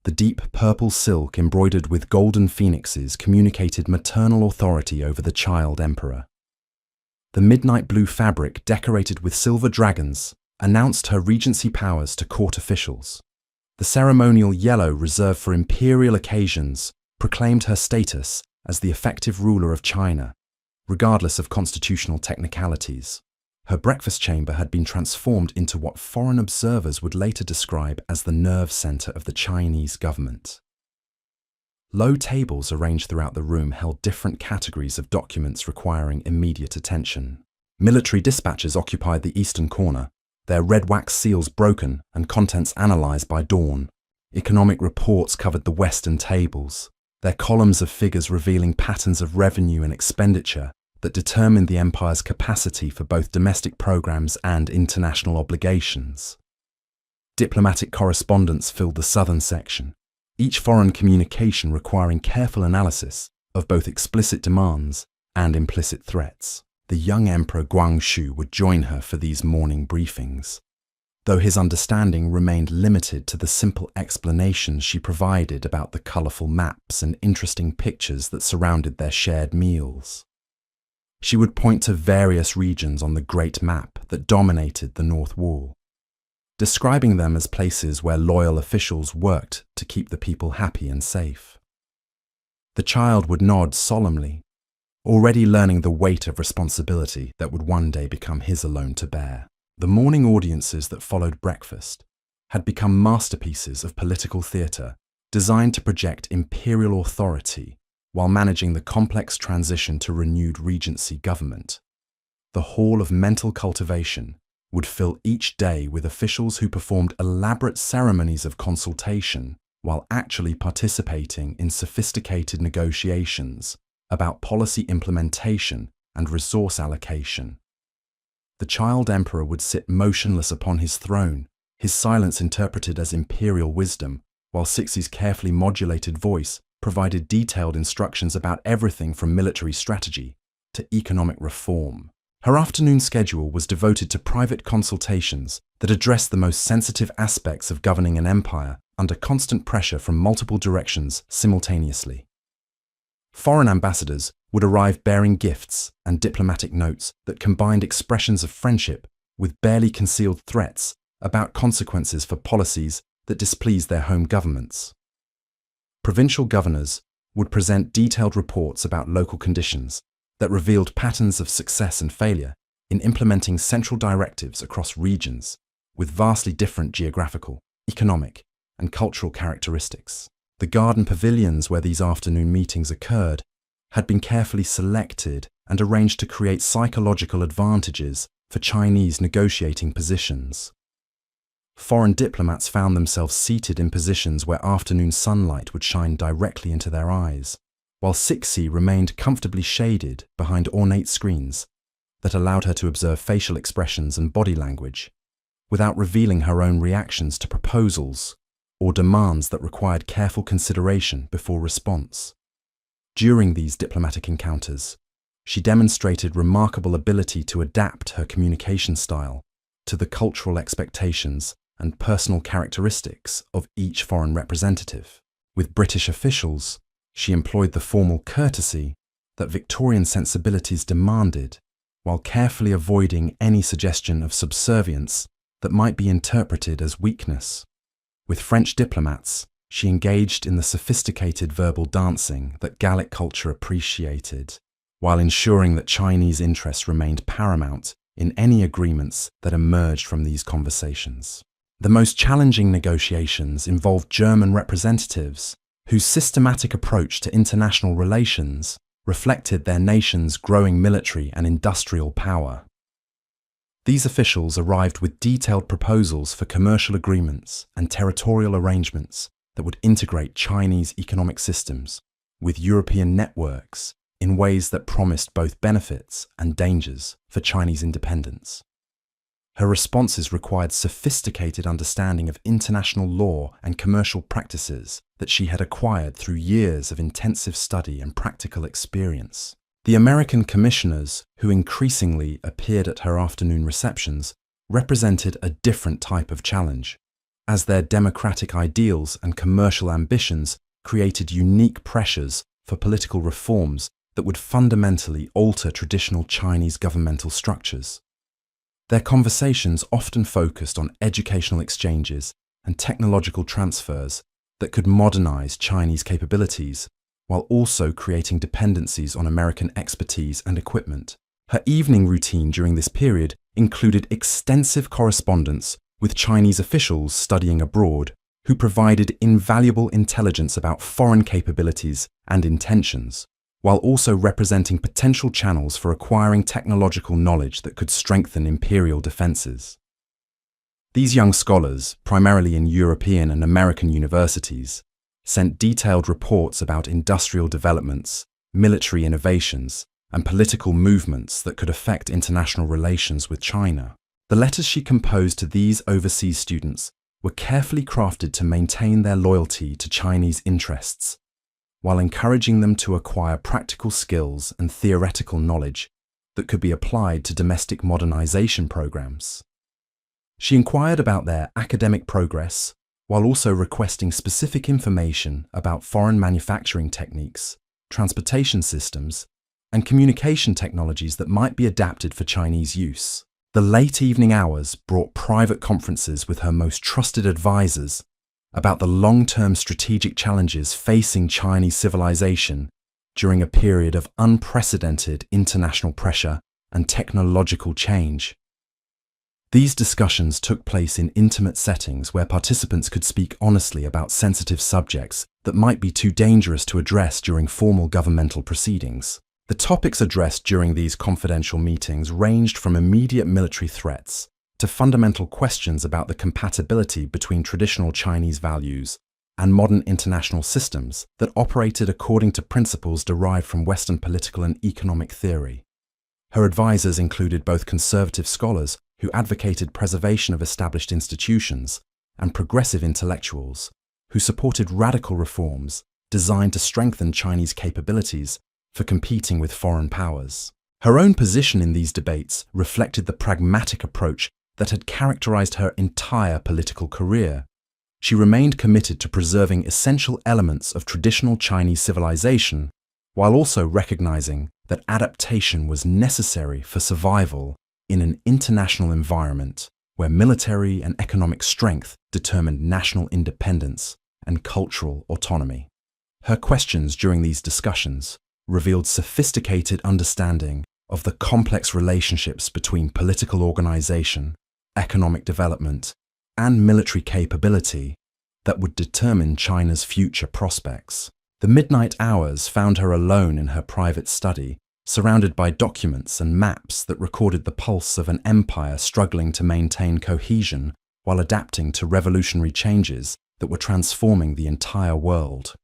The deep purple silk embroidered with golden phoenixes communicated maternal authority over the child emperor. The midnight blue fabric decorated with silver dragons announced her regency powers to court officials. The ceremonial yellow reserved for imperial occasions proclaimed her status as the effective ruler of China, regardless of constitutional technicalities. Her breakfast chamber had been transformed into what foreign observers would later describe as the nerve center of the Chinese government. Low tables arranged throughout the room held different categories of documents requiring immediate attention. Military dispatches occupied the eastern corner, their red wax seals broken and contents analyzed by dawn. Economic reports covered the western tables, their columns of figures revealing patterns of revenue and expenditure that determined the empire's capacity for both domestic programs and international obligations. Diplomatic correspondence filled the southern section, each foreign communication requiring careful analysis of both explicit demands and implicit threats. The young Emperor Guangxu would join her for these morning briefings, though his understanding remained limited to the simple explanations she provided about the colourful maps and interesting pictures that surrounded their shared meals. She would point to various regions on the Great Map that dominated the North Wall, describing them as places where loyal officials worked to keep the people happy and safe. The child would nod solemnly, already learning the weight of responsibility that would one day become his alone to bear. The morning audiences that followed breakfast had become masterpieces of political theatre designed to project imperial authority while managing the complex transition to renewed regency government. The hall of mental cultivation would fill each day with officials who performed elaborate ceremonies of consultation while actually participating in sophisticated negotiations about policy implementation and resource allocation. The child emperor would sit motionless upon his throne, his silence interpreted as imperial wisdom, while Cixi's carefully modulated voice provided detailed instructions about everything from military strategy to economic reform. Her afternoon schedule was devoted to private consultations that addressed the most sensitive aspects of governing an empire under constant pressure from multiple directions simultaneously. Foreign ambassadors would arrive bearing gifts and diplomatic notes that combined expressions of friendship with barely concealed threats about consequences for policies that displeased their home governments. Provincial governors would present detailed reports about local conditions that revealed patterns of success and failure in implementing central directives across regions with vastly different geographical, economic, and cultural characteristics. The garden pavilions where these afternoon meetings occurred had been carefully selected and arranged to create psychological advantages for Chinese negotiating positions. Foreign diplomats found themselves seated in positions where afternoon sunlight would shine directly into their eyes, while Cixi remained comfortably shaded behind ornate screens that allowed her to observe facial expressions and body language without revealing her own reactions to proposals or demands that required careful consideration before response. During these diplomatic encounters, she demonstrated remarkable ability to adapt her communication style to the cultural expectations and personal characteristics of each foreign representative. With British officials, she employed the formal courtesy that Victorian sensibilities demanded, while carefully avoiding any suggestion of subservience that might be interpreted as weakness. With French diplomats, she engaged in the sophisticated verbal dancing that Gallic culture appreciated, while ensuring that Chinese interests remained paramount in any agreements that emerged from these conversations. The most challenging negotiations involved German representatives whose systematic approach to international relations reflected their nation's growing military and industrial power. These officials arrived with detailed proposals for commercial agreements and territorial arrangements that would integrate Chinese economic systems with European networks in ways that promised both benefits and dangers for Chinese independence. Her responses required sophisticated understanding of international law and commercial practices that she had acquired through years of intensive study and practical experience. The American commissioners, who increasingly appeared at her afternoon receptions, represented a different type of challenge, as their democratic ideals and commercial ambitions created unique pressures for political reforms that would fundamentally alter traditional Chinese governmental structures. Their conversations often focused on educational exchanges and technological transfers that could modernize Chinese capabilities, while also creating dependencies on American expertise and equipment. Her evening routine during this period included extensive correspondence with Chinese officials studying abroad, who provided invaluable intelligence about foreign capabilities and intentions, while also representing potential channels for acquiring technological knowledge that could strengthen imperial defenses. These young scholars, primarily in European and American universities, sent detailed reports about industrial developments, military innovations, and political movements that could affect international relations with China. The letters she composed to these overseas students were carefully crafted to maintain their loyalty to Chinese interests, while encouraging them to acquire practical skills and theoretical knowledge that could be applied to domestic modernization programs. She inquired about their academic progress, while also requesting specific information about foreign manufacturing techniques, transportation systems, and communication technologies that might be adapted for Chinese use. The late evening hours brought private conferences with her most trusted advisors about the long-term strategic challenges facing Chinese civilization during a period of unprecedented international pressure and technological change. These discussions took place in intimate settings where participants could speak honestly about sensitive subjects that might be too dangerous to address during formal governmental proceedings. The topics addressed during these confidential meetings ranged from immediate military threats to fundamental questions about the compatibility between traditional Chinese values and modern international systems that operated according to principles derived from Western political and economic theory. Her advisors included both conservative scholars who advocated preservation of established institutions and progressive intellectuals who supported radical reforms designed to strengthen Chinese capabilities for competing with foreign powers. Her own position in these debates reflected the pragmatic approach that had characterized her entire political career. She remained committed to preserving essential elements of traditional Chinese civilization, while also recognizing that adaptation was necessary for survival in an international environment where military and economic strength determined national independence and cultural autonomy. Her questions during these discussions revealed sophisticated understanding of the complex relationships between political organization, economic development, and military capability that would determine China's future prospects. The midnight hours found her alone in her private study, surrounded by documents and maps that recorded the pulse of an empire struggling to maintain cohesion while adapting to revolutionary changes that were transforming the entire world.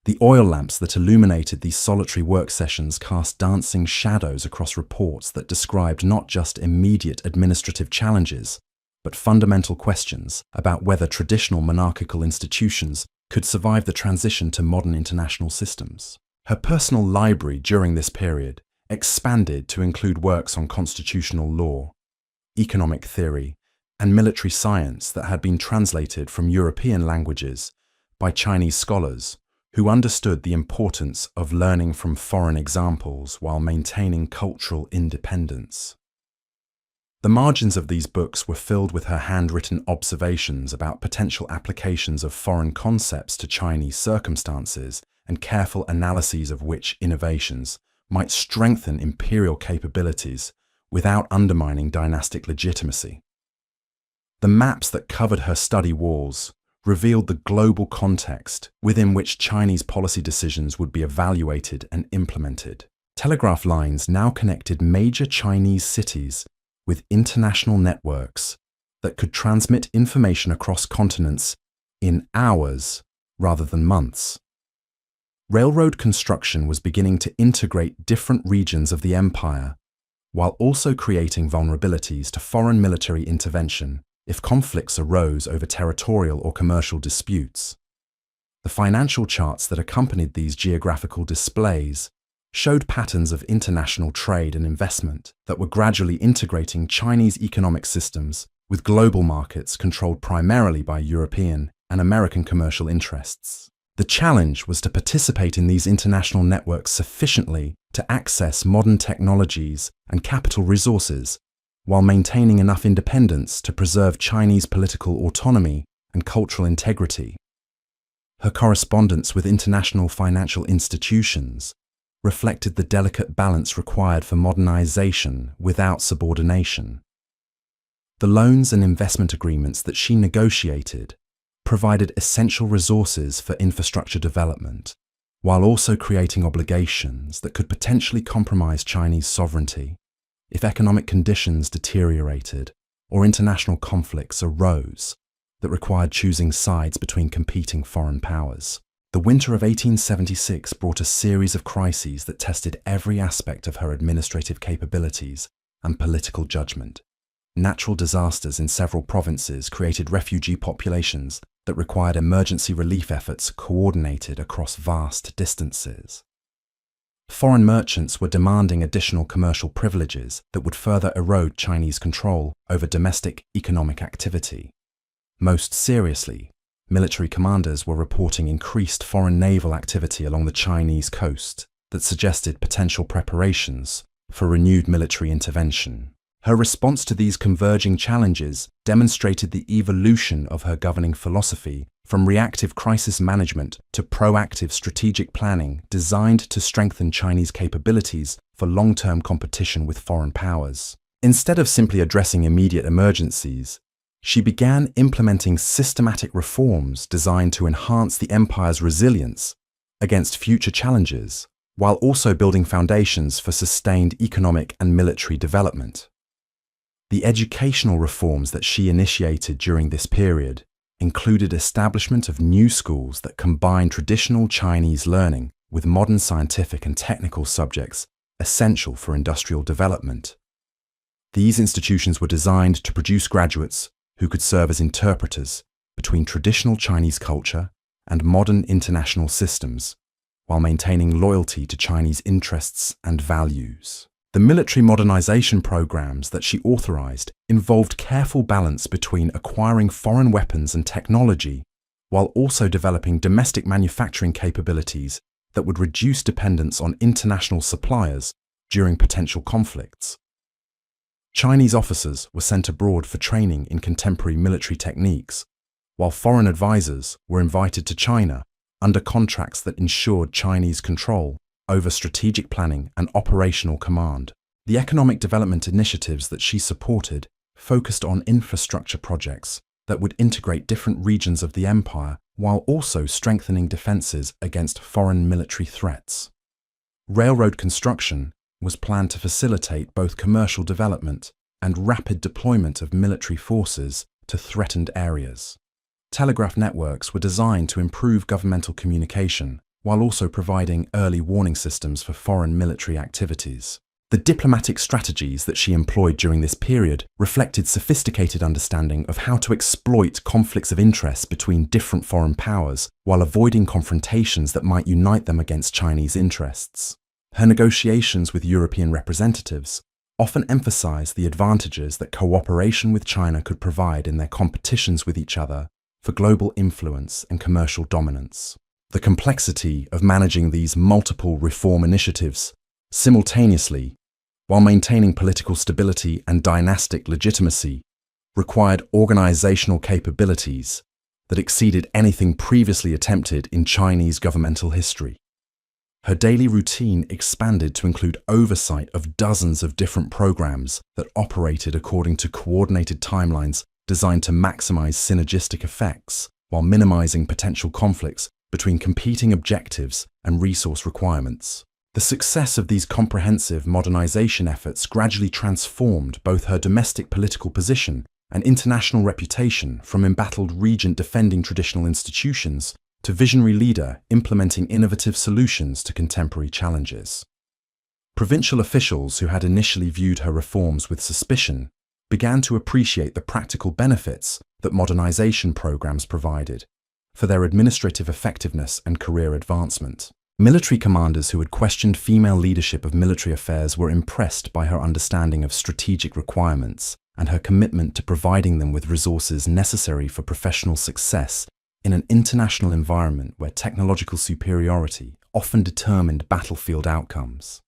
The oil lamps that illuminated these solitary work sessions cast dancing shadows across reports that described not just immediate administrative challenges, but fundamental questions about whether traditional monarchical institutions could survive the transition to modern international systems. Her personal library during this period expanded to include works on constitutional law, economic theory, and military science that had been translated from European languages by Chinese scholars who understood the importance of learning from foreign examples while maintaining cultural independence. The margins of these books were filled with her handwritten observations about potential applications of foreign concepts to Chinese circumstances and careful analyses of which innovations might strengthen imperial capabilities without undermining dynastic legitimacy. The maps that covered her study walls revealed the global context within which Chinese policy decisions would be evaluated and implemented. Telegraph lines now connected major Chinese cities with international networks that could transmit information across continents in hours rather than months. Railroad construction was beginning to integrate different regions of the empire, while also creating vulnerabilities to foreign military intervention if conflicts arose over territorial or commercial disputes. The financial charts that accompanied these geographical displays showed patterns of international trade and investment that were gradually integrating Chinese economic systems with global markets controlled primarily by European and American commercial interests. The challenge was to participate in these international networks sufficiently to access modern technologies and capital resources while maintaining enough independence to preserve Chinese political autonomy and cultural integrity. Her correspondence with international financial institutions reflected the delicate balance required for modernization without subordination. The loans and investment agreements that she negotiated provided essential resources for infrastructure development, while also creating obligations that could potentially compromise Chinese sovereignty if economic conditions deteriorated or international conflicts arose that required choosing sides between competing foreign powers. The winter of 1876 brought a series of crises that tested every aspect of her administrative capabilities and political judgment. Natural disasters in several provinces created refugee populations that required emergency relief efforts coordinated across vast distances. Foreign merchants were demanding additional commercial privileges that would further erode Chinese control over domestic economic activity. Most seriously, military commanders were reporting increased foreign naval activity along the Chinese coast that suggested potential preparations for renewed military intervention. Her response to these converging challenges demonstrated the evolution of her governing philosophy from reactive crisis management to proactive strategic planning designed to strengthen Chinese capabilities for long-term competition with foreign powers. Instead of simply addressing immediate emergencies, she began implementing systematic reforms designed to enhance the empire's resilience against future challenges, while also building foundations for sustained economic and military development. The educational reforms that she initiated during this period included establishment of new schools that combined traditional Chinese learning with modern scientific and technical subjects essential for industrial development. These institutions were designed to produce graduates who could serve as interpreters between traditional Chinese culture and modern international systems, while maintaining loyalty to Chinese interests and values. The military modernization programs that she authorized involved careful balance between acquiring foreign weapons and technology, while also developing domestic manufacturing capabilities that would reduce dependence on international suppliers during potential conflicts. Chinese officers were sent abroad for training in contemporary military techniques, while foreign advisors were invited to China under contracts that ensured Chinese control over strategic planning and operational command. The economic development initiatives that she supported focused on infrastructure projects that would integrate different regions of the empire while also strengthening defenses against foreign military threats. Railroad construction was planned to facilitate both commercial development and rapid deployment of military forces to threatened areas. Telegraph networks were designed to improve governmental communication while also providing early warning systems for foreign military activities. The diplomatic strategies that she employed during this period reflected sophisticated understanding of how to exploit conflicts of interest between different foreign powers while avoiding confrontations that might unite them against Chinese interests. Her negotiations with European representatives often emphasized the advantages that cooperation with China could provide in their competitions with each other for global influence and commercial dominance. The complexity of managing these multiple reform initiatives simultaneously, while maintaining political stability and dynastic legitimacy, required organizational capabilities that exceeded anything previously attempted in Chinese governmental history. Her daily routine expanded to include oversight of dozens of different programs that operated according to coordinated timelines designed to maximize synergistic effects while minimizing potential conflicts between competing objectives and resource requirements. The success of these comprehensive modernization efforts gradually transformed both her domestic political position and international reputation from embattled regent defending traditional institutions to visionary leader implementing innovative solutions to contemporary challenges. Provincial officials who had initially viewed her reforms with suspicion began to appreciate the practical benefits that modernization programs provided for their administrative effectiveness and career advancement. Military commanders who had questioned female leadership of military affairs were impressed by her understanding of strategic requirements and her commitment to providing them with resources necessary for professional success in an international environment where technological superiority often determined battlefield outcomes.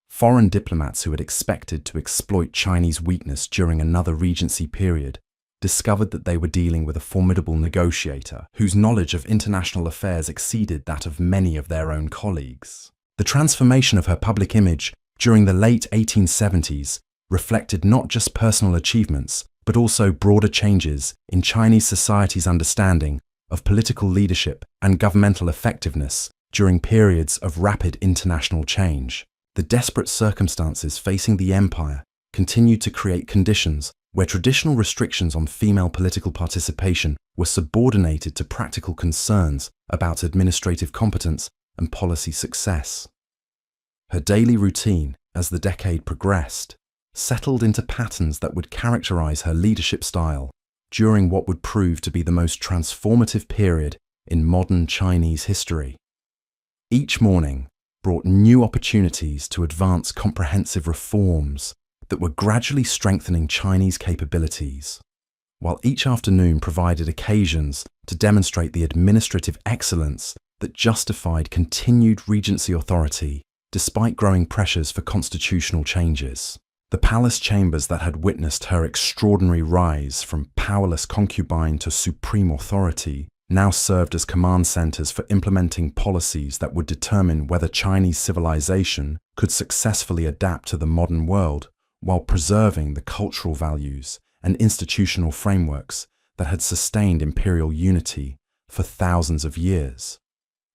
Foreign diplomats who had expected to exploit Chinese weakness during another regency period discovered that they were dealing with a formidable negotiator whose knowledge of international affairs exceeded that of many of their own colleagues. The transformation of her public image during the late 1870s reflected not just personal achievements, but also broader changes in Chinese society's understanding of political leadership and governmental effectiveness during periods of rapid international change. The desperate circumstances facing the empire continued to create conditions where traditional restrictions on female political participation were subordinated to practical concerns about administrative competence and policy success. Her daily routine, as the decade progressed, settled into patterns that would characterize her leadership style, during what would prove to be the most transformative period in modern Chinese history. Each morning brought new opportunities to advance comprehensive reforms that were gradually strengthening Chinese capabilities, while each afternoon provided occasions to demonstrate the administrative excellence that justified continued regency authority despite growing pressures for constitutional changes. The palace chambers that had witnessed her extraordinary rise from powerless concubine to supreme authority now served as command centers for implementing policies that would determine whether Chinese civilization could successfully adapt to the modern world while preserving the cultural values and institutional frameworks that had sustained imperial unity for thousands of years.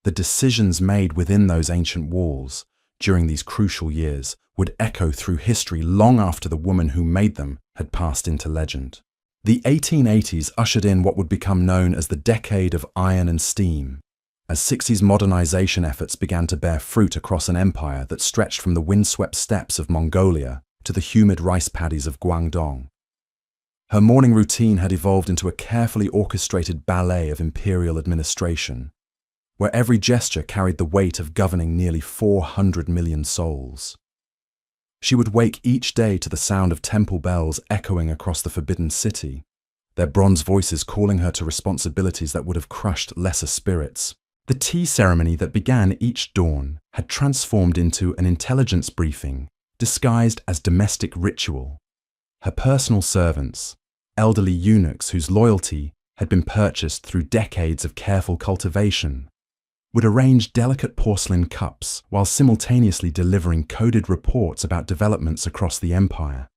The decisions made within those ancient walls during these crucial years would echo through history long after the woman who made them had passed into legend. The 1880s ushered in what would become known as the Decade of Iron and Steam, as Cixi's modernization efforts began to bear fruit across an empire that stretched from the windswept steppes of Mongolia to the humid rice paddies of Guangdong. Her morning routine had evolved into a carefully orchestrated ballet of imperial administration, where every gesture carried the weight of governing nearly 400 million souls. She would wake each day to the sound of temple bells echoing across the Forbidden City, their bronze voices calling her to responsibilities that would have crushed lesser spirits. The tea ceremony that began each dawn had transformed into an intelligence briefing disguised as domestic ritual. Her personal servants, elderly eunuchs whose loyalty had been purchased through decades of careful cultivation, would arrange delicate porcelain cups while simultaneously delivering coded reports about developments across the empire.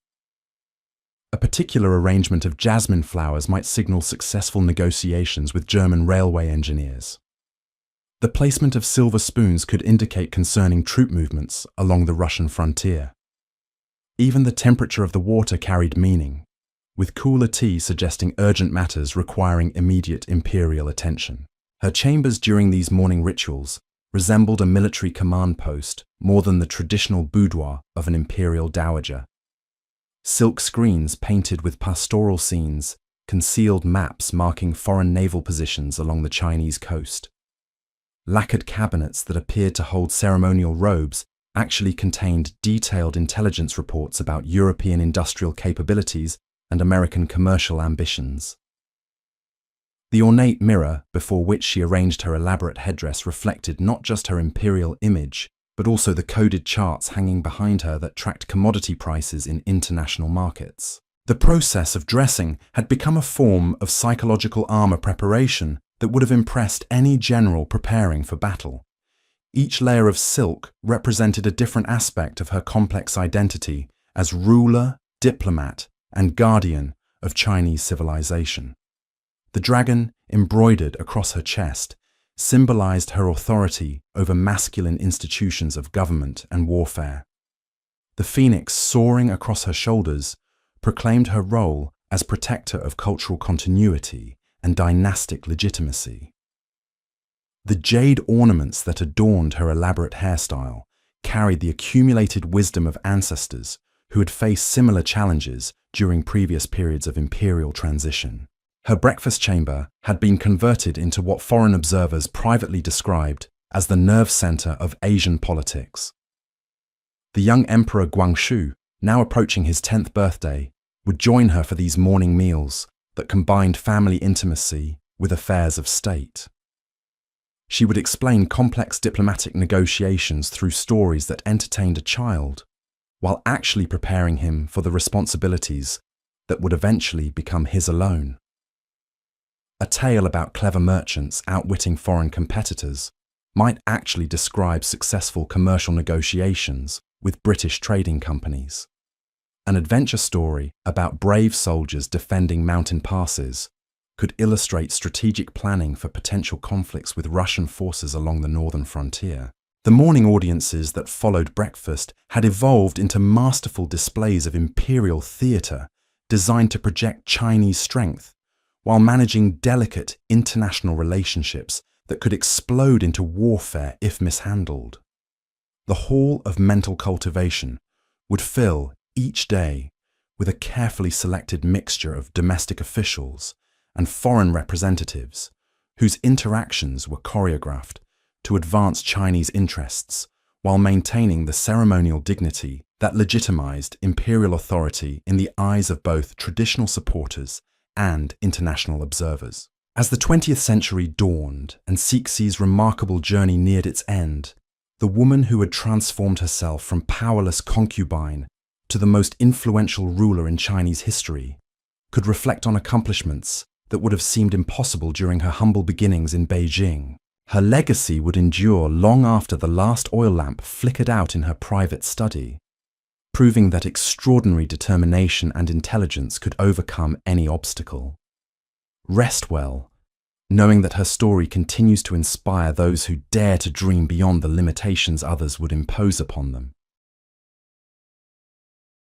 A particular arrangement of jasmine flowers might signal successful negotiations with German railway engineers. The placement of silver spoons could indicate concerning troop movements along the Russian frontier. Even the temperature of the water carried meaning, with cooler tea suggesting urgent matters requiring immediate imperial attention. Her chambers during these morning rituals resembled a military command post more than the traditional boudoir of an imperial dowager. Silk screens painted with pastoral scenes concealed maps marking foreign naval positions along the Chinese coast. Lacquered cabinets that appeared to hold ceremonial robes actually contained detailed intelligence reports about European industrial capabilities and American commercial ambitions. The ornate mirror before which she arranged her elaborate headdress reflected not just her imperial image, but also the coded charts hanging behind her that tracked commodity prices in international markets. The process of dressing had become a form of psychological armor preparation that would have impressed any general preparing for battle. Each layer of silk represented a different aspect of her complex identity as ruler, diplomat, and guardian of Chinese civilization. The dragon, embroidered across her chest, symbolized her authority over masculine institutions of government and warfare. The phoenix soaring across her shoulders proclaimed her role as protector of cultural continuity and dynastic legitimacy. The jade ornaments that adorned her elaborate hairstyle carried the accumulated wisdom of ancestors who had faced similar challenges during previous periods of imperial transition. Her breakfast chamber had been converted into what foreign observers privately described as the nerve center of Asian politics. The young Emperor Guangxu, now approaching his 10th birthday, would join her for these morning meals that combined family intimacy with affairs of state. She would explain complex diplomatic negotiations through stories that entertained a child, while actually preparing him for the responsibilities that would eventually become his alone. A tale about clever merchants outwitting foreign competitors might actually describe successful commercial negotiations with British trading companies. An adventure story about brave soldiers defending mountain passes could illustrate strategic planning for potential conflicts with Russian forces along the northern frontier. The morning audiences that followed breakfast had evolved into masterful displays of imperial theatre designed to project Chinese strength, while managing delicate international relationships that could explode into warfare if mishandled. The hall of mental cultivation would fill each day with a carefully selected mixture of domestic officials and foreign representatives whose interactions were choreographed to advance Chinese interests while maintaining the ceremonial dignity that legitimized imperial authority in the eyes of both traditional supporters and international observers. As the 20th century dawned and Cixi's remarkable journey neared its end, the woman who had transformed herself from powerless concubine to the most influential ruler in Chinese history could reflect on accomplishments that would have seemed impossible during her humble beginnings in Beijing. Her legacy would endure long after the last oil lamp flickered out in her private study, proving that extraordinary determination and intelligence could overcome any obstacle. Rest well, knowing that her story continues to inspire those who dare to dream beyond the limitations others would impose upon them.